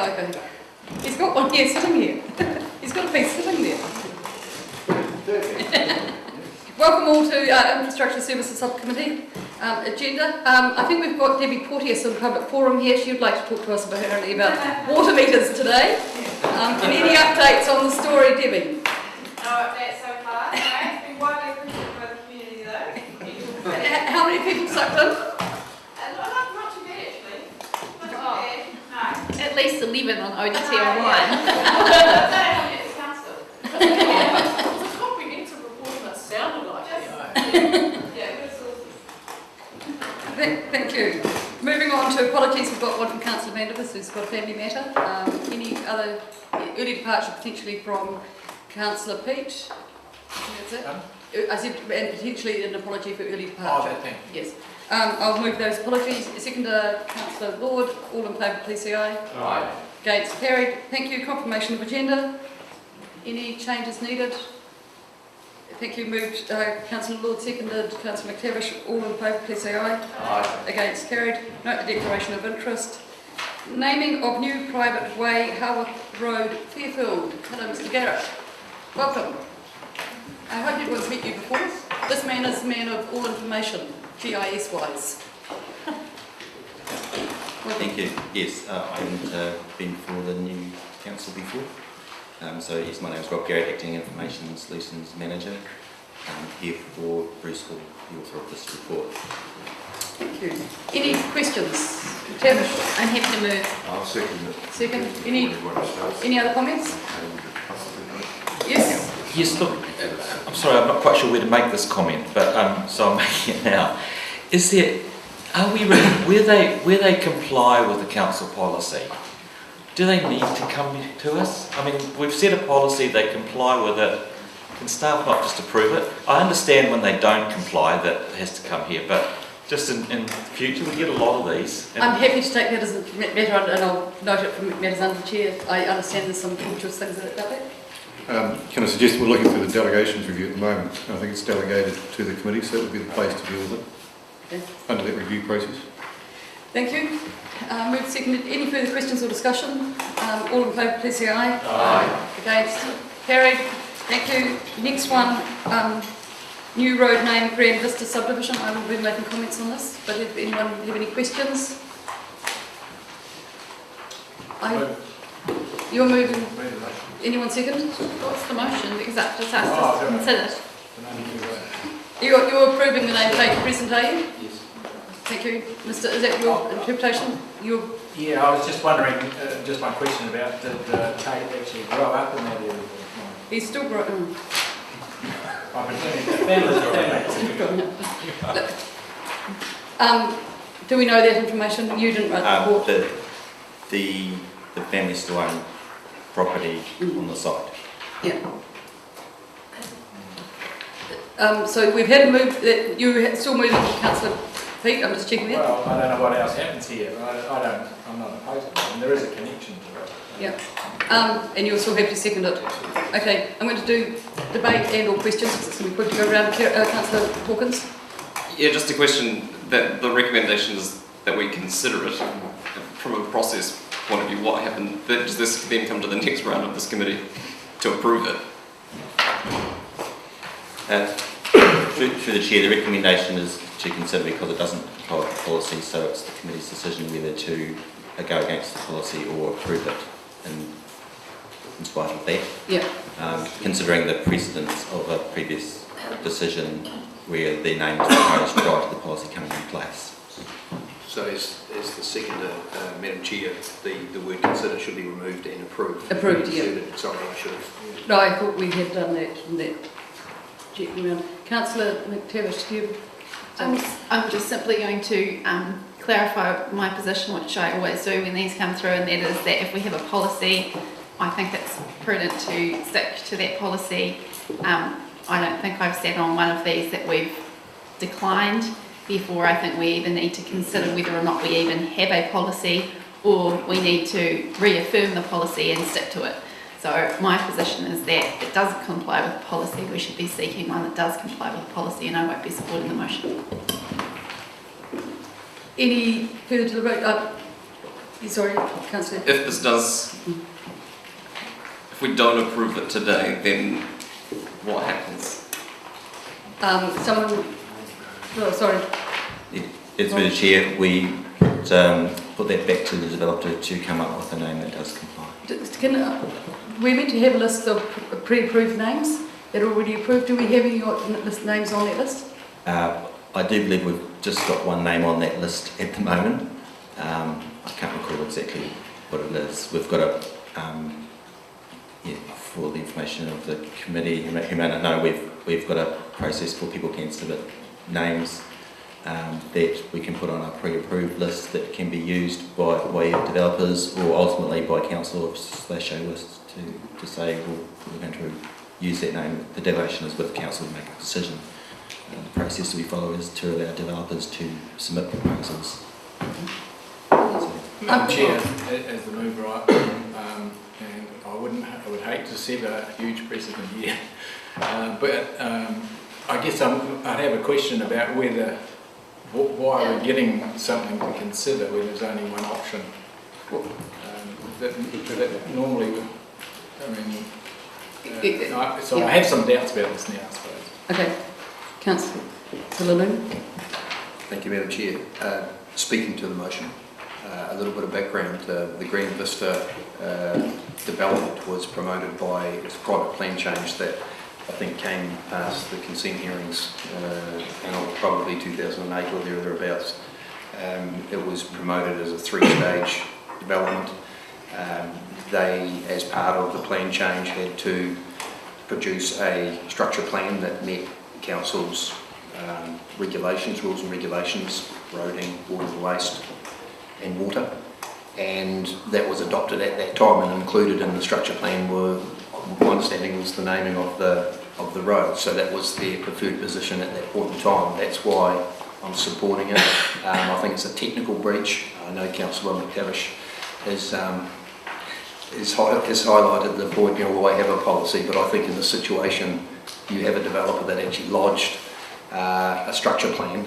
Oh, okay. He's got one here, sitting here. He's got a piece sitting there. Welcome all to Infrastructure Services Subcommittee agenda. I think we've got Debbie Porteous in Public Forum here. She would like to talk to us apparently about water meters today. And any updates on the story, Debbie? No updates so far. No, it's been widely appreciated by the community though. How many people sucked in? Not too bad actually. Not too bad. No. At least 11 on ODT That's online. not how it's council. It's a comprehensive report that sounded like it. Yeah, good sources. Thank you. Moving on to apologies, we've got one from Councillor Vandevers who's got a family matter. Any other early departure potentially from Councillor Peach? That's it. I said, and potentially an apology for early departure. Oh, thank you. Yes. I'll move those apologies. Seconder, Councillor Lord. All in favour, please say aye. Aye. Against, carried. Thank you. Confirmation of agenda. Any changes needed? Thank you. Moved. Councillor Lord, seconded. Councillor McTavish. All in favour, please say aye. Aye. Against, carried. Note the declaration of interest. Naming of new private way, Haworth Road, Fairfield. Hello, Mr. Garrett. Welcome. I hope everyone's met you before. This man is a man of all information, GIS-wise. Thank you. Yes, I haven't been for the new council before. So yes, my name is Rob Garrett, Acting Information Solutions Manager. Here for Bruce Hall, the author of this report. Thank you. Any questions? Tavish? I'm happy to move. I'll second it. Second. Any other comments? Yes. Yes, look, I'm sorry, I'm not quite sure where to make this comment, but so I'm making it now. Is there, are we really, where they comply with the council policy, do they need to come to us? I mean, we've set a policy, they comply with it. Can staff not just approve it? I understand when they don't comply that it has to come here, but just in future we get a lot of these. I'm happy to take that as a matter, and I'll note it from matters under the chair. I understand there's some contentious things about that. Can I suggest we're looking through the delegations review at the moment? I think it's delegated to the committee, so it would be the place to deal with it under that review process. Thank you. Moved seconded. Any further questions or discussion? All in favour, please say aye. Aye. Against? Carried. Thank you. Next one, new road name, Grand Vista Subdivision. I will be making comments on this, but if anyone have any questions? You're moving. Anyone second? What's the motion? Because that just has to be considered. You're approving the name plate present, are you? Yes. Thank you. Mr. Is that your interpretation? Yeah, I was just wondering, just my question about did Tate actually grow up in that area? He's still growing. I'm pretending that family. Do we know that information? You didn't write the report. The family still own property on the site. Yeah. So we've had a move that you still moving, Councillor Pete. I'm just checking that. Well, I don't know what else happens here. I'm not opposed to it. And there is a connection to it. Yeah. And you're still happy to second it? Okay. I'm going to do debate and or questions. It's going to be quick to go around. Councillor Hawkins. Yeah, just a question that the recommendation is that we consider it from a process point of view. What happened? Does this then come to the next round of this committee to approve it? Through the chair, the recommendation is to consider because it doesn't comply with the policy, so it's the committee's decision whether to go against the policy or approve it in spite of that. Yeah. Considering the precedence of a previous decision where the name was proposed prior to the policy coming in place. So as the seconder, Madam Chair, the word consider should be removed and approved. Approved, yeah. Sorry, I should have. No, I thought we had done that in that checking around. Councillor McTavish, do you? I'm just simply going to clarify my position, which I always do when these come through, and that is that if we have a policy, I think it's prudent to stick to that policy. I don't think I've said on one of these that we've declined. Therefore, I think we either need to consider whether or not we even have a policy, or we need to reaffirm the policy and stick to it. So my position is that it doesn't comply with the policy. We should be seeking one that does comply with the policy, and I won't be supporting the motion. Any further deliberate? Sorry, Councillor. If this does, if we don't approve it today, then what happens? Someone, oh, sorry. It's through the chair, we put that back to the developer to come up with a name that does comply. We're meant to have a list of pre-approved names that are already approved. Do we have any names on that list? I do believe we've just got one name on that list at the moment. I can't recall exactly what it is. We've got a, for the information of the committee who may not know, we've got a process for people can submit names that we can put on a pre-approved list that can be used by way of developers or ultimately by council if they show us to say, well, we're going to use that name. The delegation is with the council to make a decision. The process that we follow is to allow developers to submit proposals. Madam Chair, as the mover, and I would hate to set a huge precedent here, but I guess I'd have a question about whether, why we're getting something to consider when there's only one option. That normally, I mean, so I have some doubts about this now, I suppose. Okay, Councillor Loon. Thank you, Madam Chair. Speaking to the motion, a little bit of background. The Green Vista development was promoted by a private plan change that I think came past the consent hearings in probably 2008 or thereabouts. It was promoted as a three-stage development. They, as part of the plan change, had to produce a structure plan that met council's regulations, rules and regulations, roading, water and waste and water, and that was adopted at that time and included in the structure plan were, my understanding, was the naming of the road. So that was their preferred position at that point in time. That's why I'm supporting it. I think it's a technical breach. I know Councillor McTavish has highlighted the point, well, I have a policy, but I think in this situation you have a developer that actually lodged a structure plan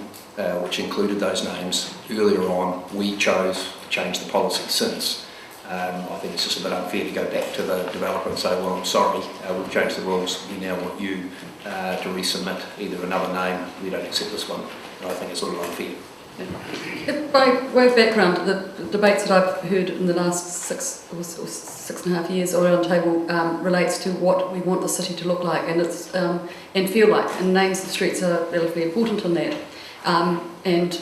which included those names earlier on. We chose to change the policy since. I think it's just a bit unfair to go back to the developer and say, well, I'm sorry, we've changed the rules, we now want you to resubmit either another name, we don't accept this one. And I think it's a little unfair. By way of background, the debates that I've heard in the last 6.5 years around the table relates to what we want the city to look like and it's and feel like, and names of streets are relatively important in that. And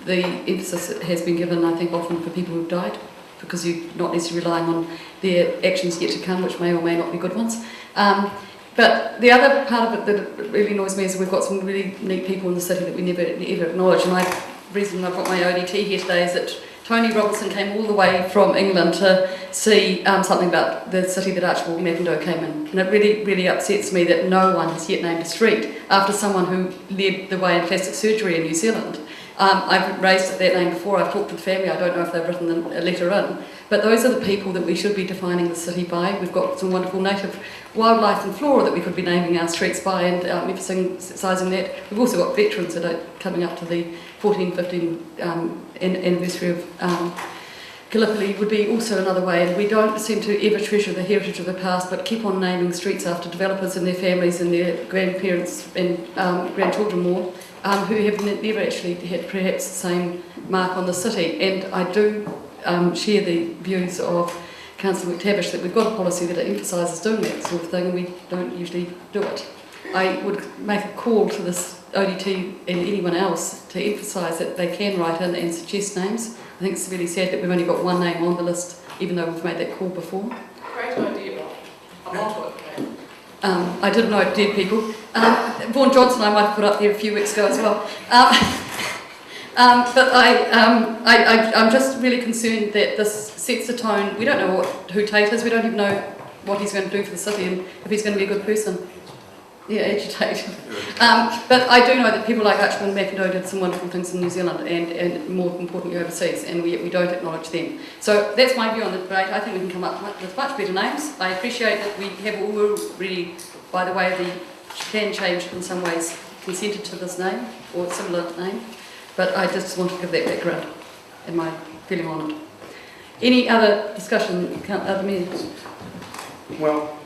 the emphasis has been given, I think, often for people who've died, because you're not necessarily relying on their actions yet to come, which may or may not be good ones. But the other part of it that really annoys me is we've got some really neat people in the city that we never ever acknowledge. And the reason I've got my ODT here today is that Tony Robinson came all the way from England to see something about the city that Archibald McIndoe came in. And it really, really upsets me that no one has yet named a street after someone who led the way in plastic surgery in New Zealand. I've raised that name before, I've talked to the family, I don't know if they've written a letter in, but those are the people that we should be defining the city by. We've got some wonderful native wildlife and flora that we could be naming our streets by and emphasising that. We've also got veterans that are coming up to the 14th, 15th anniversary of Gallipoli would be also another way, and we don't seem to ever treasure the heritage of the past but keep on naming streets after developers and their families and their grandparents and grandchildren more. Who have never actually had perhaps the same mark on the city. And I do share the views of Councillor McTavish that we've got a policy that emphasises doing that sort of thing and we don't usually do it. I would make a call to this ODT and anyone else to emphasise that they can write in and suggest names. I think it's really sad that we've only got one name on the list even though we've made that call before. Great idea, Bob. I'm onto it. I didn't know dead people. Vaughan Johnson I might have put up there a few weeks ago as well. But I'm just really concerned that this sets the tone. We don't know who Tate is, we don't even know what he's going to do for the city and if he's going to be a good person. Yeah, agitate. But I do know that people like Archibald McIndoe did some wonderful things in New Zealand and more importantly overseas, and we don't acknowledge them. So that's my view on the debate. I think we can come up with much better names. I appreciate that we have already, by the way, the plan change in some ways consented to this name or a similar name, but I just want to give that background and my feeling on it. Any other discussion, other members? Well,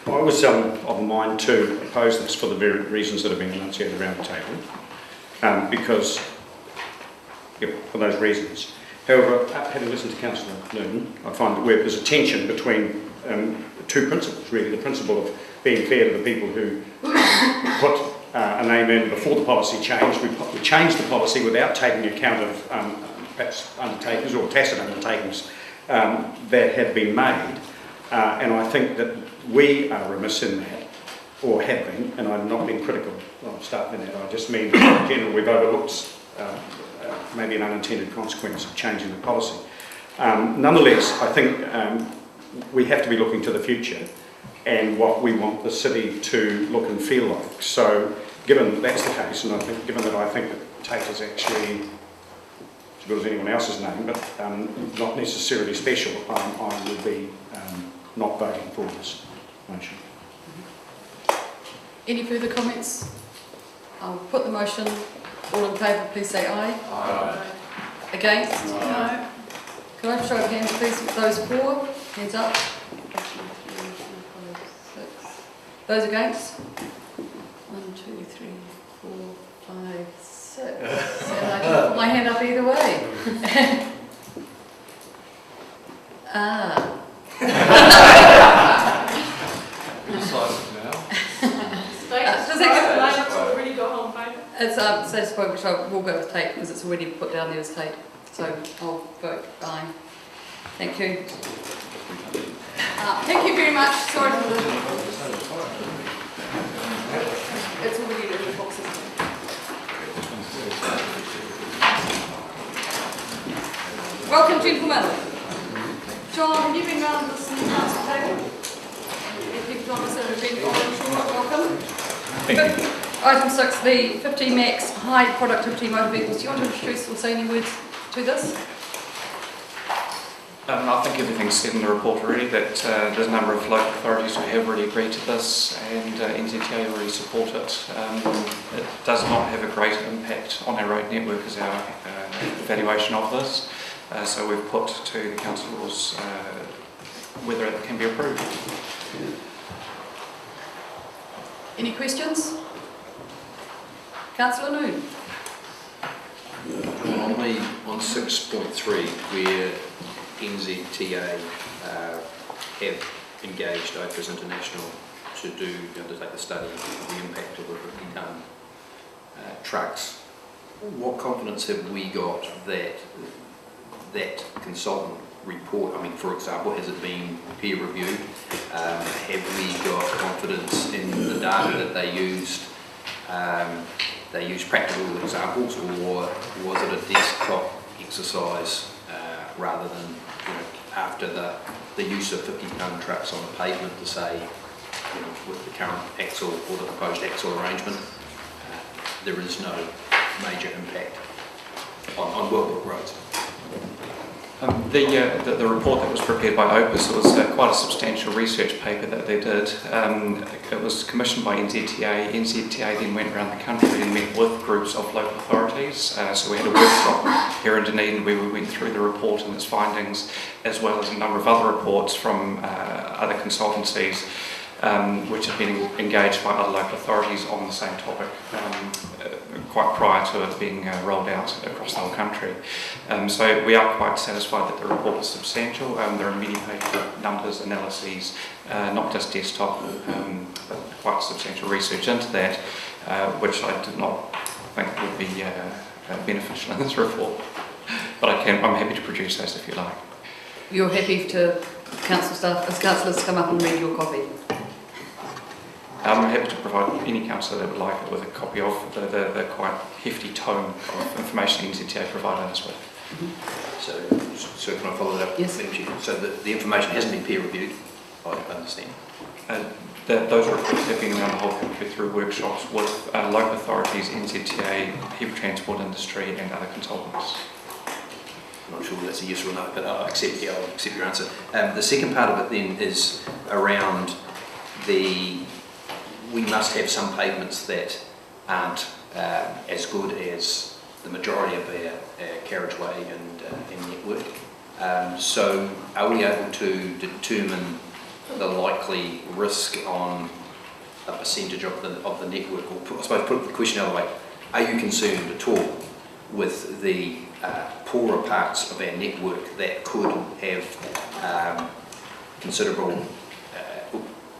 I was of a mind to oppose this for the very reasons that have been enunciated around the table, because, for those reasons. However, having listened to Councillor Newton, I find that there's a tension between two principles, really. The principle of being fair to the people who put a name in before the policy changed. We changed the policy without taking account of perhaps undertakings or tacit undertakings that had been made. And I think that we are remiss in that, or have been, and I'm not being critical, I'll start with that. I just mean, in general, we've overlooked maybe an unintended consequence of changing the policy. Nonetheless, I think we have to be looking to the future and what we want the city to look and feel like. So, given that that's the case, and given that I think that Tate is actually as good as anyone else's name, but not necessarily special, I would be not voting for this motion. Any further comments? I'll put the motion. All in favour, please say aye. Aye. Against? No. Can I have a show of hands, please? Those for? Hands up. 1, 2, 3, 4, 5, 6. Those against? 1, 2, 3, 4, 5, 6. And I can put my hand up either way. Already got home paper. It's status quo, which I will go with Tate because it's already put down there as Tate. So I'll vote aye. Thank you. Thank you very much. Sorry for the... It's already in the boxes. Welcome, gentlemen. John, have you been round this council table? If you've done this, have been welcome. Item 6, the 50 max high productivity motor vehicles. Do you want to introduce or say any words to this? I think everything's said in the report already, that there's a number of local authorities who have already agreed to this, and NZTA already support it. It does not have a great impact on our road network as our evaluation of this, so we've put to the councillors whether it can be approved. Any questions? Councillor Noon. On 6.3, where NZTA have engaged Opus International to undertake the study of the impact of the 50-tonne trucks, what confidence have we got that that consultant report, I mean, for example, has it been peer reviewed? Have we got confidence in the data that they used? They used practical examples, or was it a desktop exercise rather than, after the use of 50-tonne trucks on the pavement to say, with the current axle or the proposed axle arrangement, there is no major impact on well-built roads? The report that was prepared by Opus was quite a substantial research paper that they did. It was commissioned by NZTA. NZTA then went around the country and met with groups of local authorities. So we had a workshop here in Dunedin where we went through the report and its findings, as well as a number of other reports from other consultancies which have been engaged by other local authorities on the same topic quite prior to it being rolled out across the whole country. So we are quite satisfied that the report is substantial. There are many page numbers, analyses, not just desktop, but quite substantial research into that, which I did not think would be beneficial in this report. But I'm happy to produce those if you like. You're happy to council staff, as councillors, to come up and read your copy? I'm happy to provide any councillor that would like it with a copy of the quite hefty tome of information NZTA provided us with. So can I follow that up? Yes. So the information hasn't been peer reviewed, I understand. Those reports have been around the whole country through workshops with local authorities, NZTA, heavy transport industry and other consultants. I'm not sure whether that's a yes or no, but I'll accept your answer. The second part of it then is around we must have some pavements that aren't as good as the majority of our carriageway and network. So are we able to determine the likely risk on a percentage of the network? Or I suppose put the question another way, are you concerned at all with the poorer parts of our network that could have considerable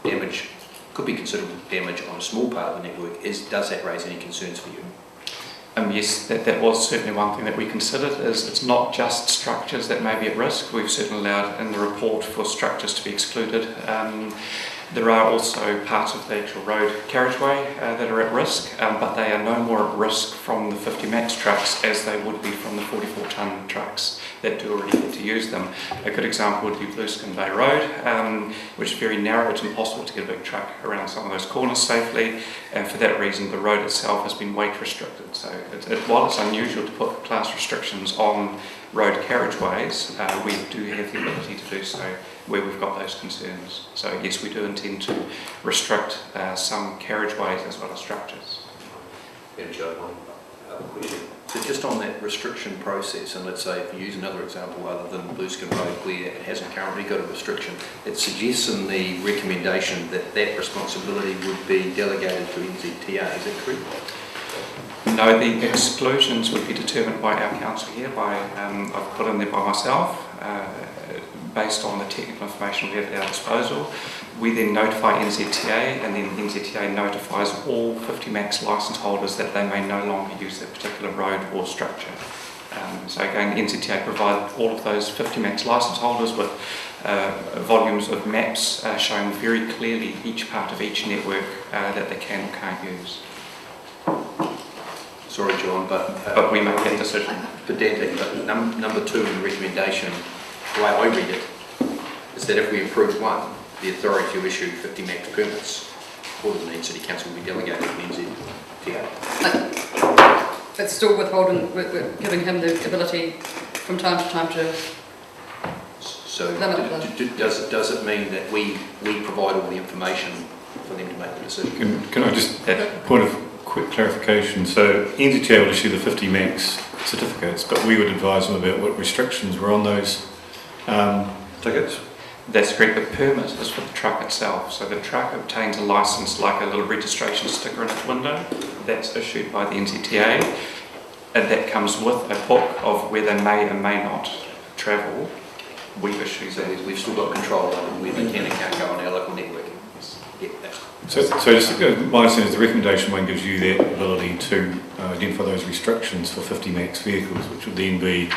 damage, could be considerable damage on a small part of the network? Does that raise any concerns for you? Yes, that was certainly one thing that we considered, is it's not just structures that may be at risk. We've certainly allowed in the report for structures to be excluded. There are also parts of the actual road carriageway that are at risk, but they are no more at risk from the 50 max trucks as they would be from the 44 tonne trucks that do already get to use them. A good example would be Blueskin Bay Road, which is very narrow. It's impossible to get a big truck around some of those corners safely, and for that reason the road itself has been weight restricted. So while it's unusual to put class restrictions on road carriageways, we do have the ability to do so where we've got those concerns. So yes, we do intend to restrict some carriageways as well as structures. One other question. So just on that restriction process, and let's say if you use another example other than Blueskin Road where it hasn't currently got a restriction, it suggests in the recommendation that that responsibility would be delegated to NZTA, is that correct? No, the exclusions would be determined by our council here, I've put in there by myself, based on the technical information we have at our disposal. We then notify NZTA, and then NZTA notifies all 50 max licence holders that they may no longer use that particular road or structure. So again, NZTA provide all of those 50 max licence holders with volumes of maps showing very clearly each part of each network that they can or can't use. Sorry, John, but we make that decision. Pedantic, but number 2 in the recommendation, the way I read it, is that if we approve one, the authority to issue 50 max permits for the Dunedin City Council will be delegated to the NZTA. But still withholding, we're giving him the ability from time to time to So limit them. does it mean that we provide all the information for them to make the decision? Can I just point of quick clarification? So NZTA will issue the 50 max certificates, but we would advise them about what restrictions were on those tickets. That's correct. The permit is for the truck itself. So the truck obtains a licence, like a little registration sticker in its window. That's issued by the NZTA, and that comes with a book of where they may and may not travel. We issue So that. we've still got control over where they can and can't go on our local network. Yeah, So just my understanding is the recommendation one gives you that ability to identify those restrictions for 50 max vehicles, which would then be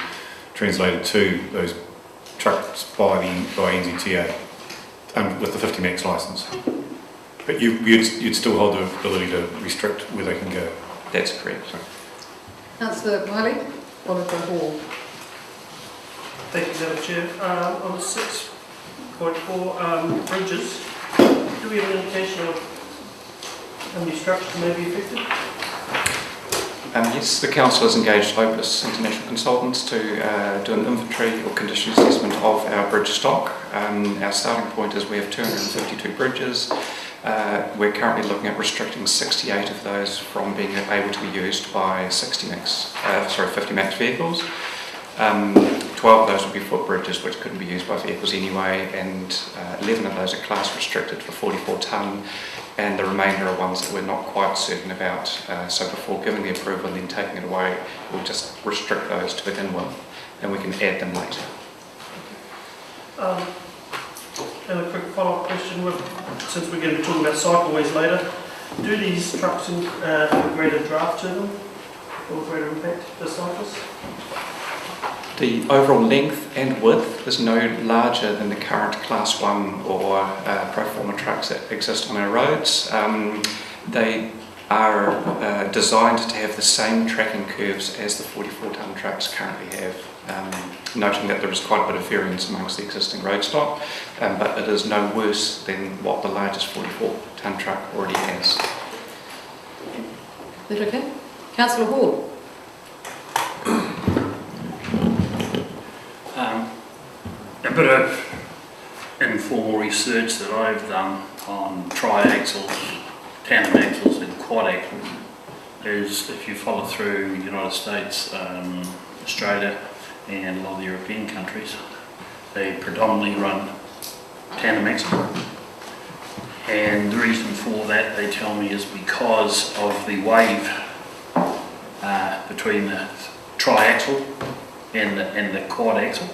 translated to those trucks by NZTA with the 50 max licence. But you'd still hold the ability to restrict where they can go. That's correct. Councillor Wiley, followed by Hall. Thank you, Madam Chair. On 6.4, bridges, do we have an indication of how many structures may be affected? Yes, the Council has engaged Opus International Consultants to do an inventory or condition assessment of our bridge stock. Our starting point is we have 252 bridges. We're currently looking at restricting 68 of those from being able to be used by 50 max vehicles. 12 of those would be footbridges, which couldn't be used by vehicles anyway, and 11 of those are class restricted for 44 tonne, and the remainder are ones that we're not quite certain about. So before giving the approval and then taking it away, we'll just restrict those to begin with, and we can add them later. And a quick follow-up question, since we're going to be talking about cycleways later, do these trucks have a greater draft to them or greater impact to cyclists? The overall length and width is no larger than the current Class 1 or pro forma trucks that exist on our roads. They are designed to have the same tracking curves as the 44 tonne trucks currently have, noting that there is quite a bit of variance amongst the existing road stock, but it is no worse than what the largest 44 tonne truck already has. Is that okay? Councillor Hall. A bit of informal research that I've done on tri-axles, tandem axles and quad axles is, if you follow through the United States, Australia and a lot of the European countries, they predominantly run tandem axle. And the reason for that, they tell me, is because of the wave between the tri-axle and the quad axle.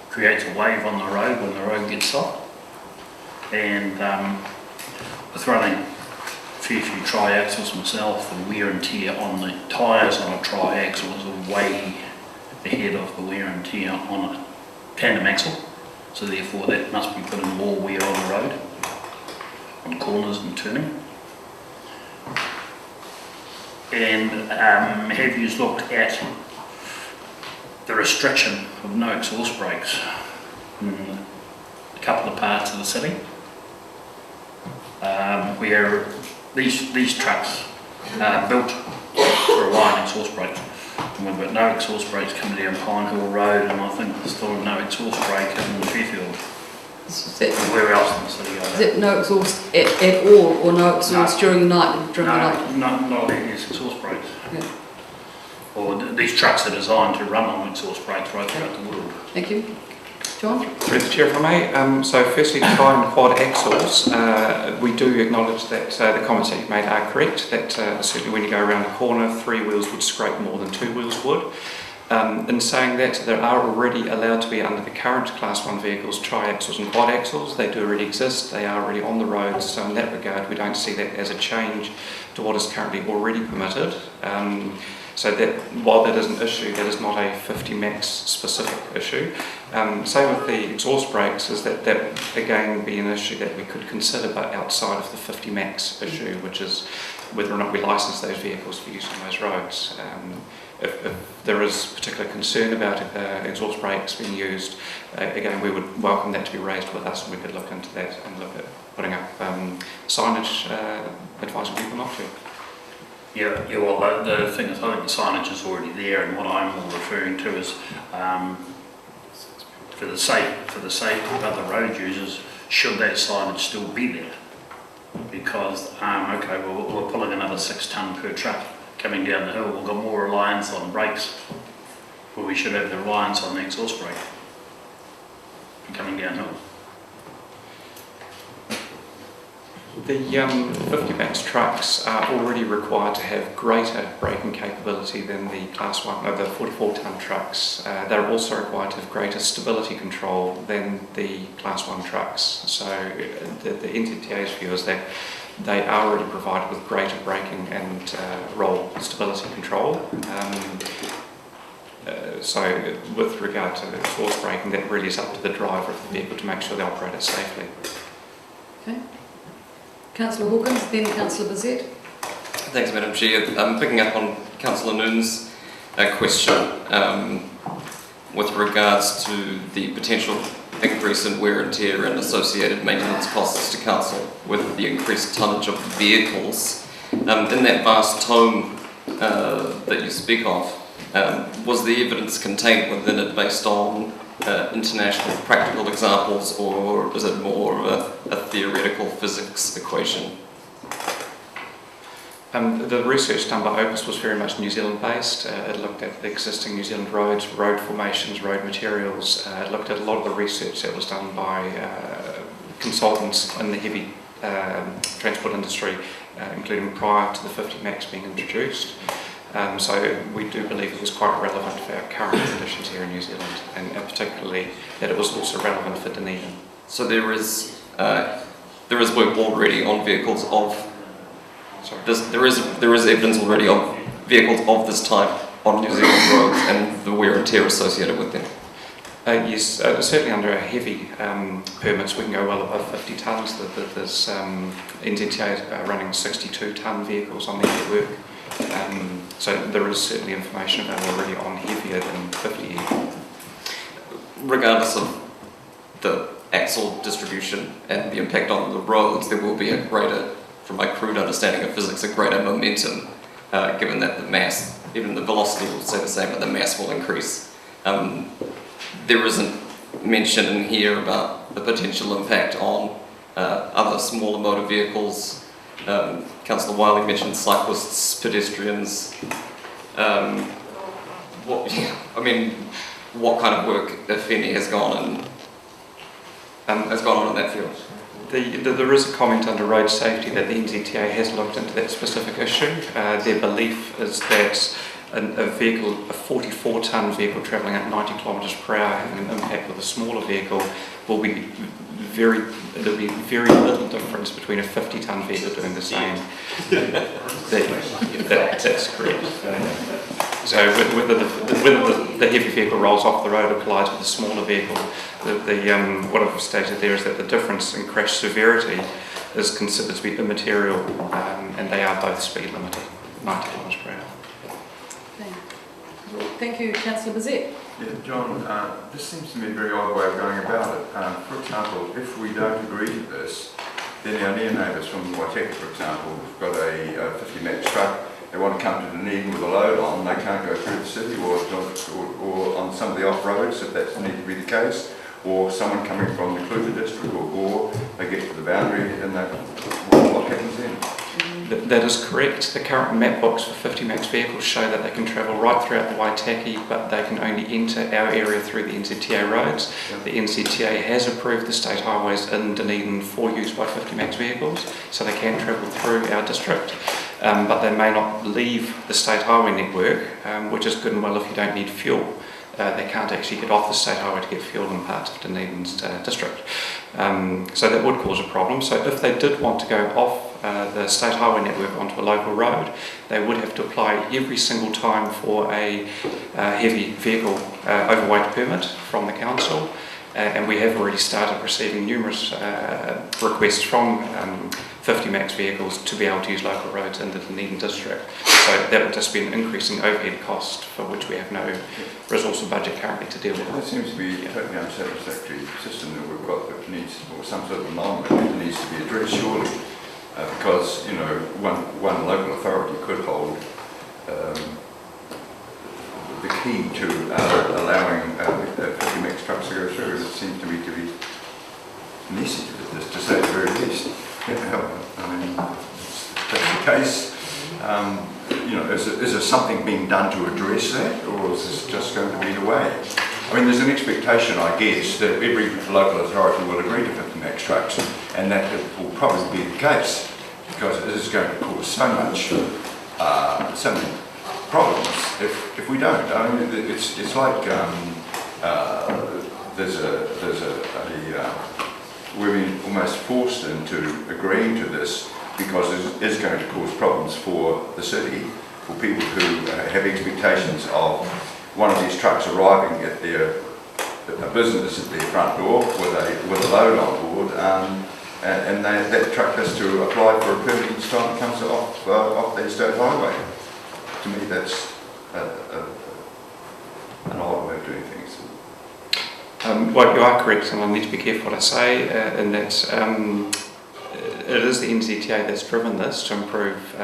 Creates a wave on the road when the road gets soft. And with running a fair few tri-axles myself, the wear and tear on the tyres on a tri-axle is way ahead of the wear and tear on a tandem axle. So therefore that must be putting more wear on the road, on corners and turning. And have you looked at the restriction of no exhaust brakes in a couple of parts of the city, where these trucks are built to rely on exhaust brakes, and we've got no exhaust brakes coming down Pine Hill Road, and I think there's still no exhaust brake in Fairfield. Where else in the city? Is it no exhaust at all, or no exhaust during the night? Not these exhaust brakes. Yeah. Or these trucks are designed to run on exhaust brakes right throughout the world. Thank you. John? Through the Chair, if I may. So firstly, to try and quad axles, we do acknowledge that the comments that you've made are correct, that certainly when you go around a corner, 3 wheels would scrape more than 2 wheels would. In saying that, there are already allowed to be, under the current Class 1 vehicles, tri-axles and quad axles. They do already exist, they are already on the roads, so in that regard we don't see that as a change to what is currently already permitted. So that, while that is an issue, that is not a 50 max specific issue. Same with the exhaust brakes, is that again be an issue that we could consider, but outside of the 50 max issue, which is whether or not we license those vehicles for use on those roads. If there is particular concern about exhaust brakes being used, again we would welcome that to be raised with us, and we could look into that and look at putting up signage advising people not to. Yeah, well, the thing is, I think the signage is already there, and what I'm more referring to is for the safety of other road users, should that signage still be there? Because, okay, well, we're pulling another 6 tonne per truck coming down the hill, we've got more reliance on brakes, where we should have the reliance on the exhaust brake coming downhill. The 50 max trucks are already required to have greater braking capability than the Class 1, the 44 tonne trucks. They're also required to have greater stability control than the Class 1 trucks. So the NZTA's view is that they are already provided with greater braking and roll stability control. So with regard to exhaust braking, that really is up to the driver of the vehicle to make sure they operate it safely. Okay. Councillor Hawkins, then Councillor Bazette. Thanks, Madam Chair. Picking up on Councillor Noon's question with regards to the potential increase in wear and tear and associated maintenance costs to council with the increased tonnage of vehicles. In that vast tome that you speak of, was the evidence contained within it based on international practical examples, or is it more of a theoretical physics equation? The research done by Opus was very much New Zealand based. It looked at the existing New Zealand roads, road formations, road materials. It looked at a lot of the research that was done by consultants in the heavy transport industry, including prior to the 50 max being introduced. So we do believe it was quite relevant for our current conditions here in New Zealand, and particularly that it was also relevant for Dunedin. So there is work already on vehicles of this. There is evidence already of vehicles of this type on New Zealand roads and the wear and tear associated with them. Yes, certainly under our heavy permits we can go well above 50 tonnes. There's NZTA running 62 tonne vehicles on their network. So there is certainly information about already on heavier than 50. Regardless of the axle distribution and the impact on the roads, there will be a greater, from my crude understanding of physics, a greater momentum, given that the mass, even the velocity will stay the same, but the mass will increase. There isn't mention in here about the potential impact on other smaller motor vehicles. Councillor Wiley mentioned cyclists, pedestrians. what kind of work, if any, has gone on in that field? There is a comment under road safety that the NZTA has looked into that specific issue. Their belief is that a 44-tonne vehicle travelling at 90 kilometres per hour having an impact with a smaller vehicle will be there'll be very little difference between a 50-tonne vehicle doing the same. That's correct. So whether the heavy vehicle rolls off the road or collides with a smaller vehicle, what I've stated there is that the difference in crash severity is considered to be immaterial, and they are both speed limited, 90 kilometres per hour. Thank you, Councillor Bazette. Yeah, John, this seems to me a very odd way of going about it. For example, if we don't agree to this, then our near neighbours from Waiteka, for example, have got a 50 max truck. They want to come to Dunedin with a load on, they can't go through the city or on some of the off-roads, if that's need to be the case, or someone coming from the Clutha district or Gore, they get to the boundary and what happens then? That is correct. The current map books for 50 max vehicles show that they can travel right throughout the Waitaki, but they can only enter our area through the NZTA roads. Yep. The NZTA has approved the state highways in Dunedin for use by 50 max vehicles, so they can travel through our district, but they may not leave the state highway network, which is good and well if you don't need fuel. They can't actually get off the state highway to get fuel in parts of Dunedin's district. So that would cause a problem. So if they did want to go off the state highway network onto a local road, they would have to apply every single time for a heavy vehicle overweight permit from the council. And we have already started receiving numerous requests from 50 max vehicles to be able to use local roads in the Dunedin district. So that would just be an increasing overhead cost for which we have no resource or budget currently to deal with. That seems to be a totally unsatisfactory system that we've got that needs, or some sort of anomaly that needs to be addressed surely. Because, you know, one local authority could hold the key to allowing 50 max trucks to go through. It seems to me to be necessary, to say the very least. I mean, if that's the case. You know, is there something being done to address that, or is this just going to be the way? I mean, there's an expectation, I guess, that every local authority will agree to 50 max trucks, and that will probably be the case, because it is going to cause so much, so many problems if we don't. I mean, it's like we've been almost forced into agreeing to this because it is going to cause problems for the city, for people who have expectations of one of these trucks arriving at a business at their front door with a load on board, and that truck has to apply for a permit each time it comes off their state highway. To me, that's an odd way of doing things. Well, you are correct, and I need to be careful what I say, in that it is the NZTA that's driven this to improve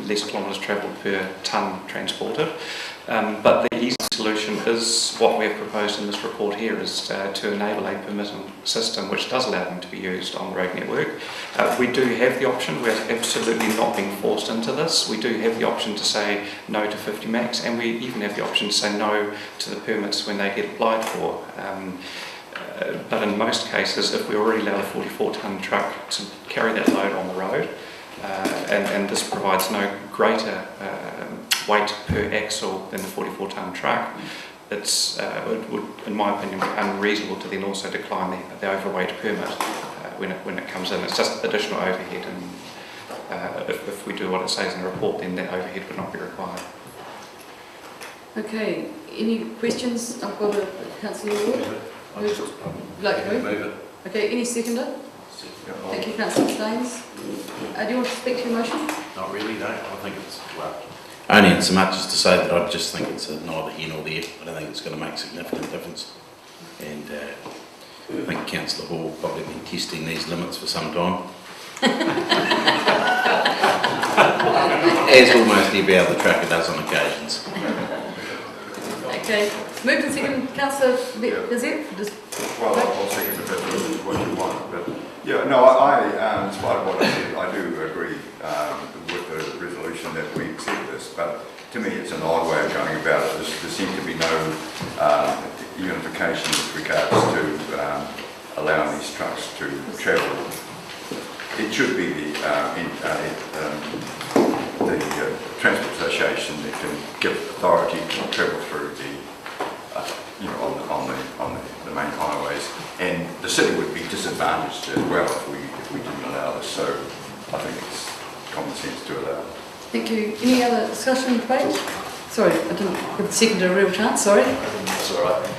less kilometres travelled per tonne transported. But the easy solution is what we have proposed in this report here, is to enable a permitting system which does allow them to be used on the road network. We do have the option, we're absolutely not being forced into this. We do have the option to say no to 50 max, and we even have the option to say no to the permits when they get applied for. But in most cases, if we already allow a 44-tonne truck to carry that load on the road, and this provides no greater weight per axle than the 44-tonne truck, it would, in my opinion, be unreasonable to then also decline the overweight permit when it comes in. It's just additional overhead, and if we do what it says in the report, then that overhead would not be required. Okay, any questions? I've got a Councillor Ward. Who'd like to move it? Okay, any seconder? Thank you, Councillor Staines. Do you want to speak to your motion? Not really, no. I think it's, well, only in so much as to say that I just think it's neither here nor there. I don't think it's going to make a significant difference. And I think Councillor Hall will probably been testing these limits for some time. As almost every other tracker does on occasions. Okay, moved and second, Councillor Bazette. Well, I'll second if that's what you want. But yeah, no, in spite of what I said, I do agree with the resolution that we accept this. But to me, it's an odd way of going about it. There seems to be no clarification with regards to allowing these trucks to travel. It should be the Transport Association that can give authority to travel through the, on the main highways, and the city would be disadvantaged as well if we didn't allow this. So I think it's common sense to allow. Thank you. Any other discussion, debate? Sorry, I didn't give the seconder a real chance. Sorry. That's all right.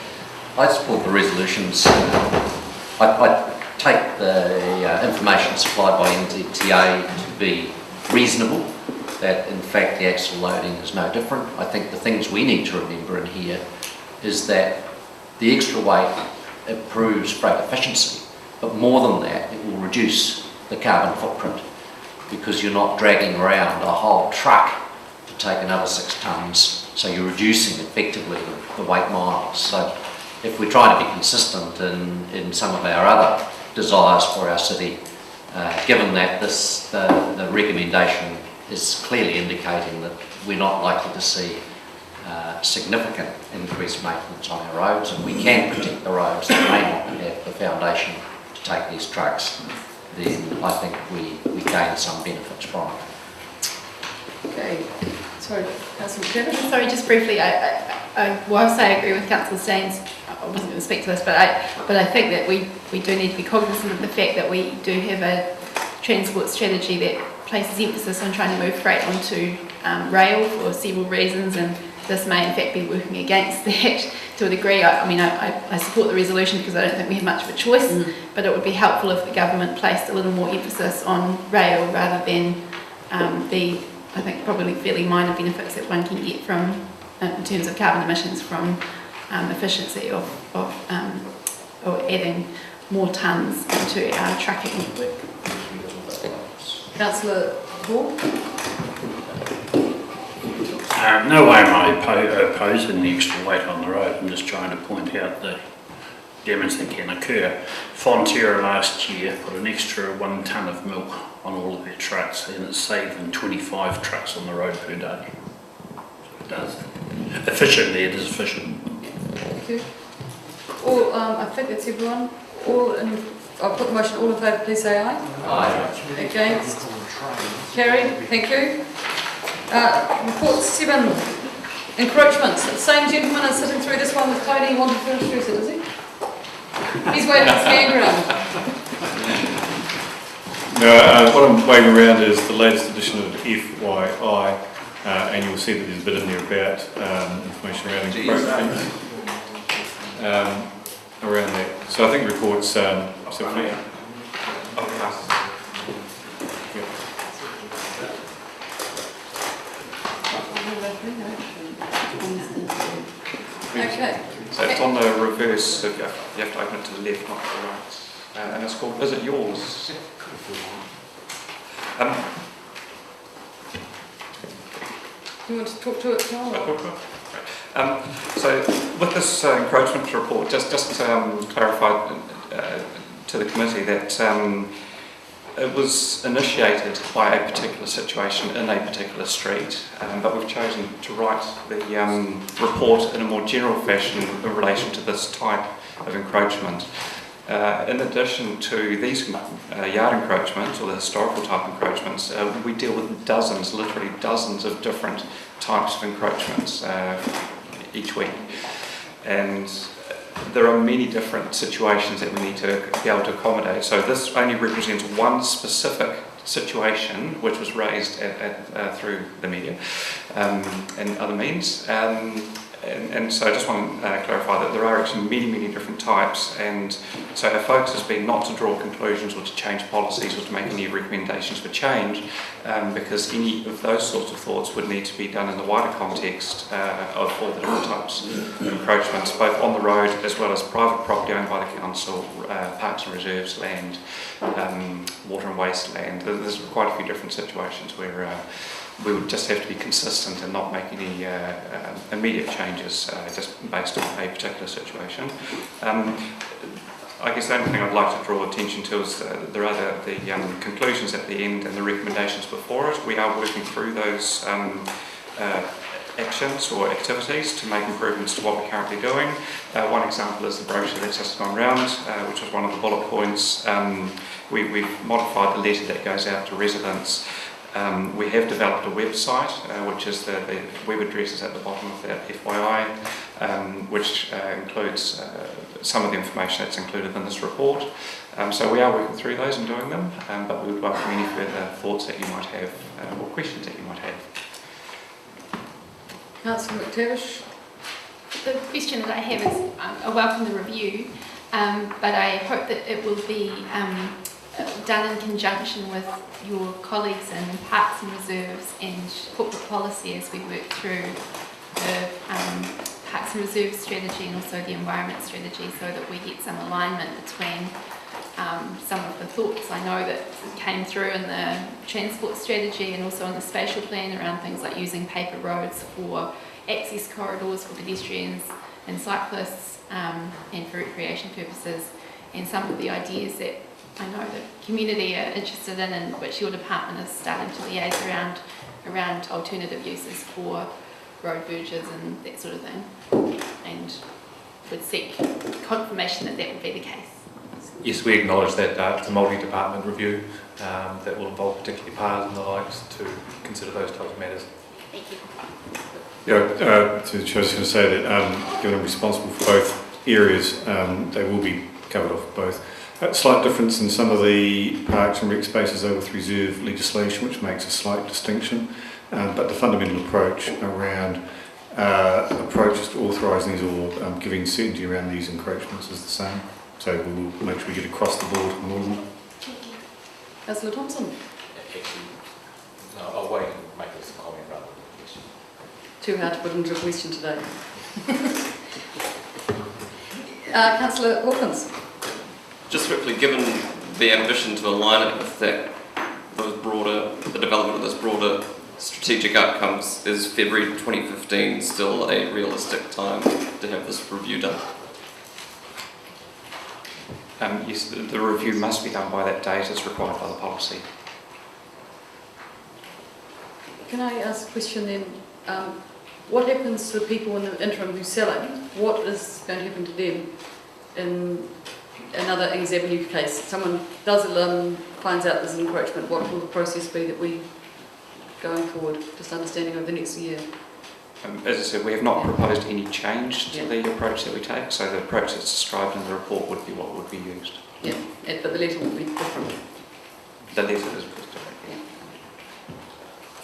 I support the resolutions. I take the information supplied by NZTA to be reasonable, that in fact the axle loading is no different. I think the things we need to remember in here is that the extra weight improves freight efficiency, but more than that, it will reduce the carbon footprint because you're not dragging around a whole truck to take another 6 tonnes, so you're reducing effectively the weight miles. So if we're trying to be consistent in some of our other desires for our city, given that the recommendation is clearly indicating that we're not likely to see significant increased maintenance on our roads, and we can protect the roads that may not have the foundation to take these trucks, then I think we gain some benefits from it. Okay. Sorry, Councillor McKevin. Sorry, just briefly, whilst I agree with Councillor Staines, I wasn't going to speak to this, but I think that we do need to be cognizant of the fact that we do have a transport strategy that places emphasis on trying to move freight onto rail for several reasons, and this may in fact be working against that to a degree. I support the resolution because I don't think we have much of a choice, but it would be helpful if the government placed a little more emphasis on rail rather than the, I think, probably fairly minor benefits that one can get from, in terms of carbon emissions from efficiency or adding more tonnes into our trucking network. Councillor Hall. No way am I opposing the extra weight on the road. I'm just trying to point out the damage that can occur. Fonterra last year put an extra 1 tonne of milk on all of their trucks, and it's saving 25 trucks on the road per day. So it does. Efficiently, it is efficient. Thank you. All, I think that's everyone. I'll put the motion. All in favour, please say aye. Aye. Against? Carried. Thank you. Report 7. Encroachments. The same gentleman is sitting through this one with Tony. He wanted to introduce it, is he? He's waving his hand around. No, what I'm waving around is the latest edition of FYI, and you'll see that there's a bit in there about information around encroachments. Around that. So I think reports simply. Okay. So it's on the reverse, so you have to open it to the left, not to the right. And it's called Is It Yours? You want to talk to it, Carl? So with this encroachment report, just to clarify to the committee that it was initiated by a particular situation in a particular street, but we've chosen to write the report in a more general fashion in relation to this type of encroachment. In addition to these yard encroachments, or the historical type encroachments, we deal with dozens, literally dozens of different types of encroachments each week. And there are many different situations that we need to be able to accommodate. So this only represents one specific situation which was raised through the media and other means. And so I just want to clarify that there are actually many different types, and so our focus has been not to draw conclusions or to change policies or to make any recommendations for change, because any of those sorts of thoughts would need to be done in the wider context of all the different types of encroachments, both on the road as well as private property owned by the council, parks and reserves land, water and waste land. There's quite a few different situations where we would just have to be consistent and not make any immediate changes just based on a particular situation. I guess the only thing I'd like to draw attention to is there are the conclusions at the end and the recommendations before it. We are working through those actions or activities to make improvements to what we're currently doing. One example is the brochure that's just gone round, which was one of the bullet points. We've modified the letter that goes out to residents. We have developed a website, which is the web address is at the bottom of that FYI, which includes some of the information that's included in this report. So we are working through those and doing them, but we would welcome any further thoughts that you might have or questions that you might have. Councillor McTavish. The question that I have is, I welcome the review, but I hope that it will be done in conjunction with your colleagues in Parks and Reserves and corporate policy as we work through the Parks and Reserves strategy and also the environment strategy, so that we get some alignment between some of the thoughts I know that came through in the transport strategy and also in the spatial plan around things like using paper roads for access corridors for pedestrians and cyclists and for recreation purposes, and some of the ideas that I know the community are interested in and which your department is starting to liaise around alternative uses for road verges and that sort of thing, and would seek confirmation that that would be the case. Yes, we acknowledge that it's a multi-department review that will involve particularly PARs and the likes to consider those types of matters. Thank you. Yeah, to the chair, I was going to say that given I'm responsible for both areas, they will be covered off both. Slight difference in some of the parks and rec spaces with reserve legislation, which makes a slight distinction, but the fundamental approach around approaches to authorising these or giving certainty around these encroachments is the same. So we'll make sure we get across the board on all of them. Councillor Thompson. No, I'll wait and make this a comment rather than a question. Too hard to put into a question today. Councillor Hawkins. Just quickly, given the ambition to align it with that, the development of those broader strategic outcomes, is February 2015 still a realistic time to have this review done? Yes, the review must be done by that date as required by the policy. Can I ask a question then? What happens to the people in the interim who sell it? What is going to happen to them in another Ings Avenue case? Someone does a limb, finds out there's an encroachment. What will the process be that we going forward? Just understanding over the next year. As I said, we have not proposed any change to the approach that we take, so the approach that's described in the report would be what would be used. Yeah, but the letter will be different. The letter is different. Yeah.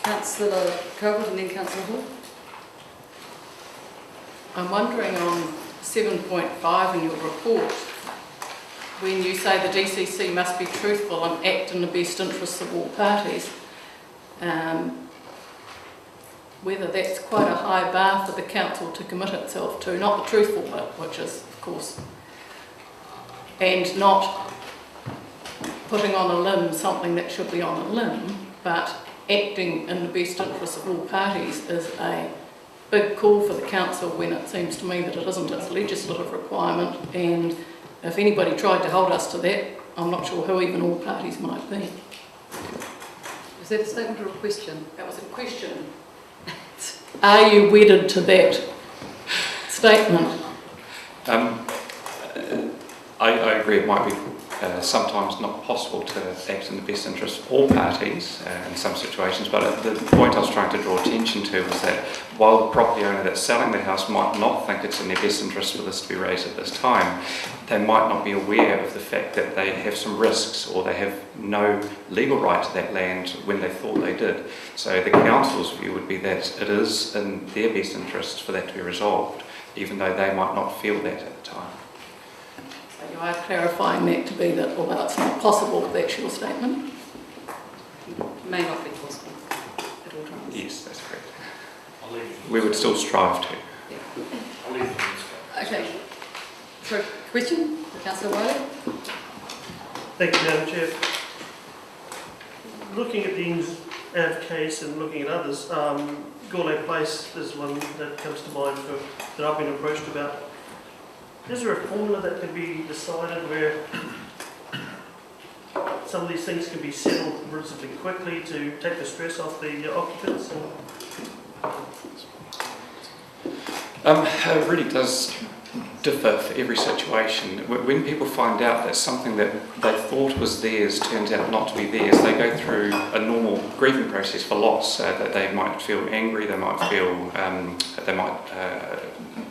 Councillor Coburn and then Councillor Hall. I'm wondering on 7.5 in your report, when you say the DCC must be truthful and act in the best interests of all parties, whether that's quite a high bar for the council to commit itself to, not the truthful bit, which is, of course, and not putting on a limb something that should be on a limb, but acting in the best interests of all parties is a big call for the council when it seems to me that it isn't its legislative requirement, and if anybody tried to hold us to that, I'm not sure who even all parties might be. Is that a statement or a question? That was a question. Are you wedded to that statement? I agree it might be sometimes not possible to act in the best interest of all parties in some situations, but the point I was trying to draw attention to was that while the property owner that's selling the house might not think it's in their best interest for this to be raised at this time, they might not be aware of the fact that they have some risks or they have no legal right to that land when they thought they did. So the council's view would be that it is in their best interest for that to be resolved, even though they might not feel that at the time. So you are clarifying that to be that, although it's not possible, that's your statement? May not be possible at all times. Yes, that's correct. We would still strive to. Yeah. Okay. So, question? Councillor Wiley? Thank you, Madam Chair. Looking at the Ings Ave case and looking at others, Gourlay Place is one that comes to mind that I've been approached about. Is there a formula that can be decided where some of these things can be settled relatively quickly to take the stress off the occupants? It really does differ for every situation. When people find out that something that they thought was theirs turns out not to be theirs, they go through a normal grieving process for loss. That they might feel angry, they might feel, they might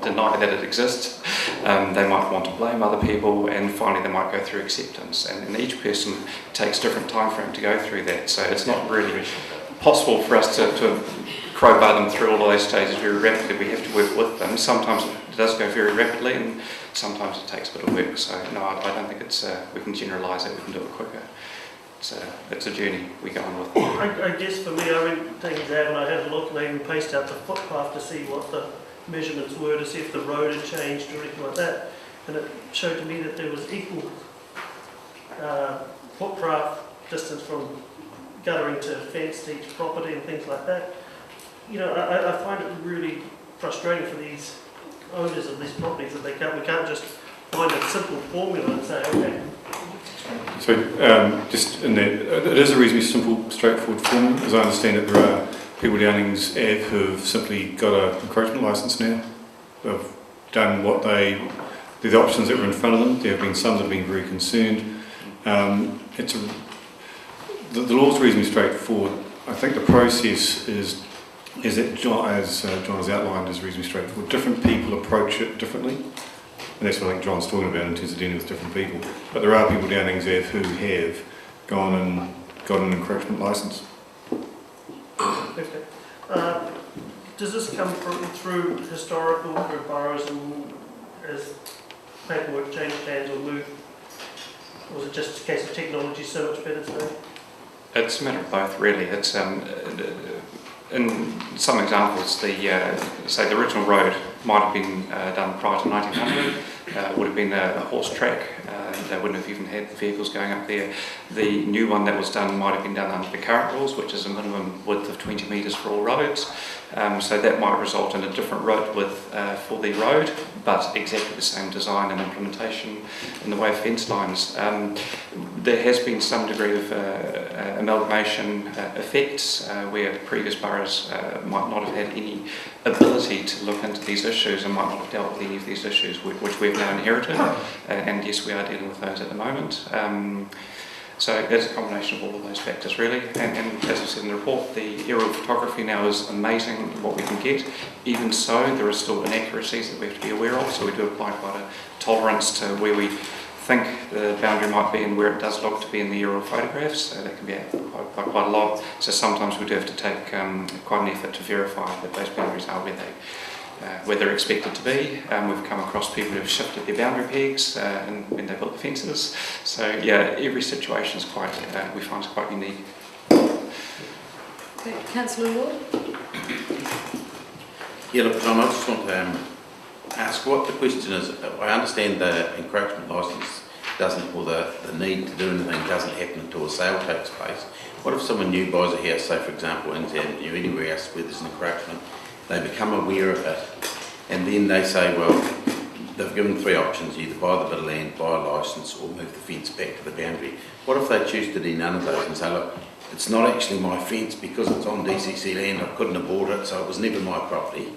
deny that it exists, they might want to blame other people, and finally they might go through acceptance. And each person takes different time frame to go through that. So it's not really possible for us to crowbar them through all of those stages very rapidly. We have to work with them. Sometimes it does go very rapidly, and sometimes it takes a bit of work. So no, I don't think it's we can generalise it. We can do it quicker. It's a journey we go on with. I guess for me, I went things out and I had a look, and I even paced out the footpath to see what the measurements were, to see if the road had changed or anything like that. And it showed to me that there was equal footpath distance from guttering to fence to each property and things like that. You know, I find it really frustrating for these owners of these properties that we can't just find a simple formula and say, okay. So, just in that, it is a reasonably simple, straightforward formula. As I understand it, there are people down Ings Ave who have simply got an encroachment licence now. They've done what the options that were in front of them. There have been some that have been very concerned. The law's reasonably straightforward. I think the process is that, as John has outlined, is reasonably straightforward. Different people approach it differently, and that's what I think John's talking about in terms of dealing with different people. But there are people down Ings Ave who have gone and got an encroachment licence. Okay. Does this come through historical, through boroughs, and as paperwork change hands or move? Or was it just a case of technology so much better today? It's a matter of both, really. It's in some examples, say the original road might have been done prior to 1900. Would have been a horse track. They wouldn't have even had vehicles going up there. The new one that was done might have been done under the current rules, which is a minimum width of 20 metres for all roads. So that might result in a different road width for the road, but exactly the same design and implementation in the way of fence lines. There has been some degree of amalgamation effects where previous boroughs might not have had any ability to look into these issues and might not have dealt with any of these issues, which we've now inherited. And yes, we are dealing with those at the moment. So it's a combination of all of those factors, really. And as I said in the report, the aerial photography now is amazing what we can get. Even so, there are still inaccuracies that we have to be aware of, so we do apply quite a tolerance to where we think the boundary might be and where it does look to be in the aerial photographs. So that can be quite a lot. So sometimes we do have to take quite an effort to verify that those boundaries are where they're expected to be. We've come across people who've shifted their boundary pegs when they built the fences. So yeah, every situation is quite, we find is quite unique. Okay, Councillor Ward? Yeah, look, John, I just want to ask what the question is. I understand the encroachment licence doesn't, or the need to do anything doesn't happen until a sale takes place. What if someone new buys a house, say for example in Avenue, anywhere else where there's an encroachment, they become aware of it, and then they say, well, they've given three options, either buy the bit of land, buy a licence, or move the fence back to the boundary. What if they choose to do none of those and say, look, it's not actually my fence because it's on DCC land, I couldn't have bought it, so it was never my property.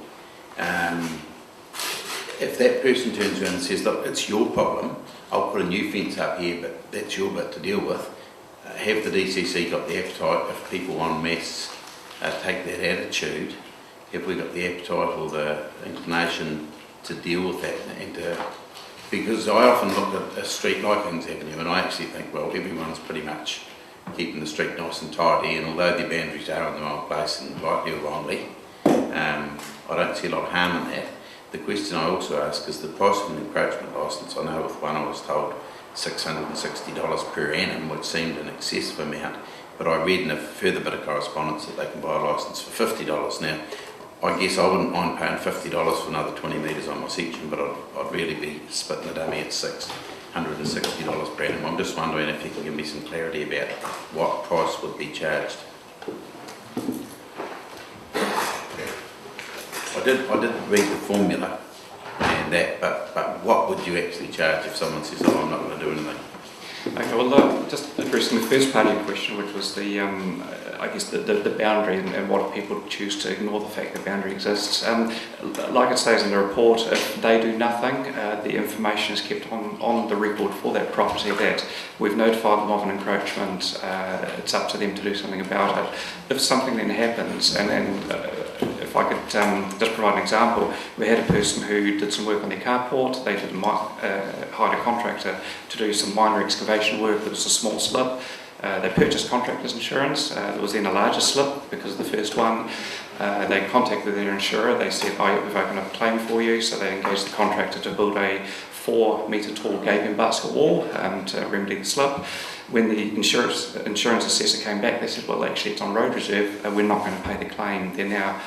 If that person turns around and says, look, it's your problem, I'll put a new fence up here, but that's your bit to deal with, have the DCC got the appetite if people en masse take that attitude? Have we got the appetite or the inclination to deal with that? And because I often look at a street like Ings Avenue and I actually think, well, everyone's pretty much keeping the street nice and tidy, and although their boundaries are in the wrong place and rightly or wrongly, I don't see a lot of harm in that. The question I also ask is the price of an encroachment licence. I know with one I was told $660 per annum, which seemed an excessive amount, but I read in a further bit of correspondence that they can buy a licence for $50. Now, I guess I wouldn't mind paying $50 for another 20 metres on my section, but I'd really be splitting the dummy at $660 per annum. I'm just wondering if you can give me some clarity about what price would be charged. I did read the formula and that, but what would you actually charge if someone says, oh, I'm not going to do anything? Okay, well, just addressing the first part of your question, which was the, I guess, the boundary and what if people choose to ignore the fact the boundary exists. Like it says in the report, if they do nothing, the information is kept on the record for that property that we've notified them of an encroachment, it's up to them to do something about it. If something then happens, and then if I could just provide an example, we had a person who did some work on their carport, they hired a contractor to do some minor excavation work. There was a small slip. They purchased contractor's insurance. There was then a larger slip because of the first one. They contacted their insurer. They said, oh, yeah, we've opened up a claim for you. So they engaged the contractor to build a 4-metre tall gaping basket wall to remedy the slip. When the insurance assessor came back, they said, well, actually, it's on road reserve. We're not going to pay the claim. They're now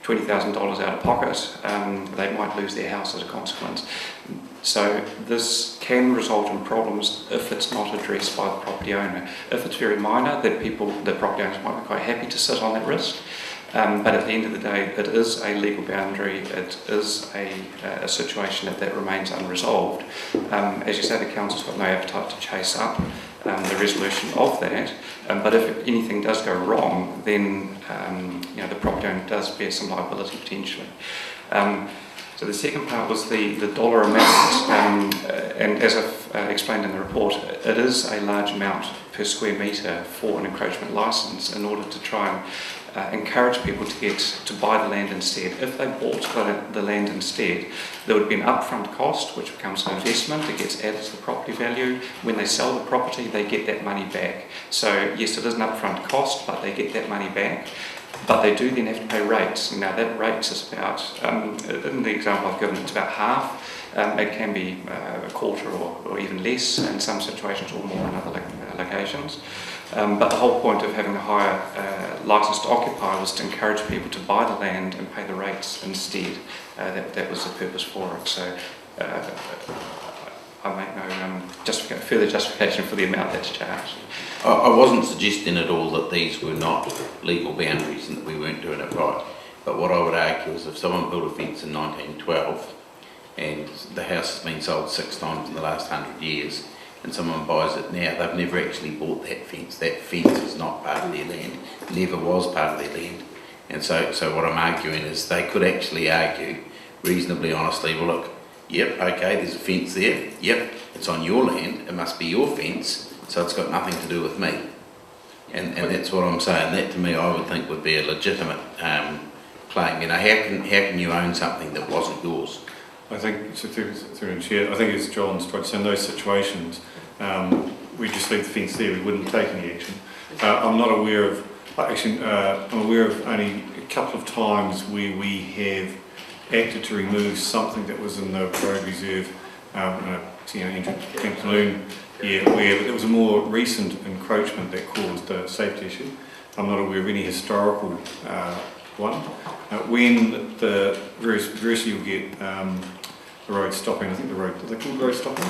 $20,000 out of pocket. They might lose their house as a consequence. So this can result in problems if it's not addressed by the property owner. If it's very minor, then the property owners might be quite happy to sit on that risk. But at the end of the day, it is a legal boundary. It is a situation that remains unresolved. As you say, the council's got no appetite to chase up the resolution of that. But if anything does go wrong, then the property owner does bear some liability potentially. So the second part was the dollar amount, and as I've explained in the report, it is a large amount per square metre for an encroachment licence in order to try and encourage people to buy the land instead. If they bought the land instead, there would be an upfront cost, which becomes an investment. It gets added to the property value. When they sell the property, they get that money back. So yes, it is an upfront cost, but they get that money back. But they do then have to pay rates. Now that rates is about, in the example I've given, it's about half. It can be a quarter or even less in some situations, or more in other locations. But the whole point of having a higher licence to occupy was to encourage people to buy the land and pay the rates instead. That was the purpose for it. So I make no further justification for the amount that's charged. I wasn't suggesting at all that these were not legal boundaries and that we weren't doing it right. But what I would argue is if someone built a fence in 1912 and the house has been sold 6 times in the last 100 years and someone buys it now, they've never actually bought that fence. That fence is not part of their land, never was part of their land. And so what I'm arguing is they could actually argue reasonably honestly, well look, yep, okay, there's a fence there, yep, it's on your land, it must be your fence, so it's got nothing to do with me. And that's what I'm saying. That to me I would think would be a legitimate claim. You know, how can you own something that wasn't yours? I think, so through the chair, I think as John's tried to say, in those situations, we just leave the fence there, we wouldn't take any action. I'm not aware of, I'm aware of only a couple of times where we have acted to remove something that was in the road reserve, Dunedin, where there was a more recent encroachment that caused a safety issue. I'm not aware of any historical one. When variously you'll get the road stopping, I think the road, are they called road stopping?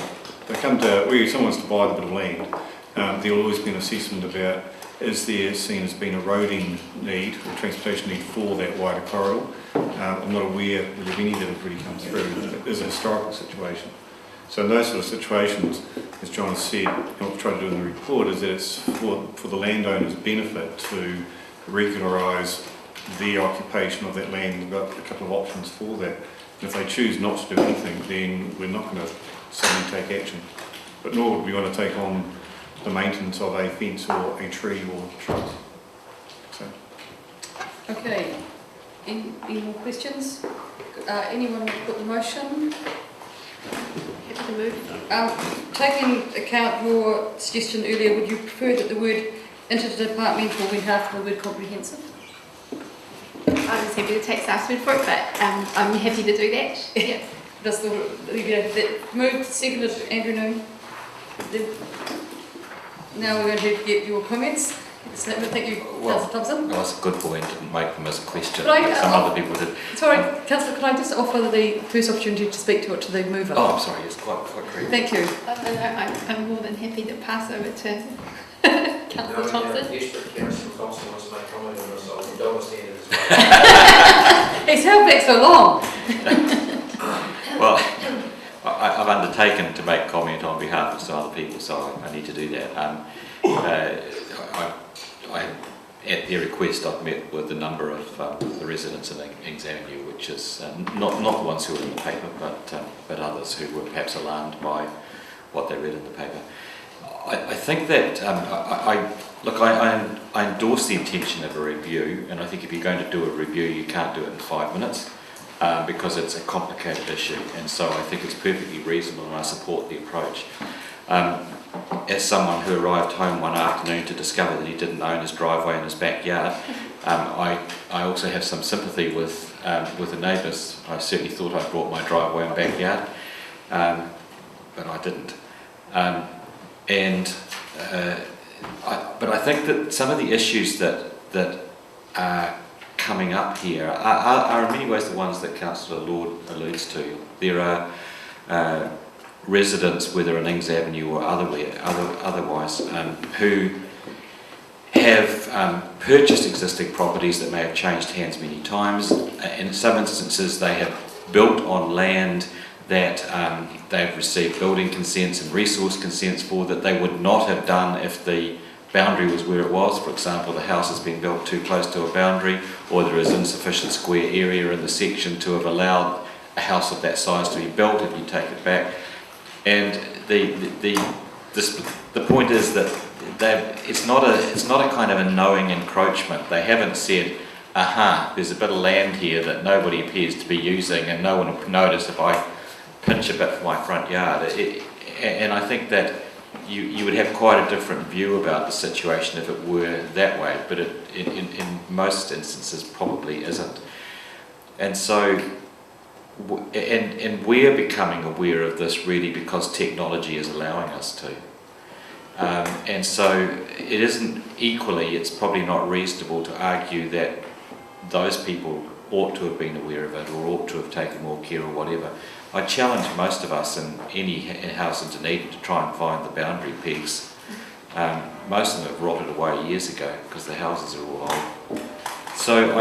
They come to where someone wants to buy the bit of land, there'll always be an assessment about is there seen as being eroding need or transportation need for that wider corridor. I'm not aware of any that have really come through. It is a historical situation. So in those sort of situations, as John has said, what we've tried to do in the report is that it's for the landowner's benefit to regularise their occupation of that land. We've got a couple of options for that. And if they choose not to do anything, then we're not going to suddenly take action. But nor would we want to take on the maintenance of a fence or a tree or shrubs. So. Okay, any more questions? Anyone want to put the motion? Happy to move. Taking account your suggestion earlier, would you prefer that the word interdepartmental went after the word comprehensive? I was happy to take staff's word for it, but I'm happy to do that. Yeah. Does that moved, seconded, Andrew Noon? Now we're going to get your comments. Thank you, Councillor Thompson. Well, that's a good point. I didn't make them as a question. Some other people did. Sorry, Councillor, can I just offer the first opportunity to speak to it to the mover? Oh, I'm sorry. Yes, quite great. Thank you. I'm more than happy to pass over to Councillor Thompson. Councillor Thompson wants to make comment on this. I don't understand it as well. He's held back so long. Well, I I've undertaken to make comment on behalf of some other people, so I need to do that. At their request, I've met with a number of the residents in Ings Avenue, which is not the ones who were in the paper, but others who were perhaps alarmed by what they read in the paper. I think that I endorse the intention of a review, and I think if you're going to do a review, you can't do it in 5 minutes because it's a complicated issue, and so I think it's perfectly reasonable, and I support the approach. As someone who arrived home one afternoon to discover that he didn't own his driveway in his backyard, I also have some sympathy with the neighbours. I certainly thought I brought my driveway and backyard, but I didn't. But I think that some of the issues that are coming up here are in many ways the ones that Councillor Lord alludes to. There are residents, whether in Ings Avenue or otherwise, who have purchased existing properties that may have changed hands many times. In some instances, they have built on land that they've received building consents and resource consents for that they would not have done if the boundary was where it was. For example, the house has been built too close to a boundary, or there is insufficient square area in the section to have allowed a house of that size to be built if you take it back. And the point is that it's not a kind of a knowing encroachment. They haven't said, aha, there's a bit of land here that nobody appears to be using and no one will notice if I pinch a bit for my front yard. And I think that you would have quite a different view about the situation if it were that way, but in most instances probably isn't. And so, and we're becoming aware of this really because technology is allowing us to. And so it isn't equally, it's probably not reasonable to argue that those people ought to have been aware of it or ought to have taken more care or whatever. I challenge most of us in any house in Dunedin to try and find the boundary pegs. Most of them have rotted away years ago because the houses are all old. So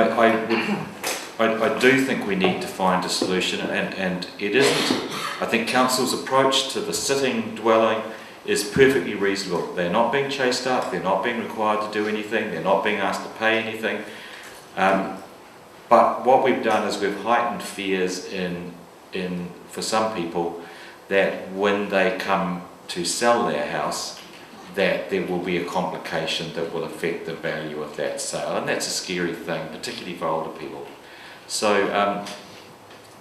I do think we need to find a solution, and it isn't. I think council's approach to the sitting dwelling is perfectly reasonable. They're not being chased up, they're not being required to do anything, they're not being asked to pay anything. But what we've done is we've heightened fears for some people that when they come to sell their house, that there will be a complication that will affect the value of that sale, and that's a scary thing, particularly for older people. So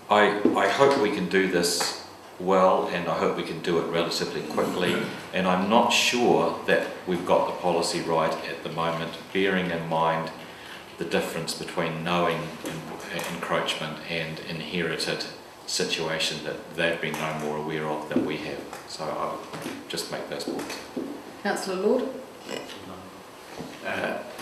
I hope we can do this well, and I hope we can do it relatively quickly, and I'm not sure that we've got the policy right at the moment, bearing in mind the difference between knowing encroachment and inherited situation that they've been no more aware of than we have. So I'll just make those points. Councillor Lord?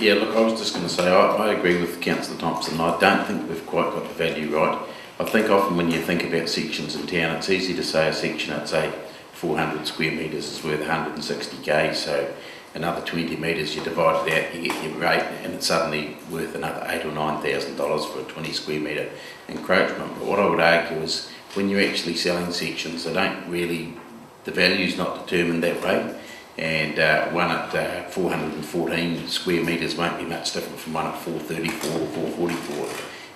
Yeah, look, I was just going to say, I agree with Councillor Thompson. I don't think we've quite got the value right. I think often when you think about sections in town, it's easy to say a section at, say, 400 square metres is worth 160k, so another 20 metres, you divide it out, you get your rate, and it's suddenly worth another $8,000 or $9,000 for a 20 square metre encroachment. But what I would argue is, when you're actually selling sections, they don't really, the value's not determined that way. And one at 414 square metres won't be much different from one at 434 or 444.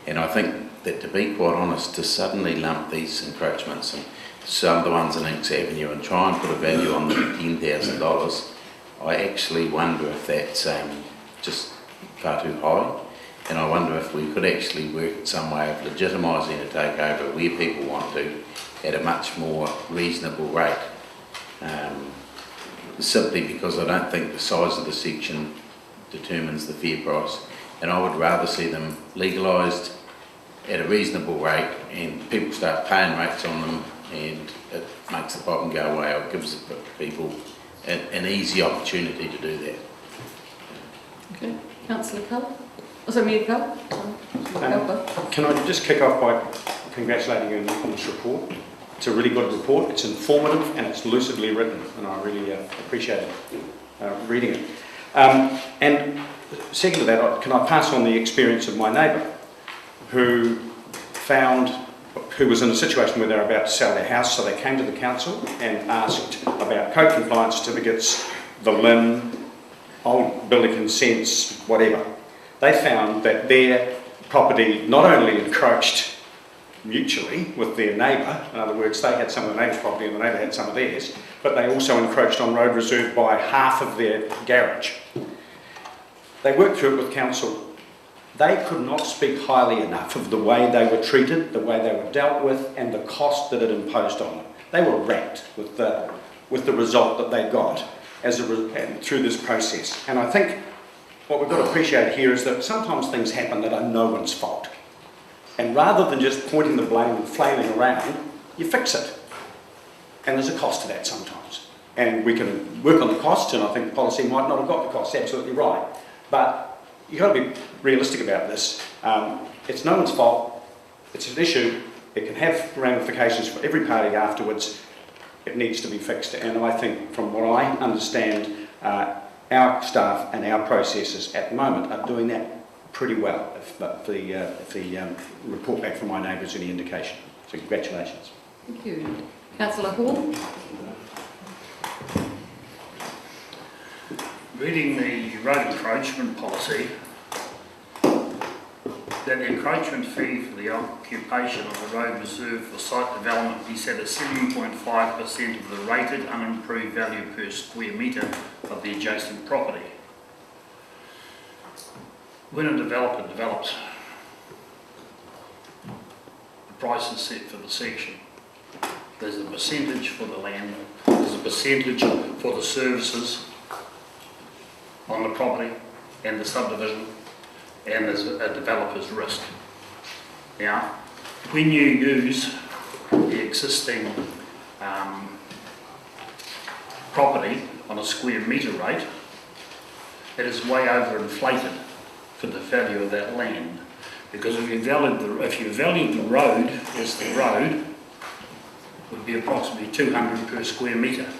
And I think that, to be quite honest, to suddenly lump these encroachments and some of the ones in Ings Avenue and try and put a value on them at $10,000, I actually wonder if that's just far too high. And I wonder if we could actually work at some way of legitimising a takeover where people want to at a much more reasonable rate. Simply because I don't think the size of the section determines the fair price, and I would rather see them legalised at a reasonable rate and people start paying rates on them, and it makes the problem go away, or gives people an easy opportunity to do that. Okay, Councillor Cull? Oh, sorry, Mayor Cull? Can I just kick off by congratulating you on this report? It's a really good report, it's informative and it's lucidly written, and I really appreciate reading it. And second to that, can I pass on the experience of my neighbour who found who was in a situation where they were about to sell their house, so they came to the council and asked about code compliance certificates, the LIM, old building consents, whatever. They found that their property not only encroached mutually with their neighbour, in other words, they had some of the neighbour's property and the neighbour had some of theirs, but they also encroached on road reserve by half of their garage. They worked through it with council. They could not speak highly enough of the way they were treated, the way they were dealt with, and the cost that it imposed on them. They were wrecked with the result that they got through this process. And I think what we've got to appreciate here is that sometimes things happen that are no one's fault. And rather than just pointing the blame and flailing around, you fix it. And there's a cost to that sometimes. And we can work on the costs, and I think the policy might not have got the costs, absolutely right. But you've got to be realistic about this. It's no one's fault. It's an issue. It can have ramifications for every party afterwards. It needs to be fixed. And I think, from what I understand, our staff and our processes at the moment are doing that pretty well, if the report back from my neighbours is any indication. So congratulations. Thank you. Councillor Hall. Reading the road encroachment policy, that the encroachment fee for the occupation of the road reserve for site development be set at 7.5% of the rated unimproved value per square metre of the adjacent property. When a developer develops, the price is set for the section. There's a percentage for the land, there's a percentage for the services on the property and the subdivision, and there's a developer's risk. Now, when you use the existing property on a square metre rate, it is way overinflated for the value of that land. Because if you valued the road as the road, it would be approximately 200 per square metre.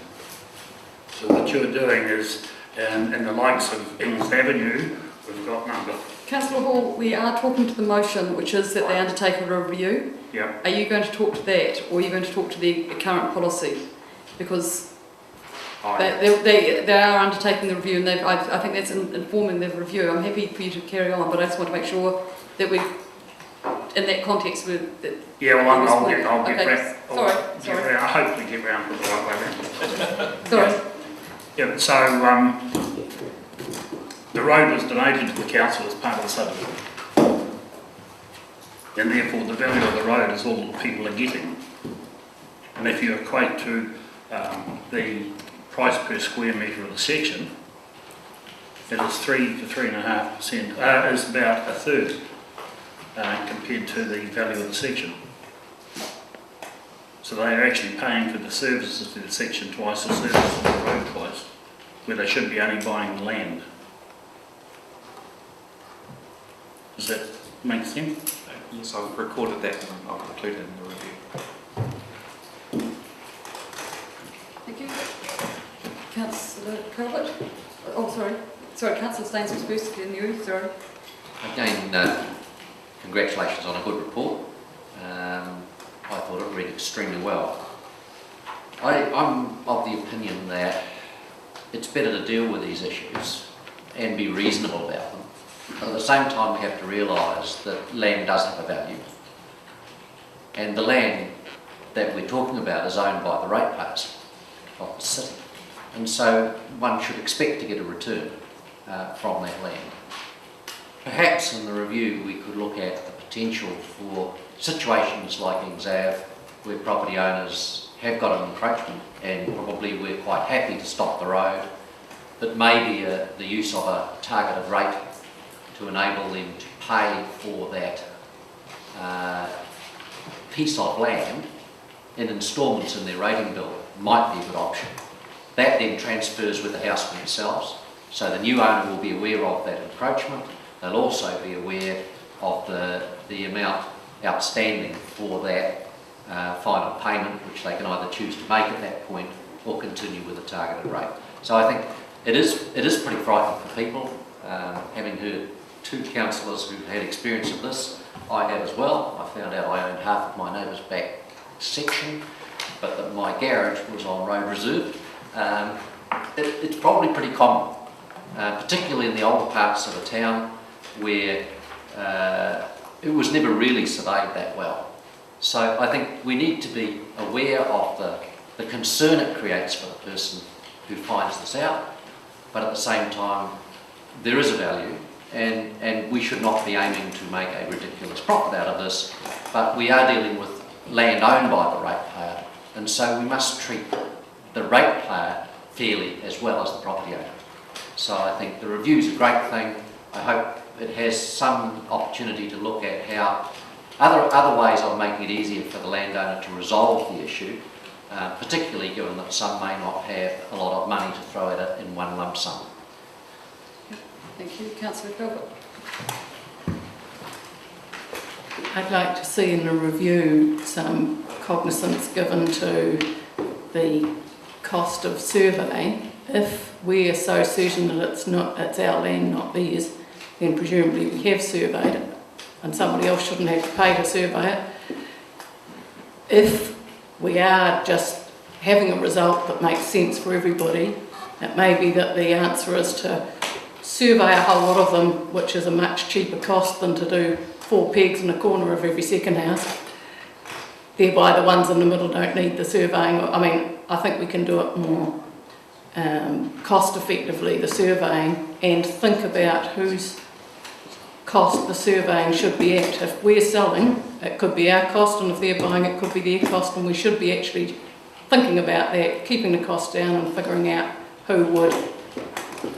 So what you're doing is, in the likes of Ings Avenue, we've got number. Councillor Hall, we are talking to the motion, which is that they undertake a review. Yeah. Are you going to talk to that, or are you going to talk to the current policy? Because they are undertaking the review, and I think that's informing the review. I'm happy for you to carry on, but I just want to make sure that we, in that context, yeah, well, I'll get okay. round. Sorry. I hopefully get round to the right way round. Sorry. Yeah, so the road was donated to the council as part of the subdivision, and therefore the value of the road is all that people are getting. And if you equate to the price per square metre of the section, it is 3 to 3.5%, is about a third compared to the value of the section. So they are actually paying for the services to the section twice, the services of the road twice, where they should be only buying the land. Does that make sense? Yes, I've recorded that and I'll include it in the review. Thank you. Councillor Calvert. Oh, sorry, Councillor Staines was first, then you, sorry. Again, congratulations on a good report. I thought it read extremely well. I'm of the opinion that it's better to deal with these issues and be reasonable about them. But at the same time, we have to realise that land does have a value. And the land that we're talking about is owned by the ratepayers of the city. And so one should expect to get a return from that land. Perhaps in the review we could look at the potential for situations like Ings Ave, where property owners have got an encroachment and probably we're quite happy to stop the road, but maybe the use of a targeted rate to enable them to pay for that piece of land in instalments in their rating bill might be a good option. That then transfers with the house themselves, so the new owner will be aware of that encroachment. They'll also be aware of the amount outstanding for that final payment, which they can either choose to make at that point or continue with a targeted rate. So I think it is pretty frightening for people. Having heard two councillors who've had experience of this, I have as well. I found out I owned half of my neighbour's back section, but that my garage was on road reserve. It's probably pretty common, particularly in the older parts of the town where it was never really surveyed that well. So I think we need to be aware of the concern it creates for the person who finds this out, but at the same time there is a value, and we should not be aiming to make a ridiculous profit out of this, but we are dealing with land owned by the ratepayer, and so we must treat the ratepayer fairly as well as the property owner. So I think the review's a great thing. I hope it has some opportunity to look at how other ways of making it easier for the landowner to resolve the issue, particularly given that some may not have a lot of money to throw at it in one lump sum. Thank you. Councillor Gilbert. I'd like to see in the review some cognizance given to the cost of survey. If we are so certain that it's our land, not theirs, then presumably we have surveyed it and somebody else shouldn't have to pay to survey it. If we are just having a result that makes sense for everybody, it may be that the answer is to survey a whole lot of them, which is a much cheaper cost than to do 4 pegs in a corner of every second house. Thereby the ones in the middle don't need the surveying. I mean, I think we can do it more cost effectively, the surveying, and think about whose cost the surveying should be at. If we're selling, it could be our cost, and if they're buying, it could be their cost, and we should be actually thinking about that, keeping the cost down and figuring out who would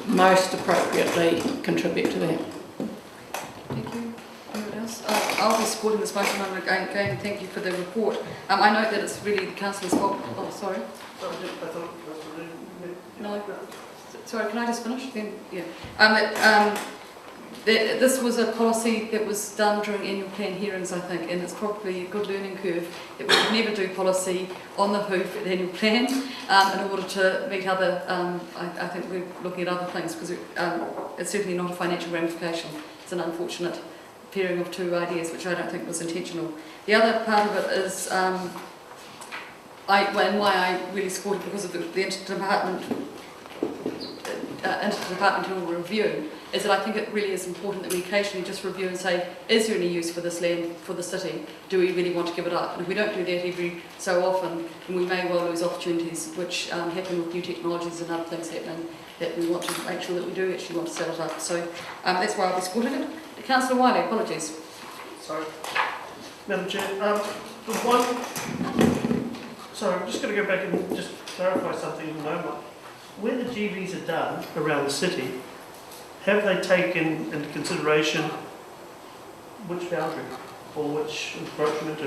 most appropriately contribute to that. Thank you. Anyone else? I'll be supporting this motion, and again, thank you for the report. I note that it's really the councillor's fault. Oh, sorry. No. Sorry, can I just finish? Then, yeah. This was a policy that was done during annual plan hearings, I think, and it's probably a good learning curve that we would never do policy on the hoof at the annual plan in order to meet other, I think we're looking at other things, because it's certainly not a financial ramification. It's an unfortunate pairing of two ideas, which I don't think was intentional. The other part of it is, why I really supported, because of the interdepartmental review, is that I think it really is important that we occasionally just review and say, is there any use for this land for the city? Do we really want to give it up? And if we don't do that every so often, then we may well lose opportunities which happen with new technologies and other things happening, that we want to make sure that we do actually want to set it up. So that's why I'll be supporting it. Councillor Wiley, apologies. Sorry. Madam Chair, sorry, I'm just going to go back and just clarify something in the moment. Where the GVs are done around the city, have they taken into consideration which boundary or which encroachment?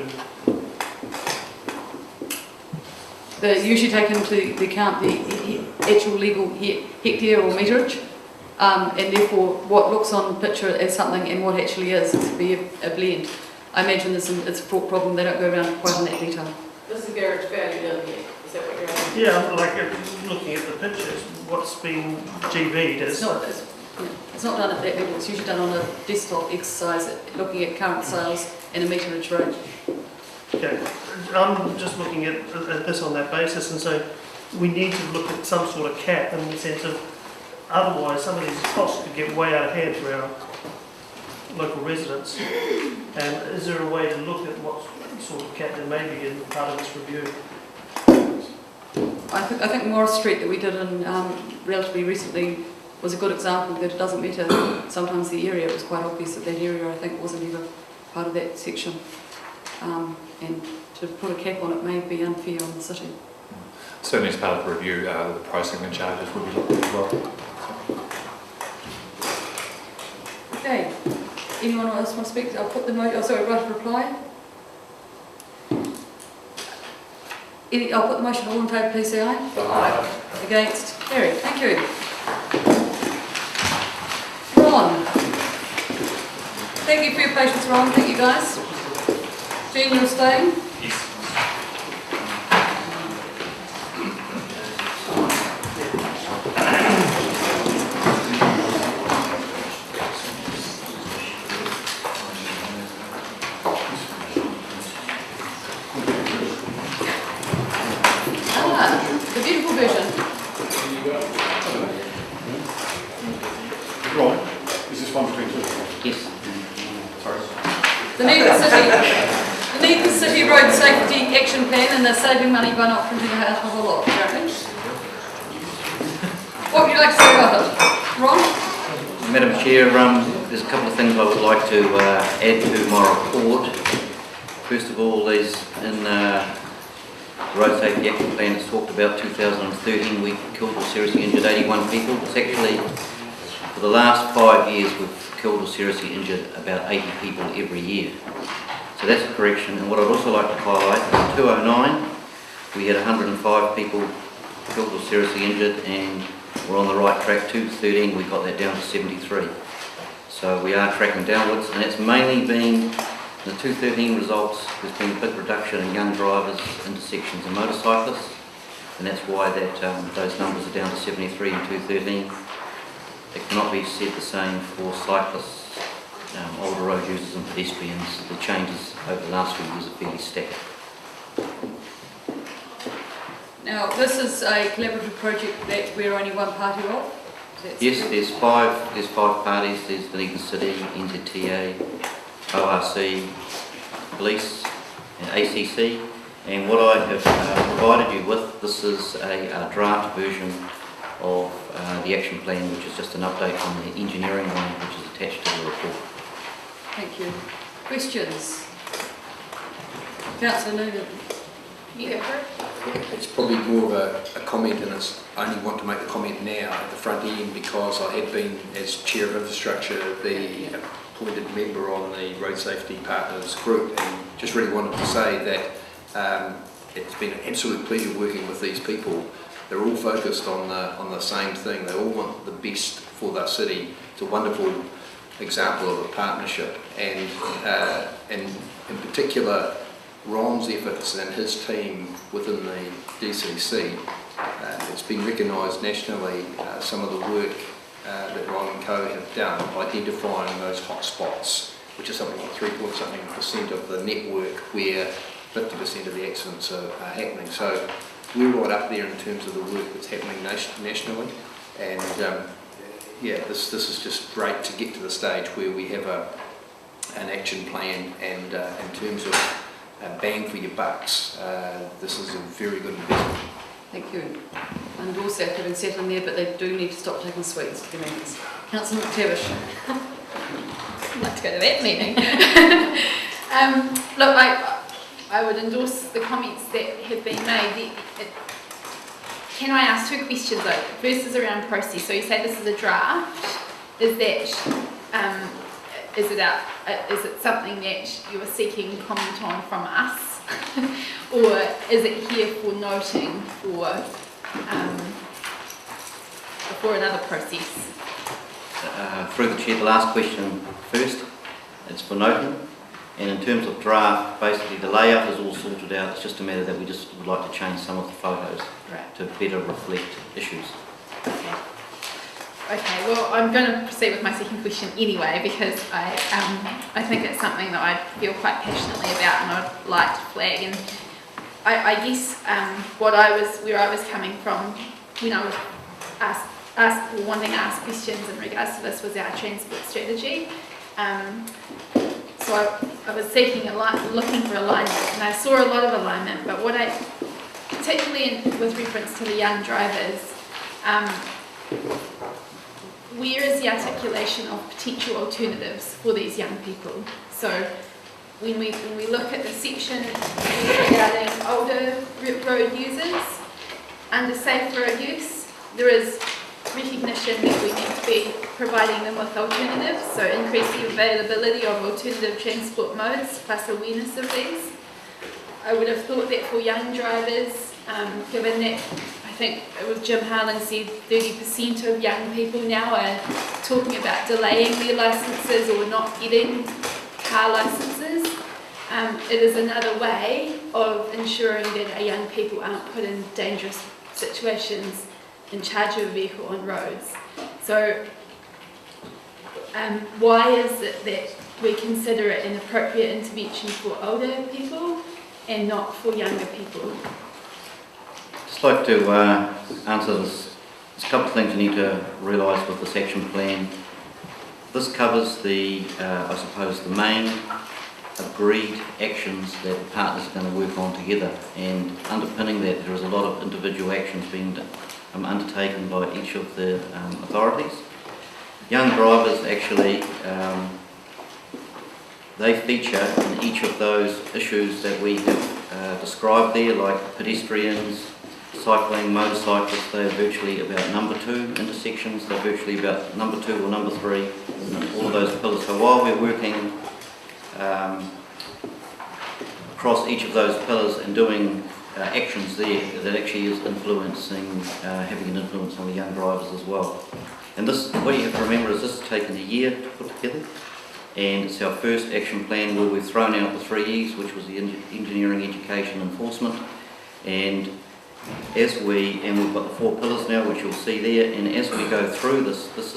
They usually take into account the actual legal hectare or meterage, and therefore what looks on picture as something and what actually is to be a blend. I imagine it's a fraught problem. They don't go around quite in that detail. This is garage value down here. Is that what you're asking? Yeah, like looking at the pictures, what's been GV'd is... It's not done at that level. It's usually done on a desktop exercise, looking at current sales and a meterage range. Okay, I'm just looking at this on that basis, and so we need to look at some sort of cap in the sense of, otherwise some of these costs could get way out of hand for our local residents. And is there a way to look at what sort of cap there may be in part of this review? I think Morris Street that we did in relatively recently was a good example that it doesn't matter sometimes the area. It was quite obvious that that area, I think, wasn't even part of that section. And to put a cap on it may be unfair on the city. Certainly as part of the review, the pricing and charges will be looked at as well. Okay. Anyone else want to speak? I'll put the right of reply. I'll put the motion. All in favour, please say aye. Aye. Against? Carried. Thank you. Ron. Thank you for your patience, Ron. Thank you, guys. Jean, you're staying? Yes. beautiful vision. Ron, is this one between two? Yes. Sorry. The Dunedin City Road Safety Action Plan, and they're saving money by not printing it out of a lot, apparently. What would you like to say about it? Ron? Madam Chair, there's a couple of things I would like to add to my report. First of all, is in the Road Safety Action Plan, it's talked about 2013 we killed or seriously injured 81 people. It's actually, for the last 5 years, we've killed or seriously injured about 80 people every year. So that's a correction. And what I'd also like to highlight is in 2009 we had 105 people killed or seriously injured, and we're on the right track. 2013 we got that down to 73. So we are tracking downwards, and it's mainly been the 2013 results. There's been a big reduction in young drivers, intersections and motorcyclists, and that's why that those numbers are down to 73 in 2013. It cannot be said the same for cyclists, older road users and pedestrians. The changes over the last few years are fairly static. Now, this is a collaborative project that we're only one party of? Yes, there's five parties. There's Dunedin City, NZTA, ORC, Police and ACC. And what I have provided you with, this is a draft version of the action plan, which is just an update on the engineering one, which is attached to the report. Thank you. Questions? Councillor Noonan. You go for it. It's probably more of a comment, and I only want to make the comment now at the front end because I had been, as Chair of Infrastructure, the appointed member on the Road Safety Partners group, and just really wanted to say that it's been an absolute pleasure working with these people. They're all focused on the same thing. They all want the best for their city. It's a wonderful example of a partnership, and in particular Ron's efforts and his team within the DCC. It's been recognised nationally, some of the work that Ron and co have done, identifying those hot spots, which is something like 3.something% of the network where 50% of the accidents are happening. So we're right up there in terms of the work that's happening nationally, and yeah, this is just great to get to the stage where we have an action plan, and in terms of bang for your bucks, this is a very good investment. Thank you. And also having sat in there, but they do need to stop taking sweets at the meetings. Councillor McTavish. I'd like to go to that meeting. Look, I would endorse the comments that have been made. Can I ask two questions though? First is around process. So you say this is a draft. Is that is it something that you are seeking comment on from us, or is it here for noting for another process? Through the Chair, the last question first. It's for noting. And in terms of draft, basically the layout is all sorted out. It's just a matter that we just would like to change some of the photos to better reflect issues. Okay, well, I'm going to proceed with my second question anyway, because I think it's something that I feel quite passionately about and I'd like to flag. And I guess where I was coming from when I was wanting to ask questions in regards to this was our transport strategy. So I was looking for alignment, and I saw a lot of alignment, but what I, particularly with reference to the young drivers, where is the articulation of potential alternatives for these young people? So when we look at the section regarding older road users, under safe road use, there is recognition that we need to be providing them with alternatives, so increase the availability of alternative transport modes plus awareness of these. I would have thought that for young drivers, given that I think it was Jim Harlan said 30% of young people now are talking about delaying their licences or not getting car licences, it is another way of ensuring that our young people aren't put in dangerous situations in charge of a vehicle on roads. So why is it that we consider it an appropriate intervention for older people and not for younger people? just like to answer this. There's a couple of things you need to realise with this action plan. This covers the, I suppose, the main agreed actions that the partners are going to work on together, and underpinning that there is a lot of individual actions being undertaken by each of the authorities. Young drivers actually, they feature in each of those issues that we have described there, like pedestrians, cycling, motorcyclists. They're virtually about number 2 intersections, they're virtually about number 2 or number 3, all of those pillars. So while we're working across each of those pillars and doing actions there, that actually is influencing, having an influence on the young drivers as well. And this, what you have to remember is this has taken a year to put together, and it's our first action plan where we've thrown out the 3 E's, which was the engineering, education, enforcement, and we've got the 4 pillars now, which you'll see there, and as we go through this, this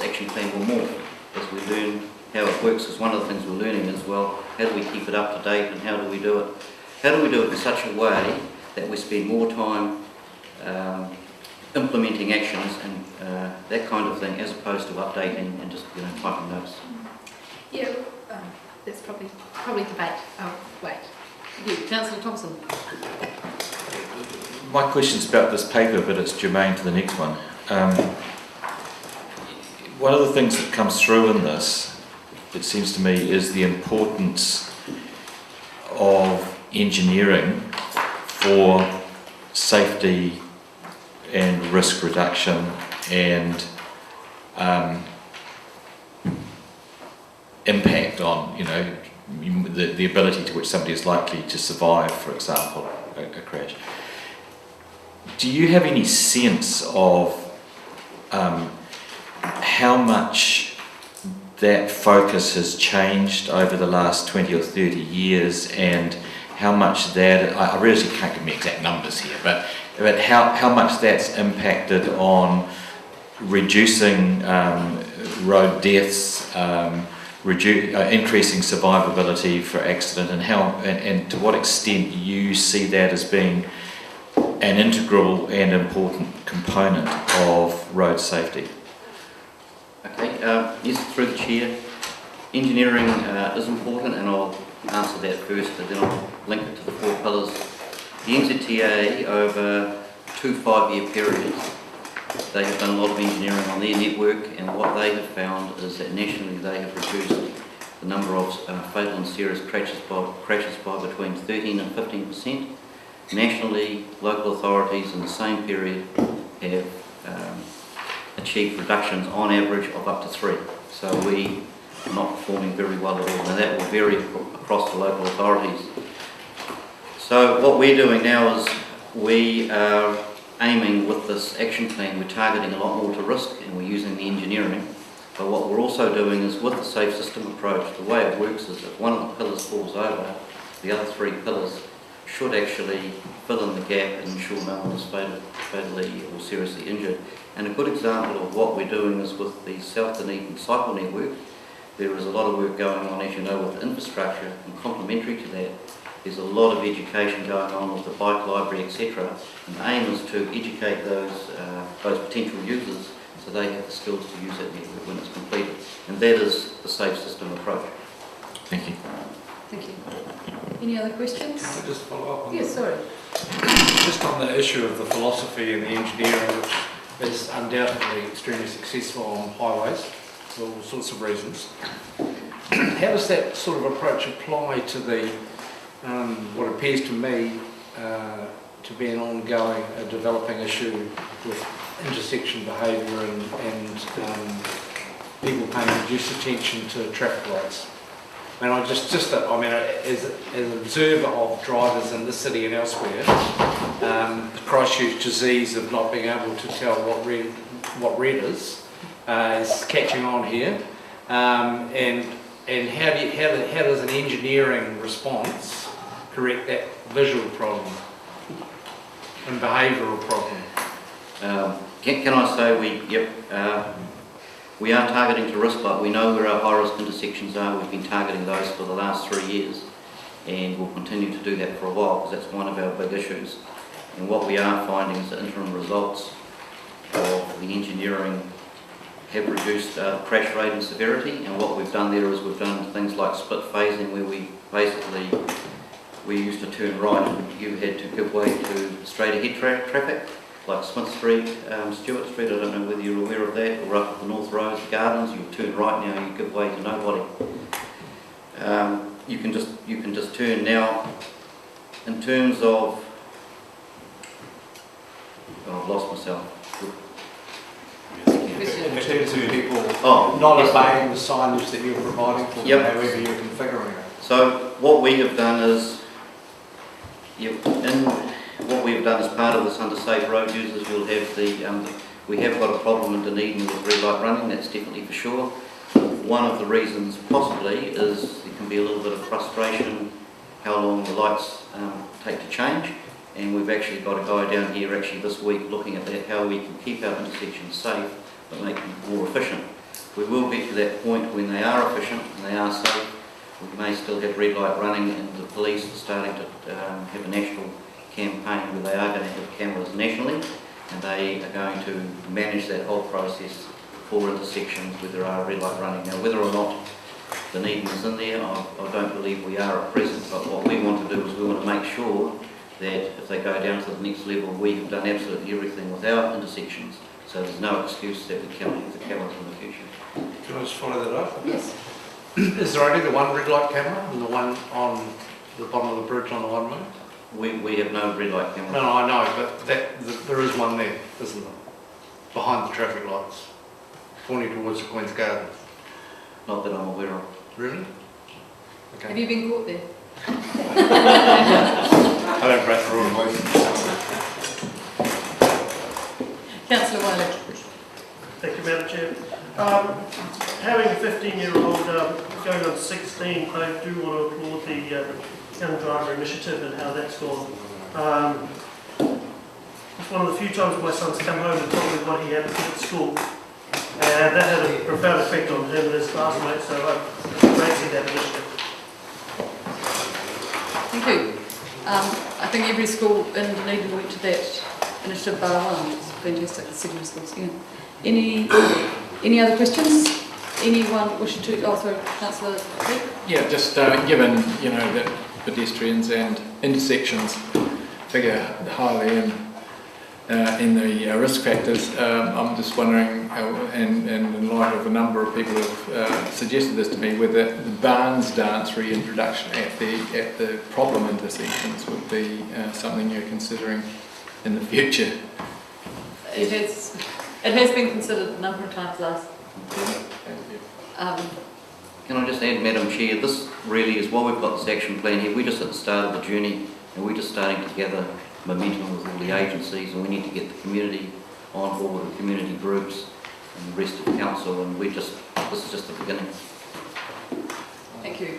action plan will morph as we learn how it works, because one of the things we're learning is, well, how do we keep it up to date, and how do we do it? How do we do it in such a way that we spend more time implementing actions and that kind of thing, as opposed to updating and just typing notes? Yeah, there's probably debate. Oh, wait. Yeah, Councillor Thompson. My question's about this paper, but it's germane to the next one. One of the things that comes through in this, it seems to me, is the importance of engineering for safety and risk reduction and impact on, the ability to which somebody is likely to survive, for example, a crash. Do you have any sense of how much that focus has changed over the last 20 or 30 years, and how much that, I really can't give me exact numbers here, but how much that's impacted on reducing road deaths, increasing survivability for accident, and to what extent you see that as being an integral and important component of road safety? Okay, yes, through the chair. Engineering is important, and I'll answer that first, and then I'll link it to the 4 pillars. The NZTA, over 2 5-year periods, they have done a lot of engineering on their network, and what they have found is that nationally they have reduced the number of fatal and serious crashes by between 13 and 15%. Nationally, local authorities in the same period have achieved reductions on average of up to 3. So we are not performing very well at all, and that will vary across the local authorities. So what we're doing now is we are aiming with this action plan, we're targeting a lot more to risk, and we're using the engineering. But what we're also doing is, with the safe system approach, the way it works is if one of the pillars falls over, the other 3 pillars should actually fill in the gap and ensure no one is fatally or seriously injured. And a good example of what we're doing is with the South Dunedin cycle network. There is a lot of work going on, as you know, with infrastructure, and complementary to that, there's a lot of education going on with the bike library, etc. And the aim is to educate those potential users so they have the skills to use that network when it's completed. And that is the safe system approach. Thank you. Thank you. Any other questions? Can I just follow up on Yes, sorry. Just on the issue of the philosophy and the engineering, which is undoubtedly extremely successful on highways for all sorts of reasons. How does that sort of approach apply to the what appears to me to be an ongoing, developing issue with intersection behaviour and people paying reduced attention to traffic lights? And I as an observer of drivers in this city and elsewhere, the Christchurch disease of not being able to tell what red is catching on here. And how does an engineering response correct that visual problem and behavioural problem? Can I say we are targeting to risk light. We know where our high risk intersections are. We've been targeting those for the last 3 years, and we'll continue to do that for a while, because that's one of our big issues. And what we are finding is the interim results of the engineering have reduced crash rate and severity, and what we've done there is we've done things like split phasing, where we used to turn right and you had to give way to straight ahead traffic, like Smith Street, Stewart Street. I don't know whether you're aware of that, or up at the North Road Gardens, you turn right now, you give way to nobody. You can just turn now. In terms of, I've lost myself. In terms of people not obeying the signage that you're providing for them, however you're configuring it. So what we have done is, what we've done as part of this under safe road users, you'll have we have got a problem in Dunedin with red light running, that's definitely for sure. One of the reasons possibly is there can be a little bit of frustration how long the lights take to change, and we've actually got a guy down here actually this week looking at that, how we can keep our intersections safe but make them more efficient. We will get to that point when they are efficient and they are safe. We may still have red light running, and the police are starting to have a national campaign where they are going to have cameras nationally, and they are going to manage that whole process for intersections where there are red light running. Now, whether or not Dunedin is in there, I don't believe we are at present, but what we want to do is we want to make sure that if they go down to the next level, we have done absolutely everything with our intersections, so there's no excuse that we can't use the cameras in the future. Can I just follow that up? Yes. Is there only the one red light camera and the one on the bottom of the bridge on the one way? We have no red light camera. No, I know, but there is one there, isn't there? Behind the traffic lights, pointing towards the Queen's Garden. Not that I'm aware of. Really? Okay. Have you been caught there? I don't break the rule. Councillor Wiley. Thank you, Madam Chair. Having a 15-year-old going on 16, I do want to applaud the Young Driver Initiative and how that's gone. It's one of the few times my son's come home and told me what he had to do at school. And that had a profound effect on him and his classmates, so I'm great to see that initiative. Thank you. I think every school in Dunedin went to that initiative bar one. It's fantastic, the secondary schools again. Any other questions? Anyone wish to? Oh, sorry, Councillor Peake. Yeah, just given that pedestrians and intersections figure highly in the risk factors, I'm just wondering, and in light of a number of people who have suggested this to me, whether the Barnes dance reintroduction at the problem intersections would be something you're considering in the future. It has been considered a number of times last year. Can I just add, Madam Chair, this really is why we've got this action plan here. We're just at the start of the journey, and we're just starting to gather momentum with all the agencies, and we need to get the community on board, the community groups and the rest of the council, and this is just the beginning. Thank you.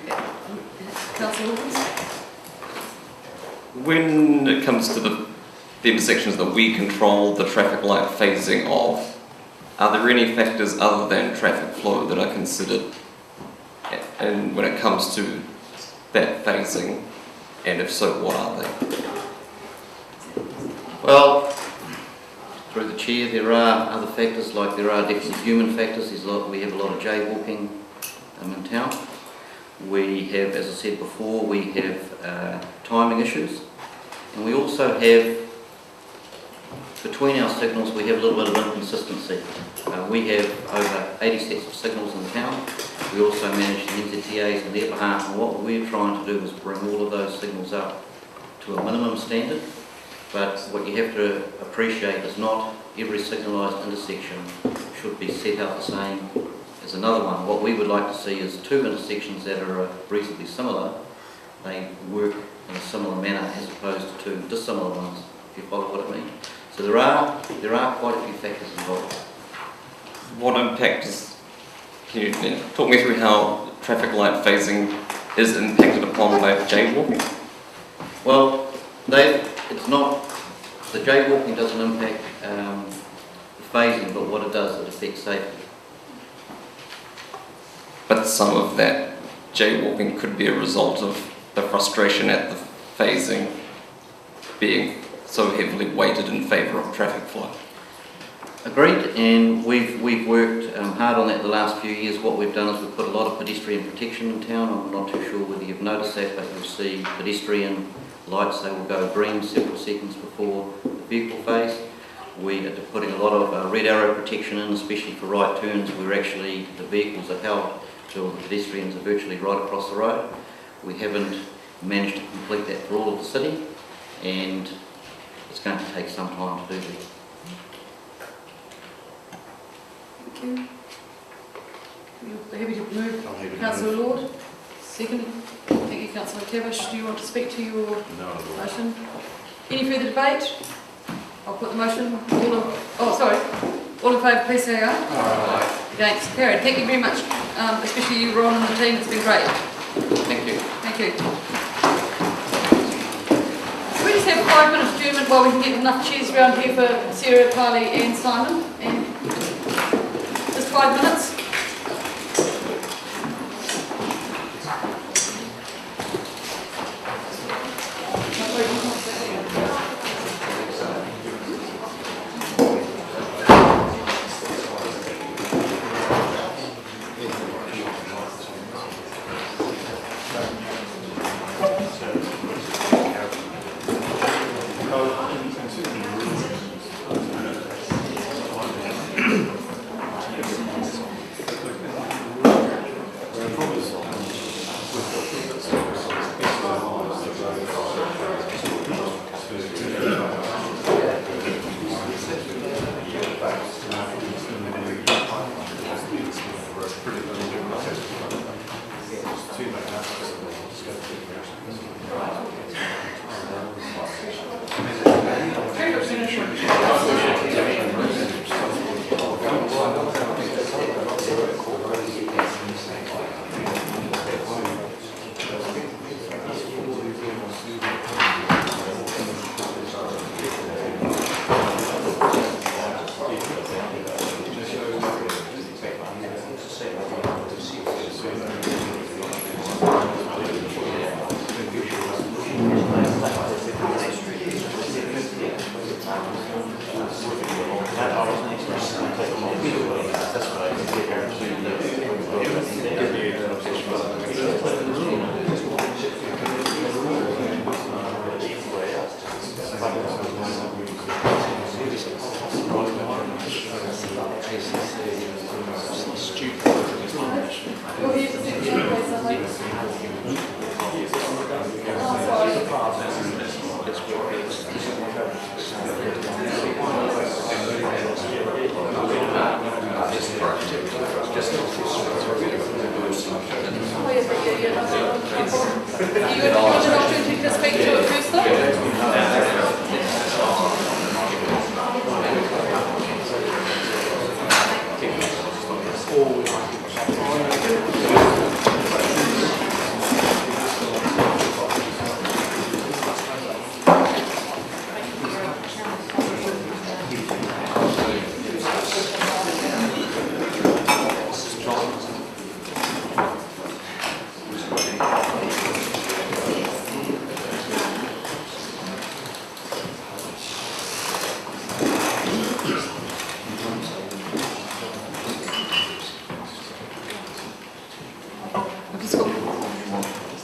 Councillor Hawkins? When it comes to the intersections that we control the traffic light phasing of, are there any factors other than traffic flow that are considered, and when it comes to that phasing, and if so, what are they? Well, through the chair, there are other factors, like there are definitely human factors. We have a lot of jaywalking in town. We have, as I said before, we have timing issues, and we also have, between our signals, we have a little bit of inconsistency. We have over 80 sets of signals in town. We also manage the NZTAs on their behalf, and what we're trying to do is bring all of those signals up to a minimum standard. But what you have to appreciate is not every signalised intersection should be set out the same as another one. What we would like to see is two intersections that are reasonably similar. They work in a similar manner as opposed to two dissimilar ones, if you follow what I mean. So there are quite a few factors involved. What impact can you talk me through how traffic light phasing is impacted upon by jaywalking? Well, it's not, the jaywalking doesn't impact the phasing, but what it does, it affects safety. But some of that jaywalking could be a result of the frustration at the phasing being so heavily weighted in favour of traffic flow. Agreed, and we've worked hard on that the last few years. What we've done is we've put a lot of pedestrian protection in town. I'm not too sure whether you've noticed that, but you'll see pedestrian lights, they will go green several seconds before the vehicle phase. We are putting a lot of red arrow protection in, especially for right turns, where actually the vehicles are held till the pedestrians are virtually right across the road. We haven't managed to complete that for all of the city, and it's going to take some time to do that. Thank you. You're happy to move, Councillor Lord? Second. Thank you, Councillor Tavish. Do you want to speak to your motion? Any further debate? I'll put the motion. All in favour, please say aye. Aye. Against? Carried. Thank you very much, especially you, Ron, and the team. It's been great. Thank you. Thank you. Can we just have 5 minutes adjournment while we can get enough chairs around here for Sarah, Carly and Simon? And just 5 minutes.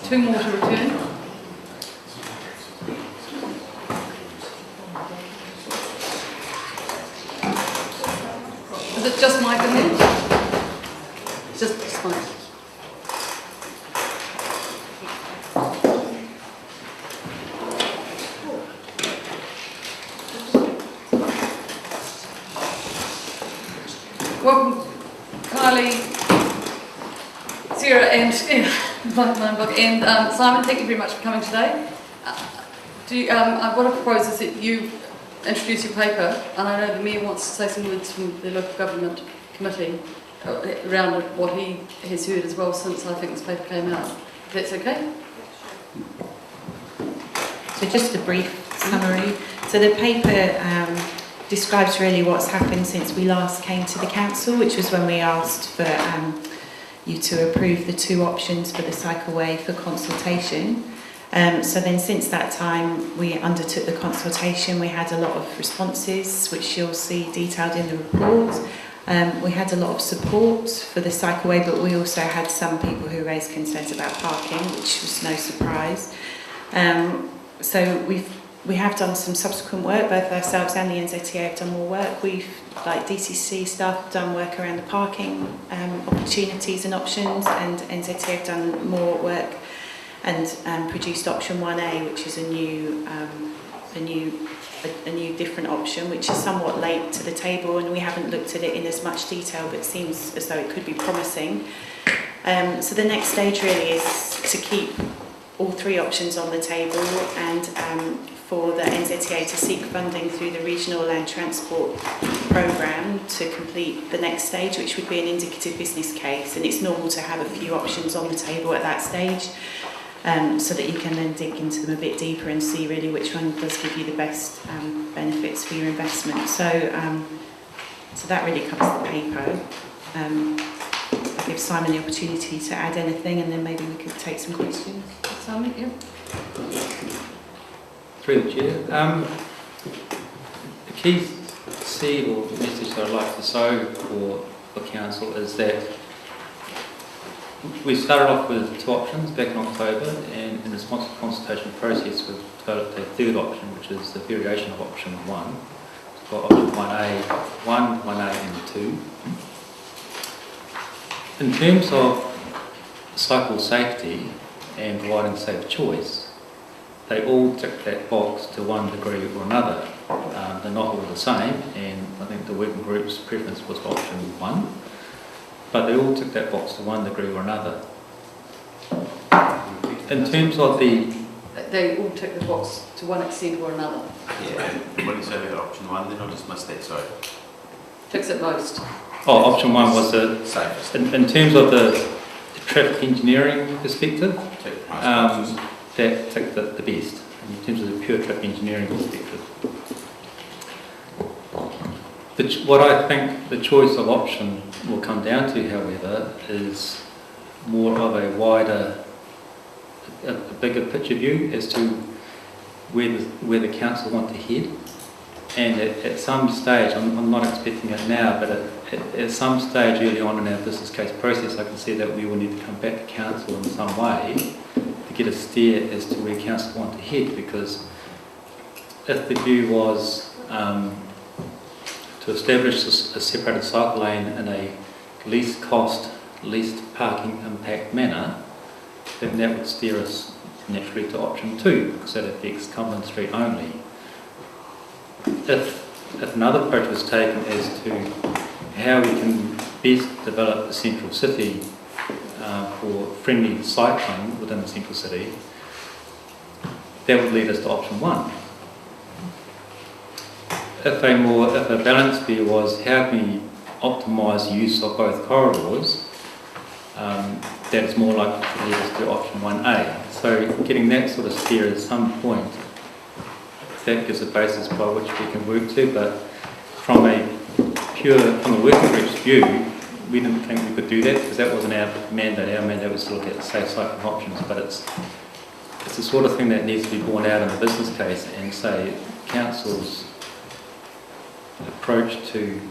Two more to return. Is it just Mike in there? Just Mike. Welcome, Carly, Sarah and Simon, thank you very much for coming today. What I propose is that you introduce your paper, and I know the Mayor wants to say some words from the Local Government Committee around what he has heard as well since I think this paper came out. If that's okay? So just a brief summary. So the paper describes really what's happened since we last came to the Council, which was when we asked for you to approve the two options for the cycleway for consultation. So then since that time we undertook the consultation. We had a lot of responses which you'll see detailed in the report. We had a lot of support for the cycleway, but we also had some people who raised concerns about parking, which was no surprise. So we have done some subsequent work, both ourselves and the NZTA have done more work. We've, like DCC staff, have done work around the parking opportunities and options, and NZTA have done more work and produced option 1A, which is a new different option, which is somewhat late to the table, and we haven't looked at it in as much detail, but seems as though it could be promising. So the next stage really is to keep all three options on the table, and for the NZTA to seek funding through the Regional Land Transport Programme to complete the next stage, which would be an indicative business case. And it's normal to have a few options on the table at that stage, so that you can then dig into them a bit deeper and see really which one does give you the best benefits for your investment. So that really covers the paper. I'll give Simon the opportunity to add anything, and then maybe we could take some questions. Simon, yeah. Through the Chair. The key seed or message that I'd like to sow for Council is that we started off with two options back in October, and in response to the consultation process we've developed a third option, which is the variation of option 1. We've got option 1A, 1A and 2. In terms of cycle safety and providing safe choice, they all tick that box to one degree or another. They're not all the same, and I think the working group's preference was option 1, but they all tick that box to one degree or another. In terms of the... They all tick the box to one extent or another. Yeah, what do you say about option 1 then? I just missed that, sorry. Ticks at most. Oh, option 1 was the safest. In terms of the traffic engineering perspective, that ticked the best. In terms of the pure traffic engineering perspective. What I think the choice of option will come down to, however, is more of a wider, a bigger picture view as to where the council want to head. And at some stage, I'm not expecting it now, but at some stage early on in our business case process, I can see that we will need to come back to council in some way to get a steer as to where council want to head, because if the view was to establish a separated cycle lane in a least cost, least parking impact manner, then that would steer us naturally to option 2, because that affects Cumberland Street only. If another approach was taken as to how we can best develop the central city for friendly cycling within the central city, that would lead us to option 1. If a balanced view was how can we optimise the use of both corridors, that is more likely to lead us to option 1A. So getting that sort of steer at some point, that gives a basis by which we can work to, but from the working group's view, we didn't think we could do that because that wasn't our mandate. Our mandate was to look at safe cycling options, but it's the sort of thing that needs to be borne out in the business case, and say council's approach to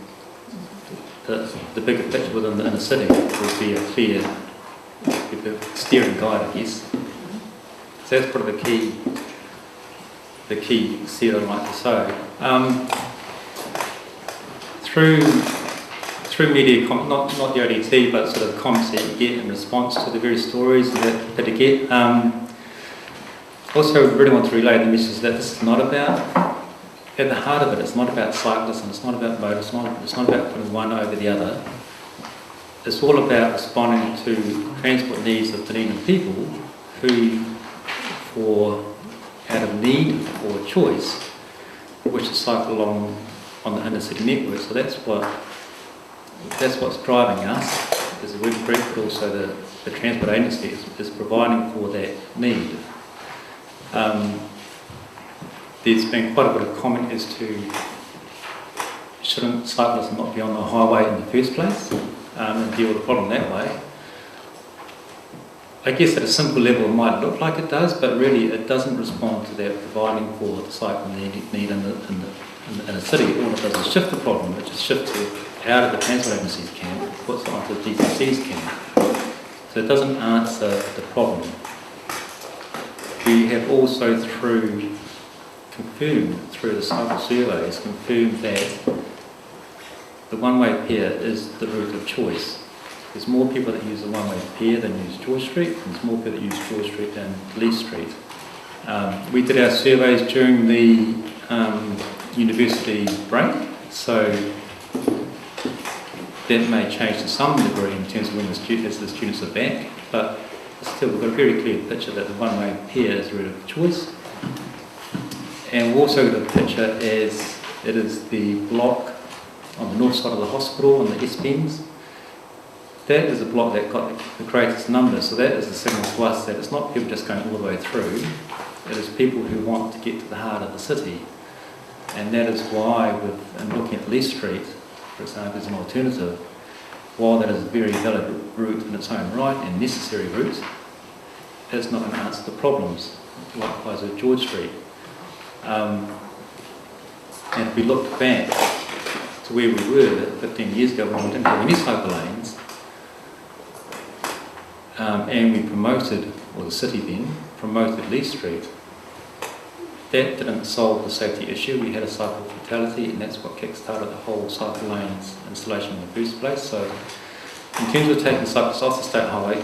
the bigger picture within the inner city would be a clear steering guide, I guess. So that's probably the key seed I'd like to sow. Through media, not the ODT, but sort of comments that you get in response to the various stories that you get. Also really want to relay the message that this is not about, at the heart of it, it's not about cyclists and it's not about motorists, it's not about putting one over the other. It's all about responding to transport needs of Dunedin people who, out of need or choice, wish to cycle along on the inner city network. So that's what's driving us as a working group, but also the transport agency is providing for that need. There's been quite a bit of comment as to shouldn't cyclists not be on the highway in the first place and deal with the problem that way. I guess at a simple level it might look like it does, but really it doesn't respond to that providing for the cycle need in a city. All it does is shift the problem, it just shifts it out of the transport agency's camp, puts it onto the DCC's camp. So it doesn't answer the problem. We have also confirmed through the cycle surveys, confirmed that the one-way pair is the route of choice. There's more people that use the one-way pair than use George Street, and there's more people that use George Street than Lee Street. We did our surveys during the university break, so that may change to some degree in terms of when the students are back, but still we've got a very clear picture that the one-way pair is the route of choice. And we've also got a picture as it is the block on the north side of the hospital and the S-bends. That is the block that got the greatest number, so that is the signal to us that it's not people just going all the way through, it is people who want to get to the heart of the city. And that is why, in looking at Lee Street, for example, as an alternative, while that is a very valid route in its own right and necessary route, it's not going to answer the problems. Likewise with George Street. And if we look back to where we were 15 years ago when we didn't have any cycle lanes, and we promoted, or the city then, promoted Lee Street, that didn't solve the safety issue. We had a cycle fatality, and that's what kick-started the whole cycle lanes installation in the first place. So in terms of taking cyclists off the state highway,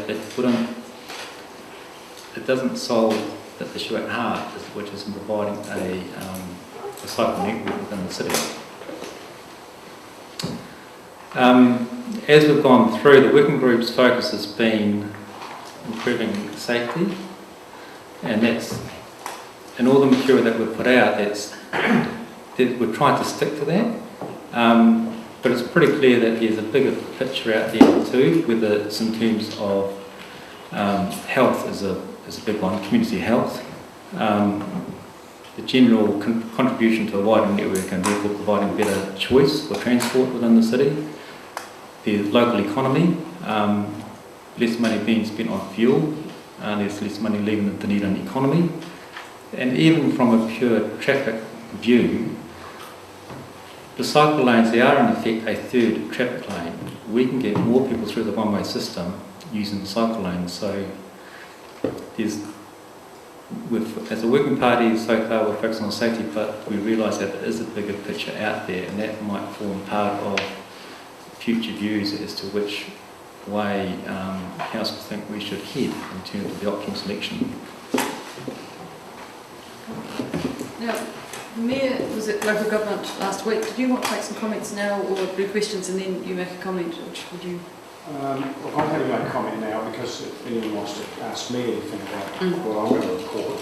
it doesn't solve the issue at heart, which is in providing a cycle network within the city. As we've gone through, the working group's focus has been improving safety, and that's in all the material that we've put out, we're trying to stick to that. But it's pretty clear that there's a bigger picture out there too, whether it's in terms of health is a big one, community health, the general contribution to a wider network and therefore providing better choice for transport within the city, the local economy, less money being spent on fuel, there's less money leaving the Dunedin economy, and even from a pure traffic view, the cycle lanes, they are in effect a third traffic lane. We can get more people through the one-way system using the cycle lanes. So as a working party so far we're focusing on safety, but we realise that there is a bigger picture out there, and that might form part of future views as to which way council think we should head in terms of the option selection. Now, the Mayor was at local government last week. Did you want to make some comments now, or do questions and then you make a comment? Which would you? Well, I'm going to make a comment now, because if anyone wants to ask me anything about what I'm going to report,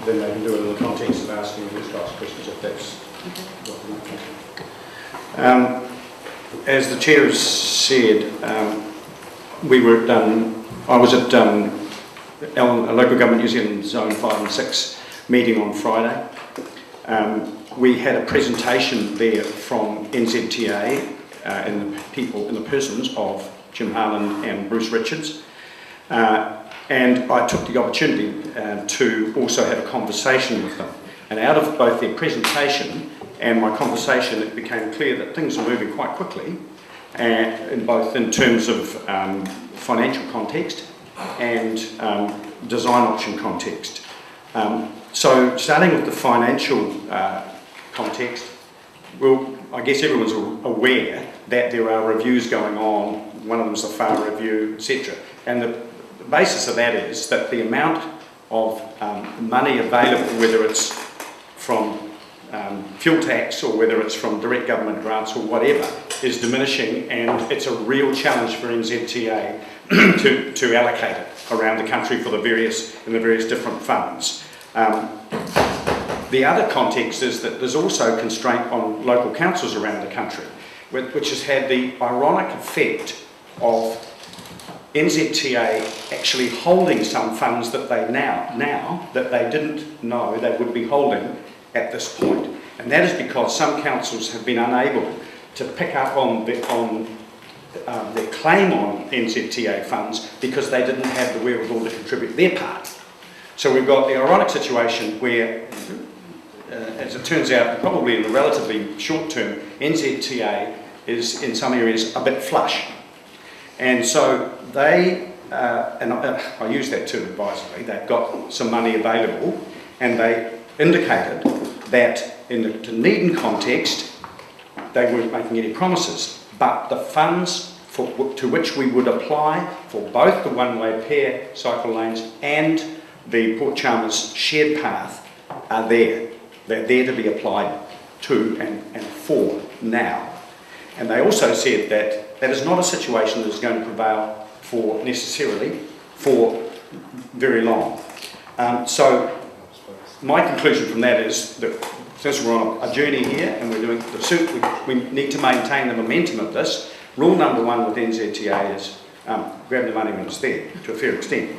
then they can do it in the context of asking these types of questions if that's what they want to. As the Chair has said, I was at Local Government New Zealand Zone 5 and 6 meeting on Friday. We had a presentation there from NZTA and the persons of Jim Harland and Bruce Richards. And I took the opportunity to also have a conversation with them. And out of both their presentation and my conversation, it became clear that things are moving quite quickly, both in terms of financial context and design option context. So starting with the financial context, well, I guess everyone's aware that there are reviews going on. One of them is the FAR review, etc. And the basis of that is that the amount of money available, whether it's from fuel tax or whether it's from direct government grants or whatever, is diminishing, and it's a real challenge for NZTA to allocate it around the country for the various different funds. The other context is that there's also constraint on local councils around the country, which has had the ironic effect of NZTA actually holding some funds that they now that they didn't know they would be holding at this point. And that is because some councils have been unable to pick up on their claim on NZTA funds because they didn't have the wherewithal to contribute their part. So we've got the ironic situation where, as it turns out, probably in the relatively short term, NZTA is in some areas a bit flush. And so they, and I use that term advisedly, they've got some money available, and they indicated that in the Dunedin context, they weren't making any promises, but the funds to which we would apply for both the one-way pair cycle lanes and the Port Chalmers shared path are there. They're there to be applied to and for now. And they also said that that is not a situation that is going to prevail necessarily for very long. So my conclusion from that is that since we're on a journey here and we're doing the suit, we need to maintain the momentum of this. Rule number one with NZTA is grab the money when it's there, to a fair extent.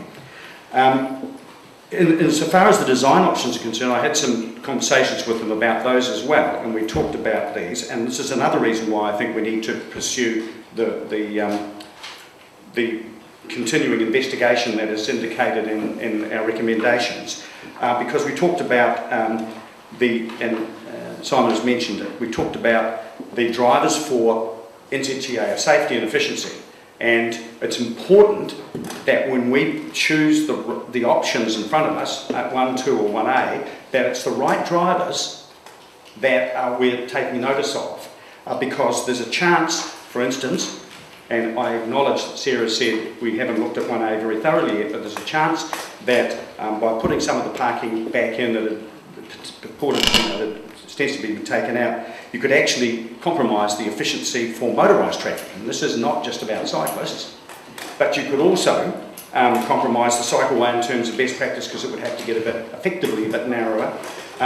Insofar as the design options are concerned, I had some conversations with them about those as well, and we talked about these, and this is another reason why I think we need to pursue the continuing investigation that is indicated in our recommendations, because we talked about and Simon has mentioned it, we talked about the drivers for NZTA are safety and efficiency. And it's important that when we choose the options in front of us, at 1, 2 or 1A, that it's the right drivers that we're taking notice of. Because there's a chance, for instance, and I acknowledge that Sarah said we haven't looked at 1A very thoroughly yet, but there's a chance that by putting some of the parking back in that that ostensibly been taken out, you could actually compromise the efficiency for motorised traffic. And this is not just about cyclists, but you could also compromise the cycleway in terms of best practice because it would have to get effectively a bit narrower.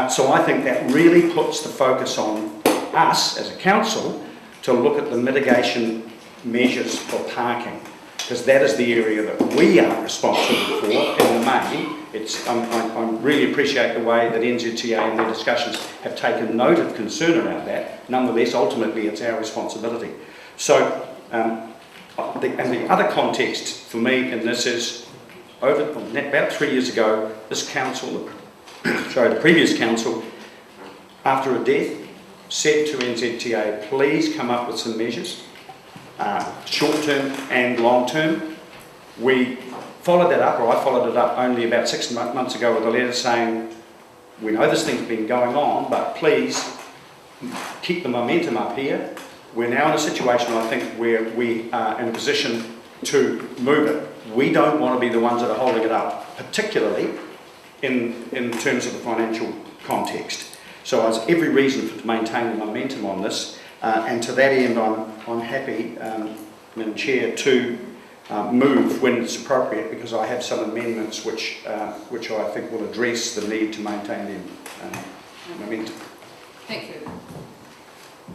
So I think that really puts the focus on us as a council to look at the mitigation measures for parking, because that is the area that we are responsible for in the main. I really appreciate the way that NZTA in their discussions have taken note of concern around that. Nonetheless, ultimately, it's our responsibility. So, the other context for me in this is, about 3 years ago, this council, the previous council, after a death, said to NZTA, please come up with some measures, short-term and long-term. We followed that up, or I followed it up only about 6 months ago with a letter saying, we know this thing's been going on, but please keep the momentum up here. We're now in a situation, I think, where we are in a position to move it. We don't want to be the ones that are holding it up, particularly in terms of the financial context. So there's every reason to maintain the momentum on this, and to that end I'm happy, Madam Chair, to move when it's appropriate, because I have some amendments which I think will address the need to maintain the momentum. Thank you.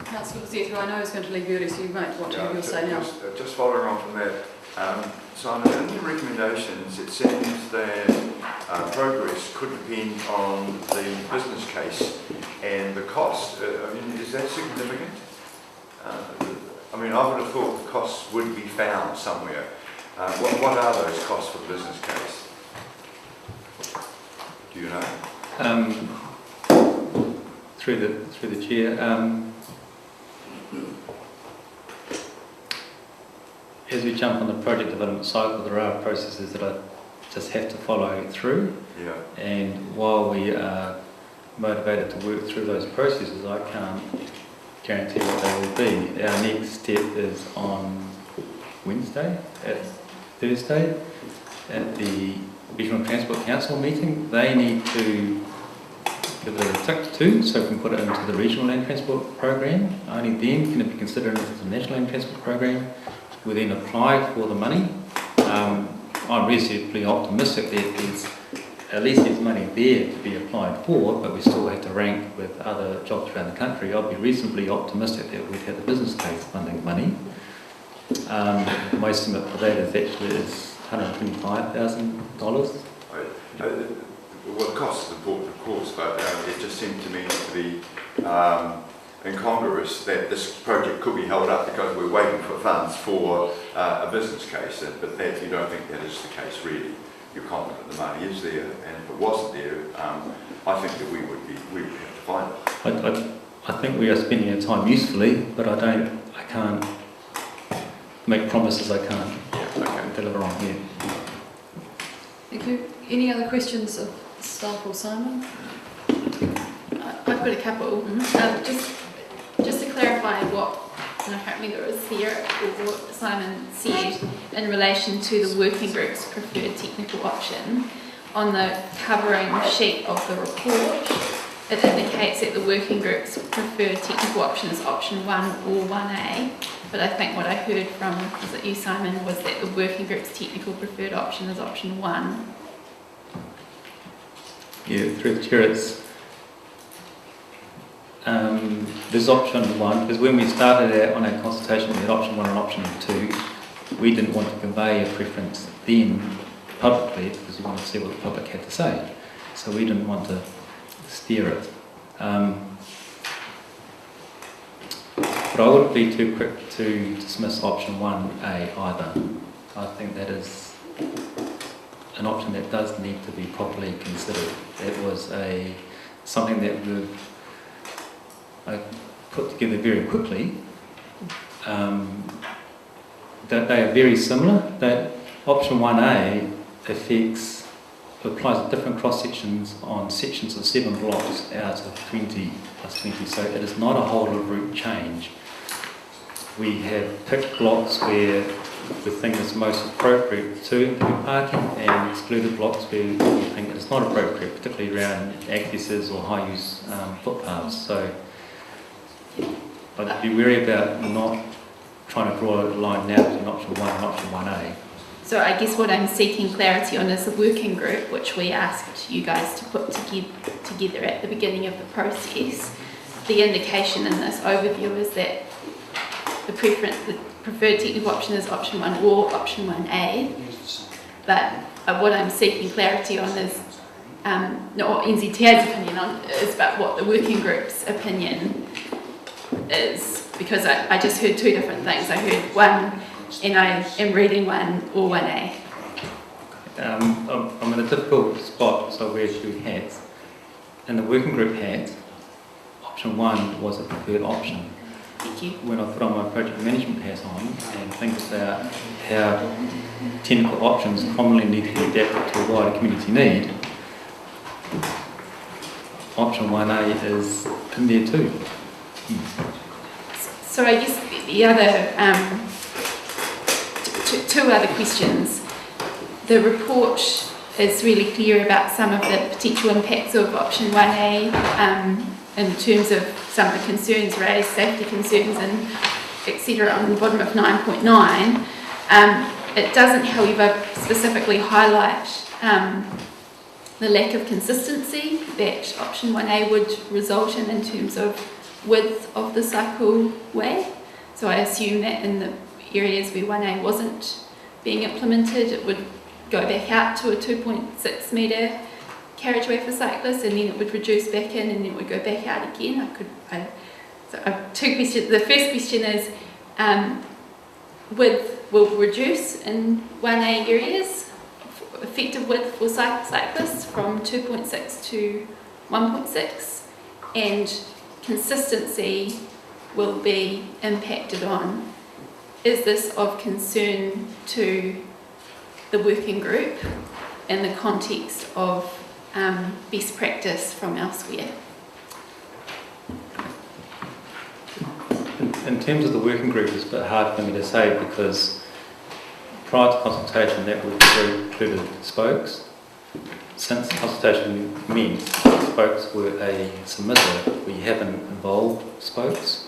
Councillor Zeta, I know is going to leave early, so you might want to have your say now. Just following on from that, Simon, in the recommendations it seems that progress could depend on the business case and the cost. I mean, is that significant? I mean, I would have thought the costs would be found somewhere. What are those costs for the business case? Do you know? Through the chair. As we jump on the project development cycle, there are processes that I just have to follow through. Yeah. And while we are motivated to work through those processes, I can't guarantee what they will be. Our next step is on Thursday at the Regional Transport Council meeting. They need to give it a tick to, so we can put it into the Regional Land Transport Program. Only then can it be considered as the National Land Transport Program. We then apply for the money. I'm reasonably optimistic that at least there's money there to be applied for, but we still have to rank with other jobs around the country. I'll be reasonably optimistic that we'd have the business case funding money. My estimate for that is actually $125,000. Well, cost is important, of course, but it just seemed to me to be incongruous that this project could be held up because we're waiting for funds for a business case, but that you don't think that is the case really. You're confident the money is there, and if it wasn't there, I think that we would have to find it. I think we are spending our time usefully, but I can't make promises I can't deliver on here. Thank you. Any other questions of staff or Simon? I've got a couple. Just to clarify what, and I can't remember it was here or what Simon said in relation to the working group's preferred technical option. On the covering sheet of the report, it indicates that the working group's preferred technical option is option 1 or 1A, but I think what I heard from, was it you, Simon, was that the working group's technical preferred option is option 1. Yeah, through the chair, there's option 1, because when we started out on our consultation we had option 1 and option 2. We didn't want to convey a preference then publicly because we wanted to see what the public had to say. So we didn't want to steer it. But I wouldn't be too quick to dismiss option 1A either. I think that is an option that does need to be properly considered. It was something that we've put together very quickly. That they are very similar. That option 1A applies different cross sections on sections of 7 blocks out of 20 plus 20. So it is not a whole of route change. We have picked blocks where we think it's most appropriate to include parking and excluded blocks where we think it's not appropriate, particularly around accesses or high use footpaths. So I'd be wary about not trying to draw a line now between option 1 and option 1A. So I guess what I'm seeking clarity on is the working group, which we asked you guys to put together at the beginning of the process. The indication in this overview is that the preferred technical option is option 1 or option 1A. But what I'm seeking clarity on is, not what NZTA's opinion on is, but what the working group's opinion is. Because I just heard 2 different things. I heard 1, and I am reading 1 or 1A. I'm in a difficult spot, so I wear 2 hats. In the working group hat, option 1 was a preferred option. Thank you. When I put on my project management hat on and think about how technical options commonly need to be adapted to a wider community need, option 1A is in there too. So I guess the other, two other questions. The report is really clear about some of the potential impacts of option 1A in terms of some of the concerns raised, safety concerns and etc. on the bottom of 9.9. It doesn't, however, specifically highlight the lack of consistency that option 1A would result in terms of width of the cycleway. So I assume that in the areas where 1A wasn't being implemented, it would go back out to a 2.6 metre carriageway for cyclists, and then it would reduce back in, and then it would go back out again. So I have 2 questions. The first question is, width will reduce in 1A areas, effective width for cyclists from 2.6 to 1.6, and consistency will be impacted on. Is this of concern to the working group in the context of best practice from elsewhere? In terms of the working group, it's a bit hard for me to say because prior to consultation that would have included spokes. Since consultation commenced, spokes were a submitter. We haven't involved spokes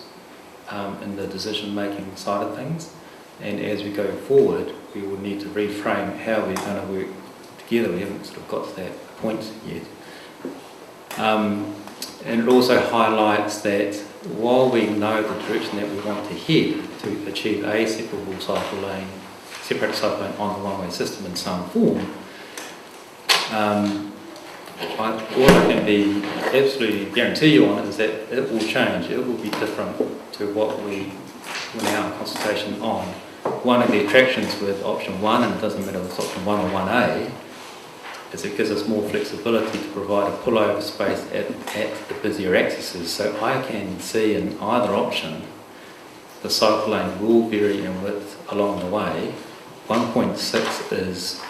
in the decision-making side of things, and as we go forward we will need to reframe how we're going to work together. We haven't sort of got to that point yet. And it also highlights that while we know the direction that we want to head to achieve a separated cycle lane on the one-way system in some form, all I can be absolutely guarantee you on is that it will change. It will be different to what we were now in consultation on. One of the attractions with option 1, and it doesn't matter if it's option 1 or 1A, is it gives us more flexibility to provide a pullover space at the busier accesses. So I can see in either option the cycle lane will vary in width along the way. 1.6 is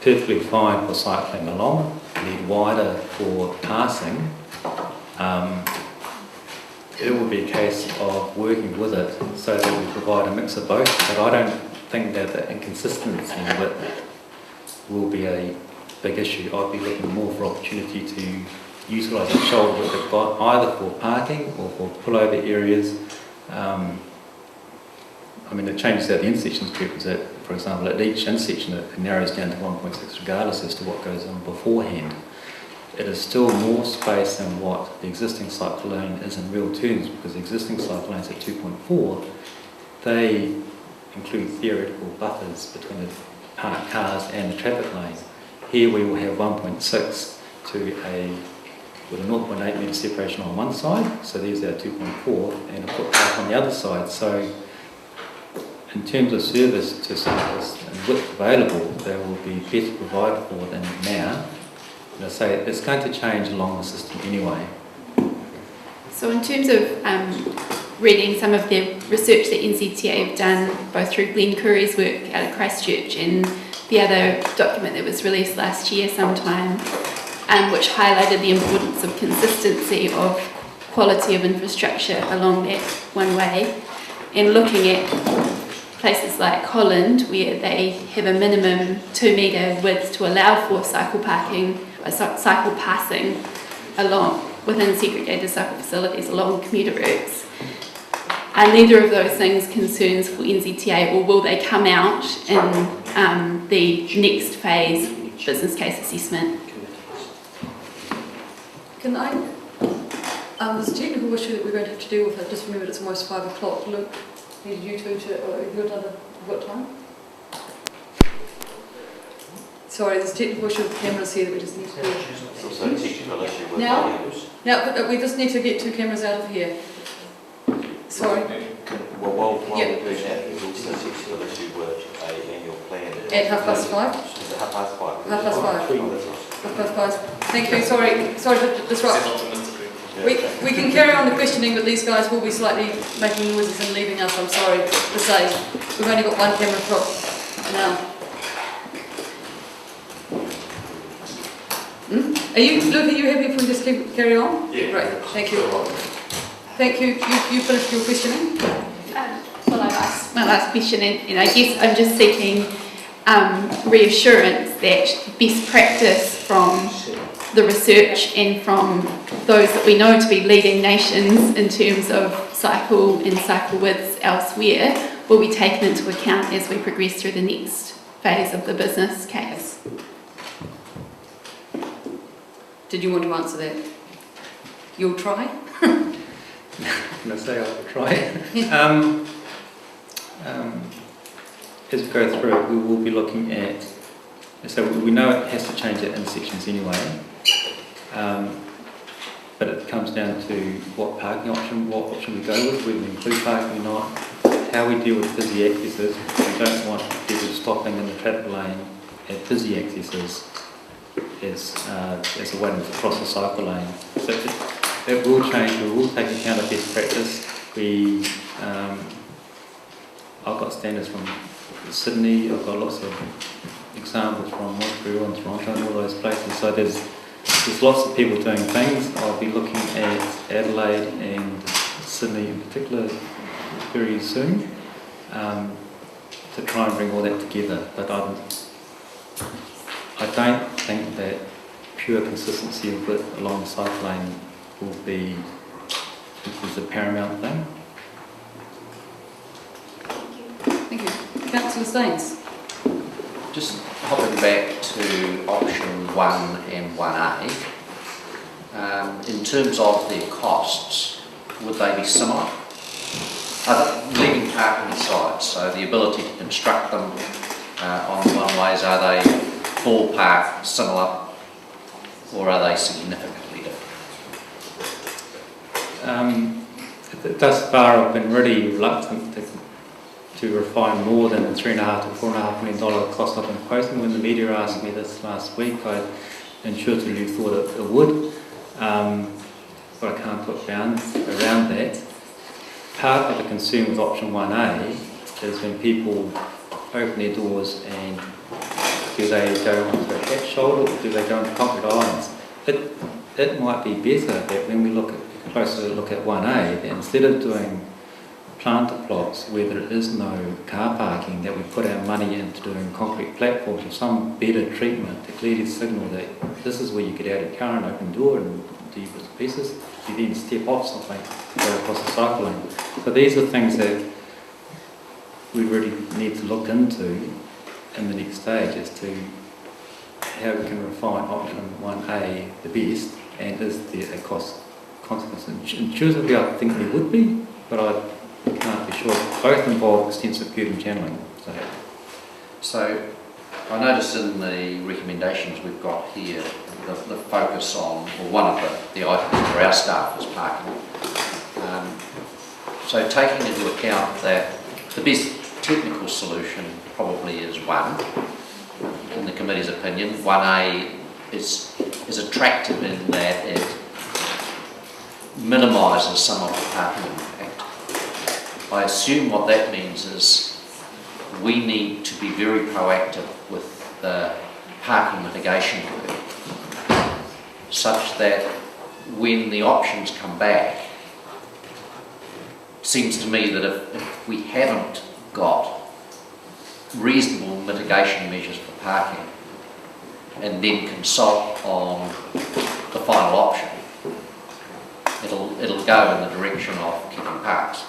perfectly fine for cycling along, need wider for passing. It will be a case of working with it so that we provide a mix of both, but I don't think that the inconsistency in width will be a big issue. I'd be looking more for opportunity to utilise the shoulder width they've got either for parking or for pullover areas. I mean, it changes out the intersections group, is that, for example, at each intersection it narrows down to 1.6 regardless as to what goes on beforehand. It is still more space than what the existing cycle lane is in real terms, because the existing cycle lanes at 2.4, they include theoretical buffers between the parked cars and the traffic lane. Here we will have 1.6 with a 0.8 metre separation on one side, so there's our 2.4, and a footpath on the other side. So in terms of service to cyclists and width available, they will be better provided for than now. And I say it's going to change along the system anyway. So in terms of reading some of the research that NZTA have done, both through Glenn Curry's work out of Christchurch and the other document that was released last year sometime, which highlighted the importance of consistency of quality of infrastructure along that one way, and looking at places like Holland, where they have a minimum 2 metre width to allow for cycle parking, cycle passing along within segregated cycle facilities along commuter routes. Are neither of those things concerns for NZTA, or will they come out in the next phase business case assessment? Can I? There's a technical issue that we're going to have to deal with. I just remembered it's almost 5 o'clock. Luke, need you two to, you've got time? Sorry, there's a technical issue with cameras here that we just need to do. It's also a technical issue with Now, but we just need to get 2 cameras out of here. Sorry. Well, while we do that, there's also a technical issue with an annual plan. At 5:30? Is it 5:30? 5:30. 5:30. Thank you. Sorry to disrupt. We can carry on the questioning, but these guys will be slightly making noises and leaving us, I'm sorry to say. We've only got 1 camera prop now. Are you, Luke, are you happy if we just carry on? Yeah. Great, thank you. Thank you. You finished your questioning? Well, I've asked my last question, and I guess I'm just seeking reassurance that best practice from the research and from those that we know to be leading nations in terms of cycle and cycle widths elsewhere will be taken into account as we progress through the next phase of the business case. Did you want to answer that? You'll try? Can I say I'll try? As we go through it, we will be looking at, so we know it has to change at intersections anyway, but it comes down to what option we go with, whether we include parking or not, how we deal with busy accesses. We don't want people stopping in the traffic lane at busy accesses as a way to cross the cycle lane. So it will change. We will take account of best practice. I've got standards from Sydney. I've got lots of examples from Montreal and Toronto and all those places. So there's lots of people doing things. I'll be looking at Adelaide and Sydney in particular very soon to try and bring all that together. But I don't think that pure consistency of width along the cycle lane will be a paramount thing. Thank you. Councillor Staines. Just hopping back to option 1 and 1A, in terms of their costs, would they be similar? Leaving parking aside, so the ability to construct them on one-ways, are they ballpark similar? or are they significantly different? Thus far, I've been really reluctant to refine more than the $3.5 to $4.5 million cost of imposing. When the media asked me this last week, I intuitively thought it would, but I can't put bounds around that. Part of the concern with option 1A is when people open their doors and do they go onto a hatch shoulder or do they go into concrete islands? It might be better that when we closer look at 1A, that instead of doing planter plots where there is no car parking, that we put our money into doing concrete platforms with some better treatment to clearly signal that this is where you get out of your car and open the door and do your bits and pieces. You then step off something, go across the cycle lane. So these are things that we really need to look into in the next stage as to how we can refine option 1A the best, and is there a cost consequence? Intuitively I think there would be, but I can't be sure. Both involve extensive curb channeling. So I noticed in the recommendations we've got here the focus on, or one of the items for our staff is parking. So taking into account that the best technical solution probably is 1, in the committee's opinion. 1A is attractive in that it minimises some of the parking impact. I assume what that means is we need to be very proactive with the parking mitigation work, such that when the options come back, it seems to me that if we haven't got reasonable mitigation measures for parking and then consult on the final option, it'll go in the direction of keeping parks,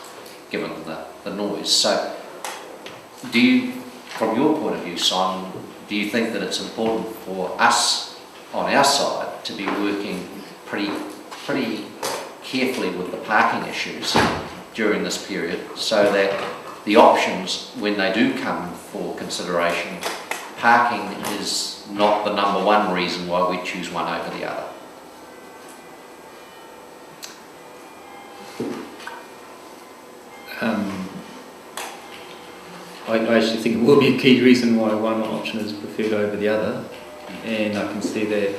given the noise. So do you, from your point of view, Simon, do you think that it's important for us on our side to be working pretty carefully with the parking issues during this period, so that the options, when they do come for consideration, parking is not the number one reason why we choose one over the other? I actually think it will be a key reason why one option is preferred over the other, and I can see that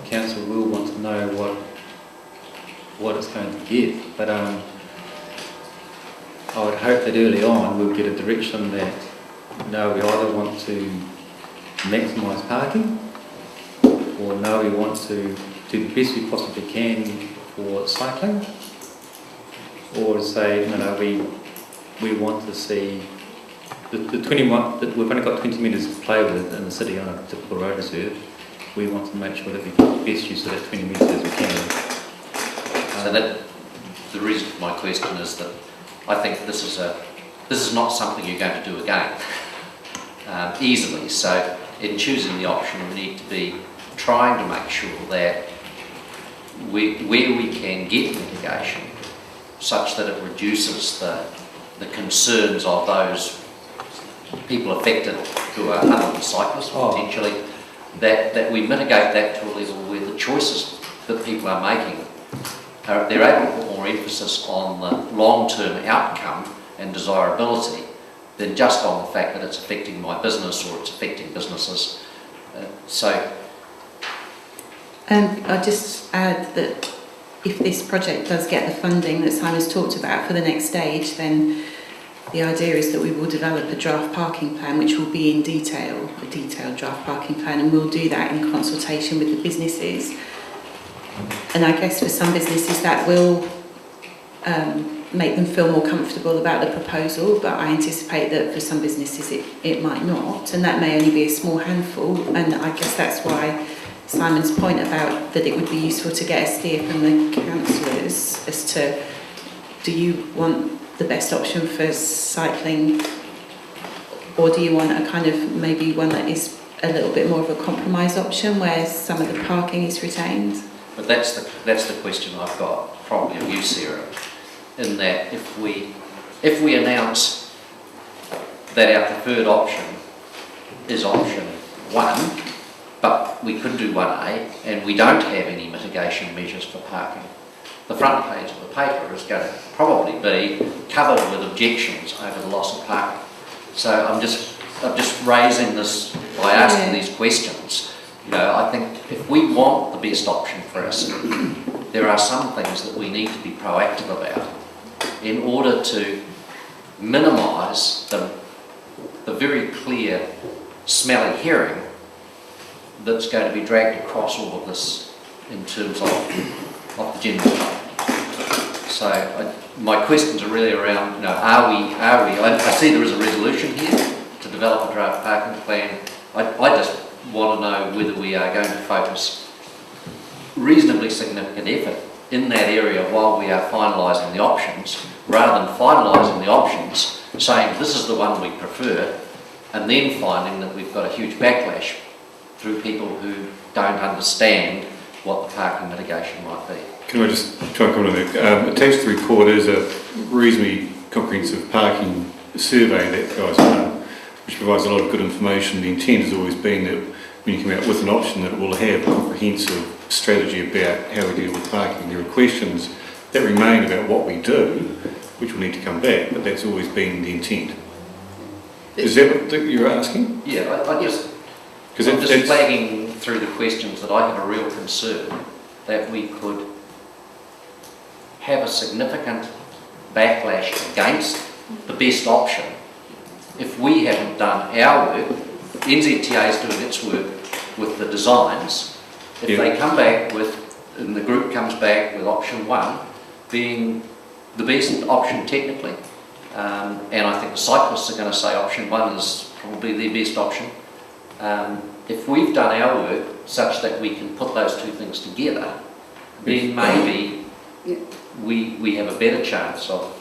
council will want to know what it's going to get. But I would hope that early on we'll get a direction that no, we either want to maximise parking, or no, we want to do the best we possibly can for cycling, or say no, we want to see the 21. We've only got 20 metres to play with in the city on a typical road reserve. We want to make sure that we get the best use of that 20 metres as we can. So that the reason for my question is that I think this is not something you're going to do again easily. So in choosing the option, we need to be trying to make sure that where we can get mitigation, such that it reduces the concerns of those people affected who are other than cyclists potentially, that we mitigate that to a level where the choices that people are making, they're able to put more emphasis on the long-term outcome and desirability than just on the fact that it's affecting my business or it's affecting businesses. I'll just add that if this project does get the funding that Simon's talked about for the next stage, then the idea is that we will develop a draft parking plan which will be in detail, a detailed draft parking plan, and we'll do that in consultation with the businesses. And I guess for some businesses that will make them feel more comfortable about the proposal, but I anticipate that for some businesses it might not, and that may only be a small handful. And I guess that's why Simon's point about that it would be useful to get a steer from the councillors as to, do you want the best option for cycling, or do you want a kind of maybe one that is a little bit more of a compromise option where some of the parking is retained? But that's the question I've got probably of you, Sarah, in that if we announce that our preferred option is option 1, but we could do 1A, and we don't have any mitigation measures for parking. The front page of the paper is going to probably be covered with objections over the loss of parking. So I'm just raising this by asking these questions. You know, I think if we want the best option for us, there are some things that we need to be proactive about in order to minimise the very clear smelly herring that's going to be dragged across all of this in terms of the general public. So my questions are really around, you know, I see there is a resolution here to develop a draft parking plan. I just want to know whether we are going to focus reasonably significant effort in that area while we are finalising the options, rather than finalising the options, saying this is the one we prefer, and then finding that we've got a huge backlash through people who don't understand what the parking mitigation might be. Can I just try and comment on that? Attached to the report is a reasonably comprehensive parking survey that guys have done, which provides a lot of good information. The intent has always been that when you come out with an option, that it will have a comprehensive strategy about how we deal with parking. There are questions that remain about what we do, which will need to come back, but that's always been the intent. Is that what you're asking? Yeah, I'm just flagging through the questions that I have a real concern that we could have a significant backlash against the best option if we haven't done our work. NZTA is doing its work with the designs. If they come back with, and the group comes back with option 1 being the best option technically, and I think the cyclists are going to say option 1 is probably their best option. If we've done our work such that we can put those two things together, then maybe we have a better chance of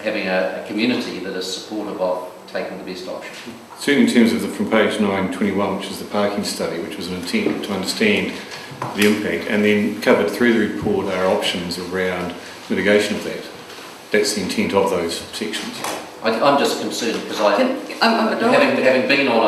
having a community that is supportive of taking the best option. Certainly in terms of from page 921, which is the parking study, which was an intent to understand the impact, and then covered through the report are options around mitigation of that. That's the intent of those sections. I'm just concerned because having been being on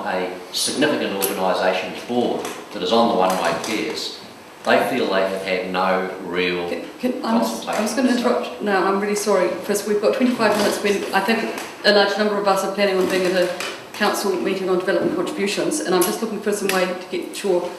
a significant organisation's board that is on the one-way fares, they feel they have had no real consultation. I was going to interrupt now, I'm really sorry, Chris. We've got 25 minutes when I think a large number of us are planning on being at a council meeting on development contributions, and I'm just looking for some way to get through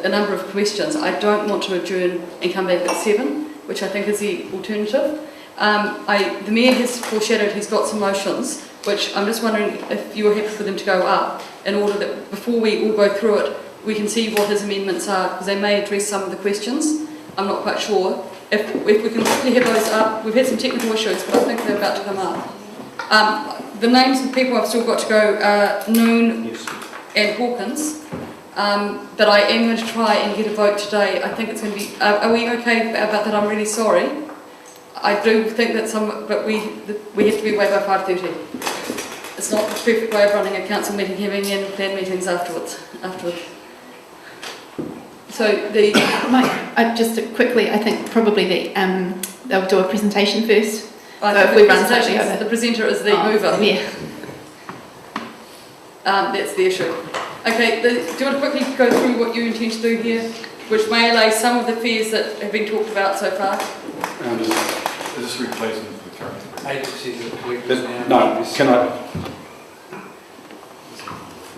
a number of questions. I don't want to adjourn and come back at 7, which I think is the alternative. The Mayor has foreshadowed he's got some motions, which I'm just wondering if you're happy for them to go up in order that before we all go through it, we can see what his amendments are, because they may address some of the questions. I'm not quite sure. If we can quickly have those up, we've had some technical issues, but I think they're about to come up. The names of people I've still got to go are Noon and Hawkins, but I am going to try and get a vote today. I think it's going to be, are we okay about that? I'm really sorry. I do think that but we have to be away by 5:30. It's not the perfect way of running a council meeting, having in plan meetings afterwards. So just quickly, I think probably they'll do a presentation first. The presenter is the mover. Yeah. That's the issue. Okay, do you want to quickly go through what you intend to do here, which may allay some of the fears that have been talked about so far? Is this replacement for the current agencies that we No, can I?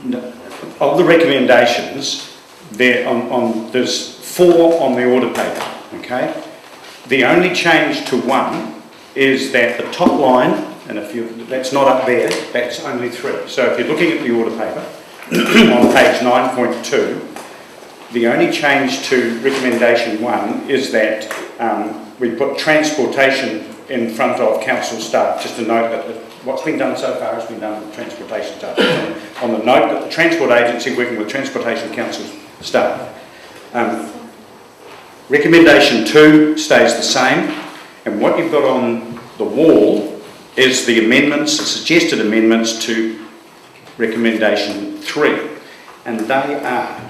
No. Of the recommendations, there's 4 on the order paper, okay? The only change to 1 is that the top line, and that's not up there, that's only 3. So if you're looking at the order paper, on page 9.2, the only change to recommendation 1 is that we put transportation in front of council staff, just to note that what's been done so far has been done with transportation staff. On the note that the Transport Agency working with Transportation Council staff. Recommendation 2 stays the same, and what you've got on the wall is the amendments, the suggested amendments to recommendation 3, and they are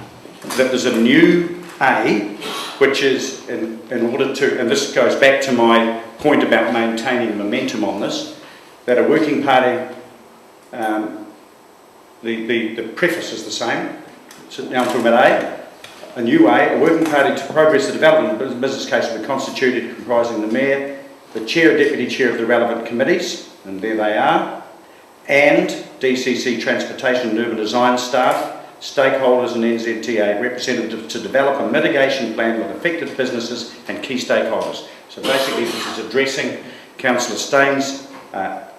that there's a new A, which is in order to, and this goes back to my point about maintaining momentum on this, that a working party the preface is the same. So now I'm talking about A new A working party to progress the development of the business case will be constituted, comprising the Mayor, the Chair and Deputy Chair of the relevant committees, and there they are, and DCC Transportation and Urban Design staff, stakeholders and NZTA representatives to develop a mitigation plan with affected businesses and key stakeholders. So basically this is addressing Councillor Staines'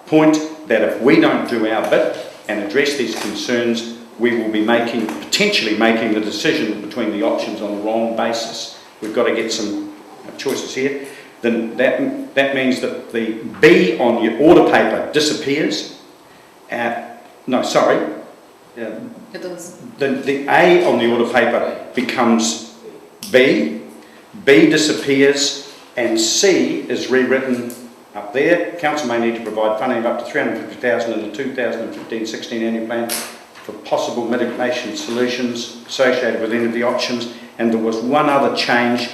point that if we don't do our bit and address these concerns, we will be potentially making the decision between the options on the wrong basis. We've got to get some choices here. Then that means that the B on your order paper disappears. No, sorry. It does. The A on the order paper becomes B. B disappears, and C is rewritten up there. Council may need to provide funding of up to $350,000 in the 2015-16 annual plan for possible mitigation solutions associated with any of the options. And there was one other change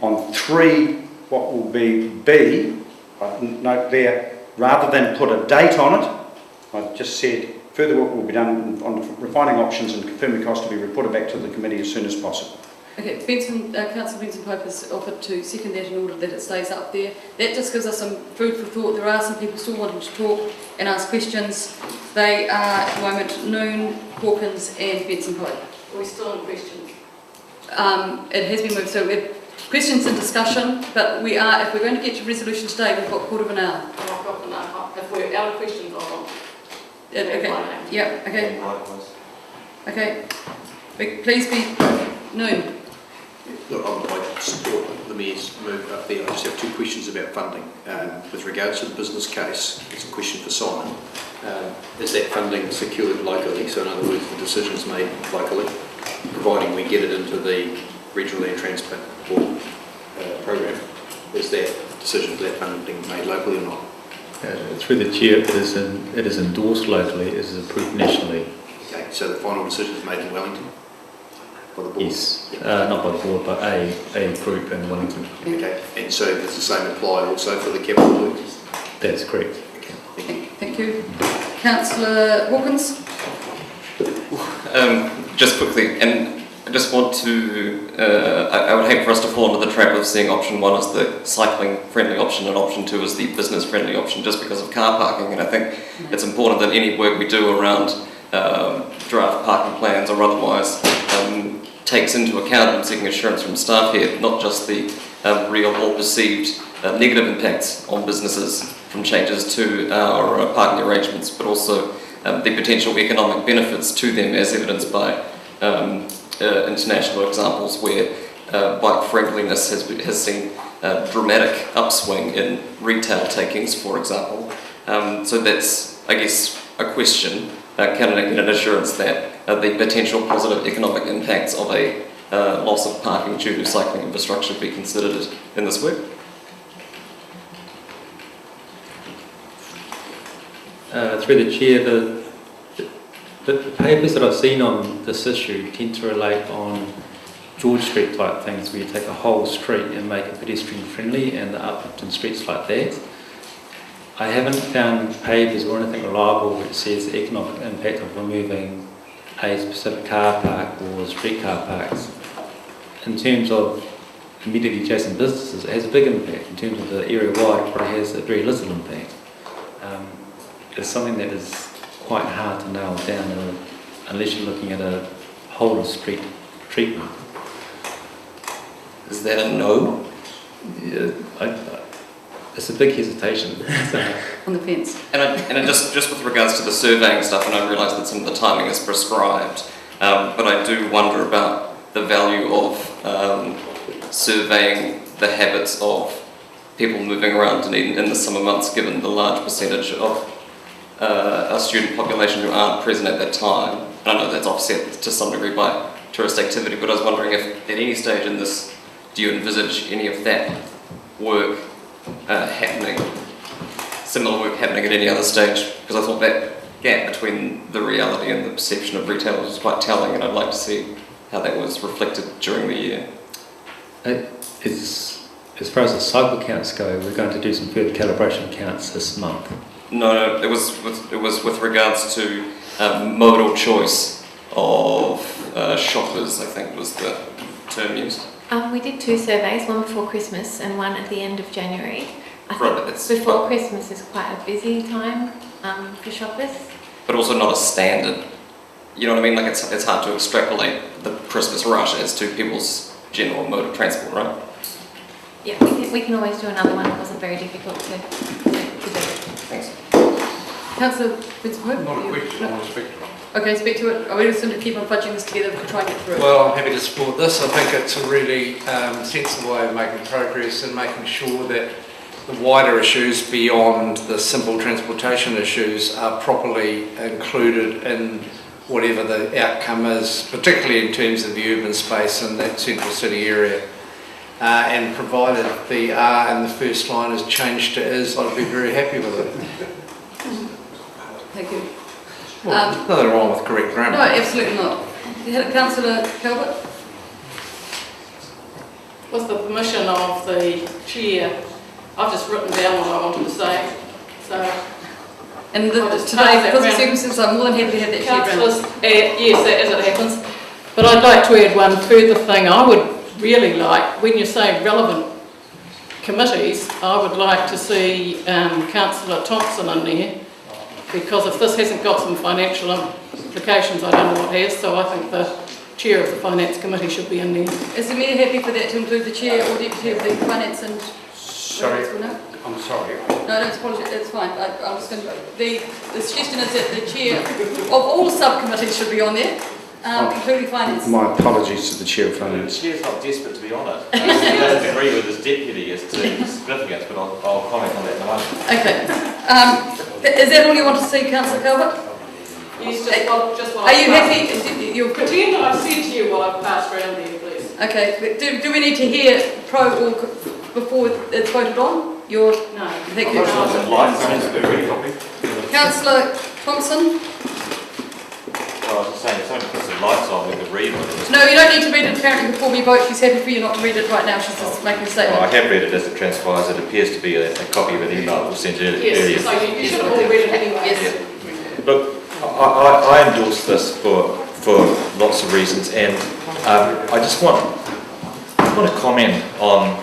on 3, what will be B. I note there, rather than put a date on it, I've just said further work will be done on refining options and confirming costs to be reported back to the committee as soon as possible. Okay, Councillor Benson Pope has offered to second that in order that it stays up there. That just gives us some food for thought. There are some people still wanting to talk and ask questions. They are at the moment Noon, Hawkins and Benson Pope. Are we still in questions? It has been moved, so we have questions and discussion, but we are, if we're going to get to resolution today, we've got a quarter of an hour. I've got an hour. If we're out of questions, I'll on. Okay, yeah, okay. Okay. Please be Noon. Look, I support the Mayor's move up there. I just have 2 questions about funding. With regards to the business case, it's a question for Simon. Is that funding secured locally? So in other words, the decisions made locally, providing we get it into the Regional Land Transport program. Is that decision for that funding being made locally or not? Through the Chair, it is endorsed locally, it is approved nationally. Okay, so the final decision is made in Wellington? By the board? Yes, not by the board, but a group in Wellington. Okay, and so does the same apply also for the capital works? That's correct. Okay, thank you. Councillor Hawkins? Just quickly, and I just want to, I would hate for us to fall into the trap of seeing option 1 as the cycling friendly option and option 2 as the business friendly option just because of car parking. And I think it's important that any work we do around draft parking plans or otherwise takes into account and seeking assurance from staff here, not just the real or perceived negative impacts on businesses from changes to our parking arrangements, but also the potential economic benefits to them as evidenced by international examples where bike friendliness has seen a dramatic upswing in retail takings, for example. So that's, I guess, a question. Can I get an assurance that the potential positive economic impacts of a loss of parking due to cycling infrastructure be considered in this work? Through the Chair, the papers that I've seen on this issue tend to relate on George Street type things where you take a whole street and make it pedestrian friendly and the uplifting streets like that. I haven't found papers or anything reliable which says the economic impact of removing a specific car park or street car parks. In terms of immediately adjacent businesses, it has a big impact. In terms of the area wide, it probably has a very little impact. It's something that is quite hard to nail down unless you're looking at a whole of street treatment. Is that a no? Yeah, it's a big hesitation. On the fence. And just with regards to the surveying stuff, and I realise that some of the timing is prescribed, but I do wonder about the value of surveying the habits of people moving around Dunedin in the summer months, given the large percentage of our student population who aren't present at that time. And I know that's offset to some degree by tourist activity, but I was wondering if at any stage in this, do you envisage any of that work happening, similar work happening at any other stage? Because I thought that gap between the reality and the perception of retailers was quite telling, and I'd like to see how that was reflected during the year. As far as the cycle counts go, we're going to do some further calibration counts this month. No, it was with regards to modal choice of shoppers, I think was the term used. We did 2 surveys, one before Christmas and one at the end of January. I Right, think before Christmas is quite a busy time for shoppers. But also not a standard. You know what I mean? Like it's hard to extrapolate the Christmas rush as to people's general mode of transport, right? Yeah, we can always do another one. It wasn't very difficult to do. Thanks. Councillor Vincent? Not a question, I want to speak to it. Okay, speak to it. Are we just going to keep on fudging this together to try and get through it? Well, I'm happy to support this. I think it's a really sensible way of making progress and making sure that the wider issues beyond the simple transportation issues are properly included in whatever the outcome is, particularly in terms of the urban space in that central city area. And provided the R in the first line is changed to is, I'd be very happy with it. Thank you. Well, there's nothing wrong with correct grammar. No, absolutely not. Councillor Calvert? With the permission of the chair, I've just written down what I wanted to say. So, and today, because of circumstances, I'm more than happy to have that shared councillors, yes, as it happens. But I'd like to add one further thing. I would really like, when you say relevant committees, I would like to see Councillor Thompson in there, because if this hasn't got some financial implications, I don't know what has. So I think the chair of the finance committee should be in there. Is the mayor happy for that to include the chair or deputy of the finance and? Sorry, I'm sorry. No, don't apologise. It's fine. I'm just going to. The suggestion is that the chair of all subcommittees should be on there, including finance. My apologies to the chair of finance. The chair's not desperate to be on it. He doesn't agree with his deputy as to significance, but I'll comment on that in a moment. Okay. Is that all you want to see, Councillor Calvert? Yes, just what Are you happy? You're pretend I've said to you what I've passed around there, please. Okay. Do we need to hear pro or before it's voted on? No. Thank you. Councillor Thompson? Well, I was just saying, if somebody puts the lights on, we could read it. No, you don't need to read it apparently before we vote. She's happy for you not to read it right now. She's just making a statement. Well, I have read it as it transpires. It appears to be a copy of an email that was sent earlier. Yes, so you should have all read it anyway. Yes. Look, I endorse this for lots of reasons, and I just want to comment on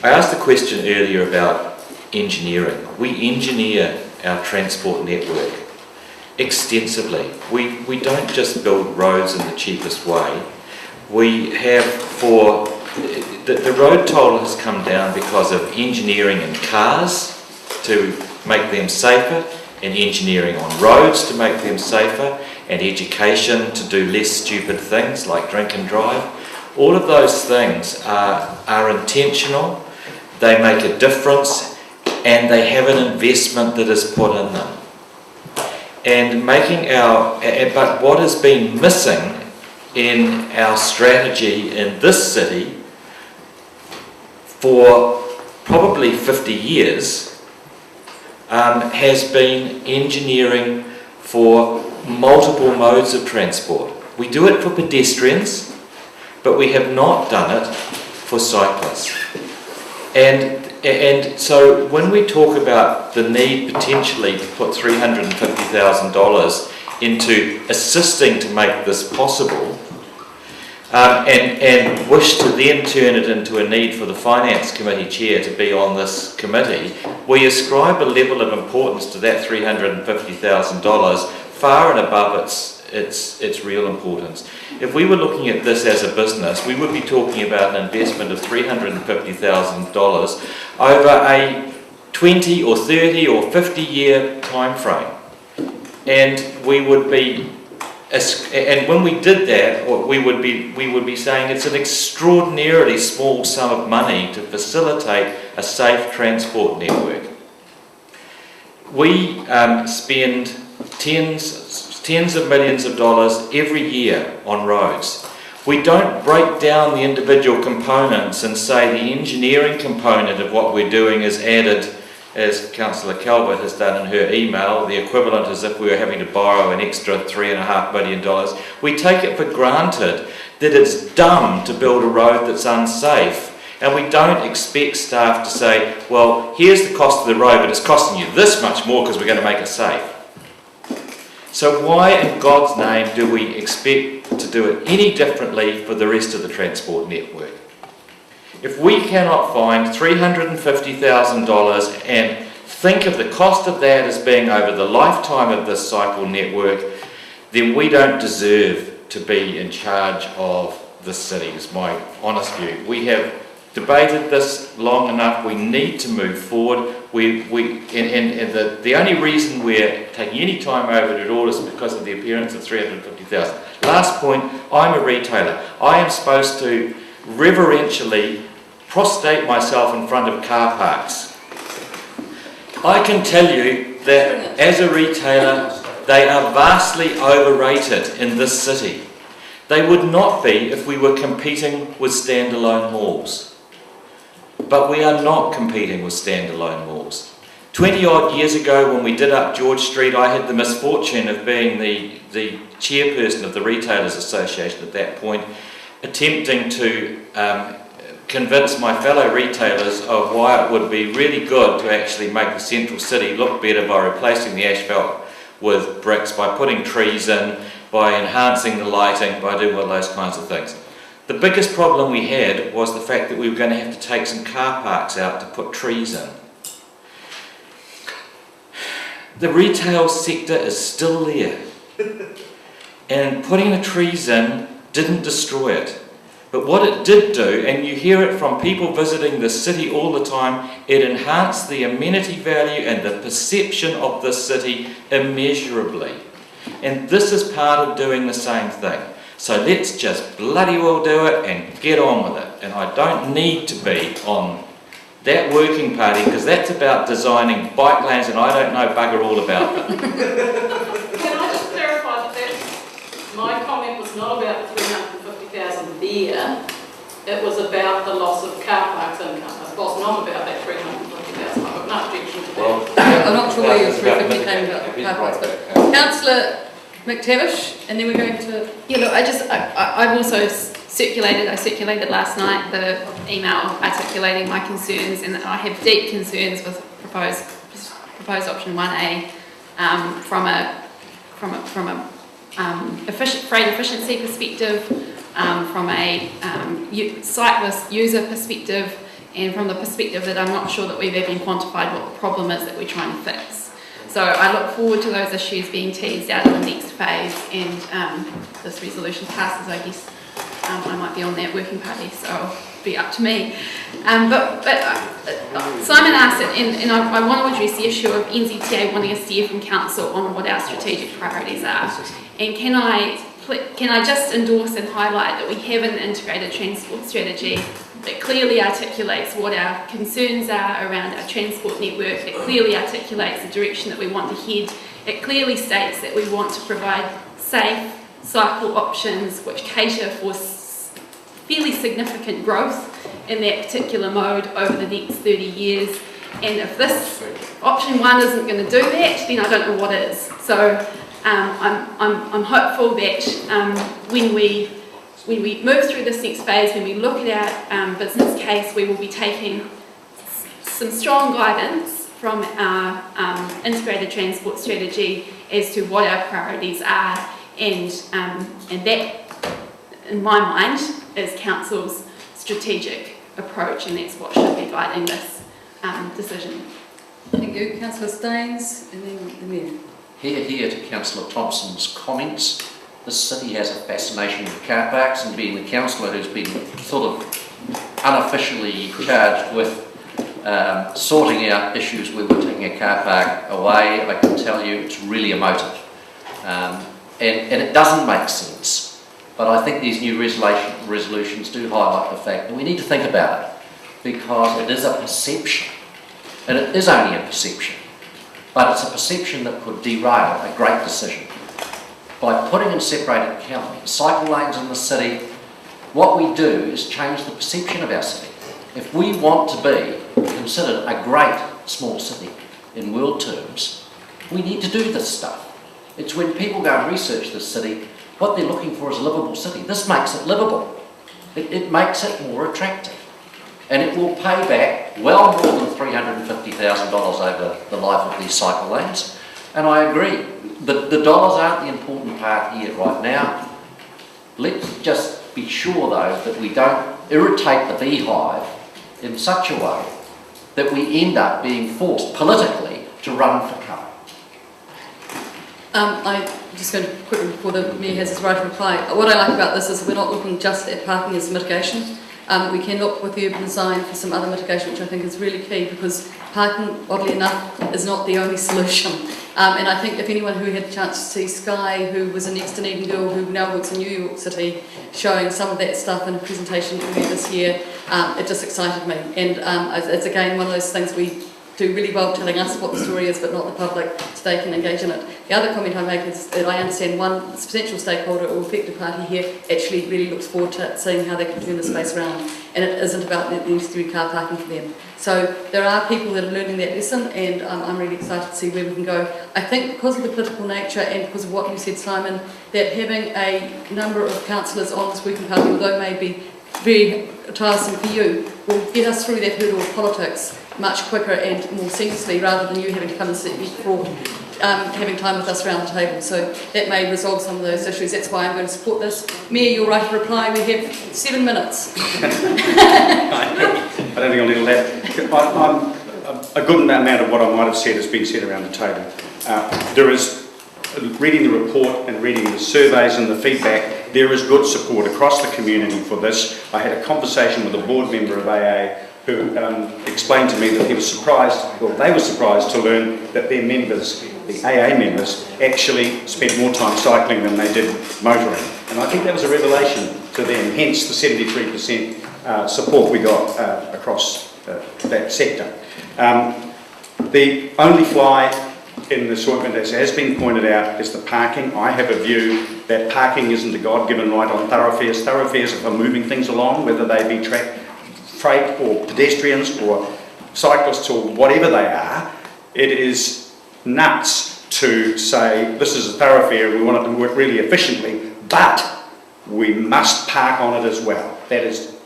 I asked a question earlier about engineering. We engineer our transport network extensively. We don't just build roads in the cheapest way. We have the road toll has come down because of engineering in cars to make them safer, and engineering on roads to make them safer, and education to do less stupid things like drink and drive. All of those things are intentional, they make a difference, and they have an investment that is put in them. And but what has been missing in our strategy in this city for probably 50 years has been engineering for multiple modes of transport. We do it for pedestrians, but we have not done it for cyclists. And so when we talk about the need potentially to put $350,000 into assisting to make this possible, and wish to then turn it into a need for the Finance Committee Chair to be on this committee, we ascribe a level of importance to that $350,000 far and above its real importance. If we were looking at this as a business, we would be talking about an investment of $350,000 over a 20 or 30 or 50 year time frame. And we would be, and when we did that, we would be saying it's an extraordinarily small sum of money to facilitate a safe transport network. We spend tens of millions of dollars every year on roads. We don't break down the individual components and say the engineering component of what we're doing is added, as Councillor Calvert has done in her email, the equivalent as if we were having to borrow an extra $3.5 million. We take it for granted that it's dumb to build a road that's unsafe, and we don't expect staff to say, well, here's the cost of the road, but it's costing you this much more because we're going to make it safe. So why in God's name do we expect to do it any differently for the rest of the transport network? If we cannot find $350,000 and think of the cost of that as being over the lifetime of this cycle network, then we don't deserve to be in charge of the city, is my honest view. We have debated this long enough. We need to move forward. The only reason we're taking any time over it at all is because of the appearance of 350,000. Last point, I'm a retailer. I am supposed to reverentially prostrate myself in front of car parks. I can tell you that as a retailer, they are vastly overrated in this city. They would not be if we were competing with standalone malls. But we are not competing with standalone malls. 20 odd years ago when we did up George Street, I had the misfortune of being the chairperson of the Retailers Association at that point, attempting to convince my fellow retailers of why it would be really good to actually make the central city look better by replacing the asphalt with bricks, by putting trees in, by enhancing the lighting, by doing all those kinds of things. The biggest problem we had was the fact that we were going to have to take some car parks out to put trees in. The retail sector is still there, and putting the trees in didn't destroy it. But what it did do, and you hear it from people visiting the city all the time, it enhanced the amenity value and the perception of the city immeasurably. And this is part of doing the same thing. So let's just bloody well do it and get on with it. And I don't need to be on that working party because that's about designing bike lanes and I don't know bugger all about them. Can I just clarify that my comment was not about the 350,000 there, it was about the loss of car parks income. It was not about that 350,000. I've got no objection to that. Well, I'm not sure where your 350 came about car parks, but Councillor McTavish, and then we're going to... Yeah, look, I've also circulated last night the email articulating my concerns, and I have deep concerns with proposed option 1A from a freight efficiency perspective, from a cyclist user perspective, and from the perspective that I'm not sure that we've even quantified what the problem is that we're trying to fix. So I look forward to those issues being teased out in the next phase, and this resolution passes, I guess. I might be on that working party, so it'll be up to me. But Simon asked it, and I want to address the issue of NZTA wanting a steer from Council on what our strategic priorities are. And can I just endorse and highlight that we have an integrated transport strategy that clearly articulates what our concerns are around our transport network. It clearly articulates the direction that we want to head. It clearly states that we want to provide safe cycle options which cater for fairly significant growth in that particular mode over the next 30 years. And if this option 1 isn't going to do that, then I don't know what is. So I'm hopeful that when we move through this next phase, when we look at our business case, we will be taking some strong guidance from our integrated transport strategy as to what our priorities are, and that, in my mind, is Council's strategic approach, and that's what should be guiding this decision. Thank you. Councillor Staines, and then the Mayor. Here to Councillor Thompson's comments. This city has a fascination with car parks, and being the councillor who's been sort of unofficially charged with sorting out issues where we're taking a car park away, I can tell you it's really emotive. And it doesn't make sense. But I think these new resolutions do highlight the fact that we need to think about it, because it is a perception. And it is only a perception. But it's a perception that could derail a great decision. By putting in separated cycle lanes in the city, what we do is change the perception of our city. If we want to be considered a great small city in world terms, we need to do this stuff. It's when people go and research this city, what they're looking for is a livable city. This makes it livable. It makes it more attractive. And it will pay back well more than $350,000 over the life of these cycle lanes. And I agree. The dollars aren't the important part here right now. Let's just be sure, though, that we don't irritate the beehive in such a way that we end up being forced politically to run for cover. I'm just going to quickly, before the Mayor has his right to reply, what I like about this is we're not looking just at parking as mitigation. We can look with the urban design for some other mitigation, which I think is really key, because parking, oddly enough, is not the only solution. And I think if anyone who had a chance to see Sky, who was a next Dunedin girl who now works in New York City, showing some of that stuff in a presentation earlier this year, it just excited me. And it's again one of those things we do really well telling us what the story is, but not the public, so they can engage in it. The other comment I make is that I understand one potential stakeholder or affected party here actually really looks forward to seeing how they can turn the space around, and it isn't about the necessary car parking for them. So there are people that are learning that lesson, and I'm really excited to see where we can go. I think because of the political nature and because of what you said, Simon, that having a number of councillors on this working party, although it may be very tiresome for you, will get us through that hurdle of politics much quicker and more seamlessly, rather than you having to come and sit before having time with us around the table. So that may resolve some of those issues. That's why I'm going to support this. Mayor, you're right to reply. We have 7 minutes. I don't think I'll need that. A good amount of what I might have said has been said around the table. There is, reading the report and reading the surveys and the feedback, there is good support across the community for this. I had a conversation with a board member of AA who explained to me that he was surprised, well, they were surprised to learn that their members, the AA members, actually spent more time cycling than they did motoring. And I think that was a revelation to them, hence the 73% support we got across that sector. The only fly in this ointment, as has been pointed out, is the parking. I have a view that parking isn't a God-given right on thoroughfares. Thoroughfares are for moving things along, whether they be freight or pedestrians or cyclists or whatever they are. It is nuts to say this is a thoroughfare, we want it to work really efficiently, but we must park on it as well. That is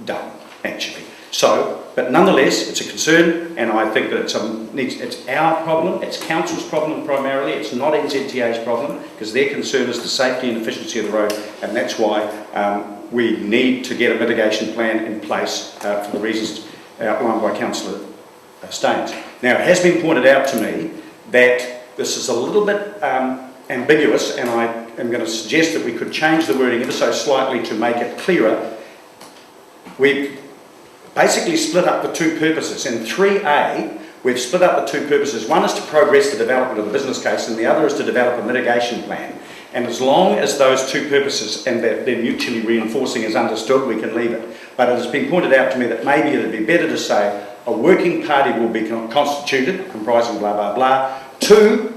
dumb, actually. So, but nonetheless, it's a concern, and I think that it's our problem, it's council's problem primarily, it's not NZTA's problem, because their concern is the safety and efficiency of the road, and that's why we need to get a mitigation plan in place for the reasons outlined by Councillor Staines. Now, it has been pointed out to me that this is a little bit ambiguous, and I am going to suggest that we could change the wording ever so slightly to make it clearer. We've basically split up the two purposes. In 3A, we've split up the two purposes. One is to progress the development of the business case, and the other is to develop a mitigation plan. And as long as those two purposes and they're mutually reinforcing is understood, we can leave it. But it has been pointed out to me that maybe it would be better to say a working party will be constituted, comprising blah, blah, blah, to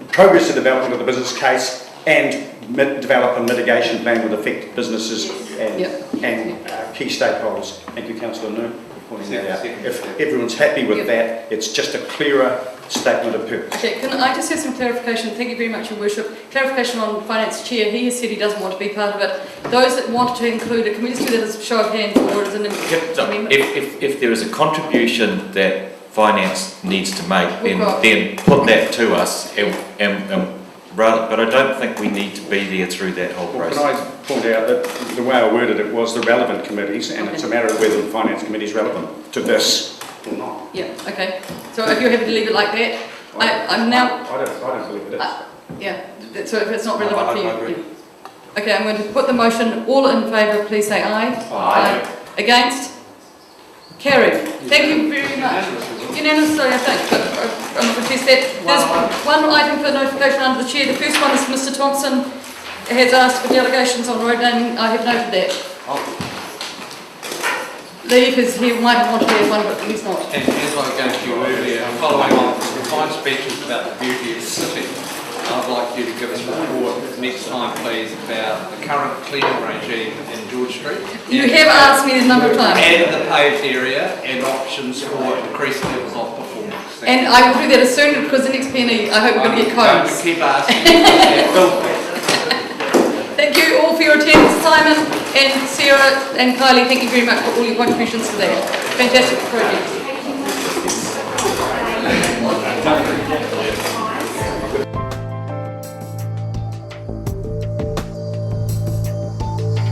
progress the development of the business case and develop a mitigation plan with affected businesses and key stakeholders. Thank you, Councillor Noon, for pointing that out. If everyone's happy with that, it's just a clearer statement of purpose. Okay, can I just have some clarification? Thank you very much, Your Worship. Clarification on Finance Chair. He has said he doesn't want to be part of it. Those that want to include it, can we just do that as a show of hands or as an amendment? If there is a contribution that Finance needs to make, then put that to us, but I don't think we need to be there through that whole process. Can I point out that the way I worded it was the relevant committees, and it's a matter of whether the Finance Committee is relevant to this or not. Yeah, okay. So if you're happy to leave it like that, I'm now... I don't believe it is. Yeah, so if it's not relevant for you... I agree. Okay, I'm going to put the motion. All in favour, please say aye. Aye. Against? Carried. Thank you very much. Unanimous, sorry, I think, but I'm going to contest that. There's one item for notification under the Chair. The first one is Mr Thompson has asked for delegations on road naming. I have noted that. Leave is he might want to have one, but he's not. And as I was going to you earlier, following on from the fine speeches about the beauty of the city, I'd like you to give us a report next time, please, about the current cleaning regime in George Street. You have asked me a number of times. And the paved area and options for increasing levels of performance. And I will do that as soon, because the next penny, I hope we're going to get codes. Don't keep asking. Thank you all for your attendance, Simon and Sarah and Kylie. Thank you very much for all your contributions to that. Fantastic project.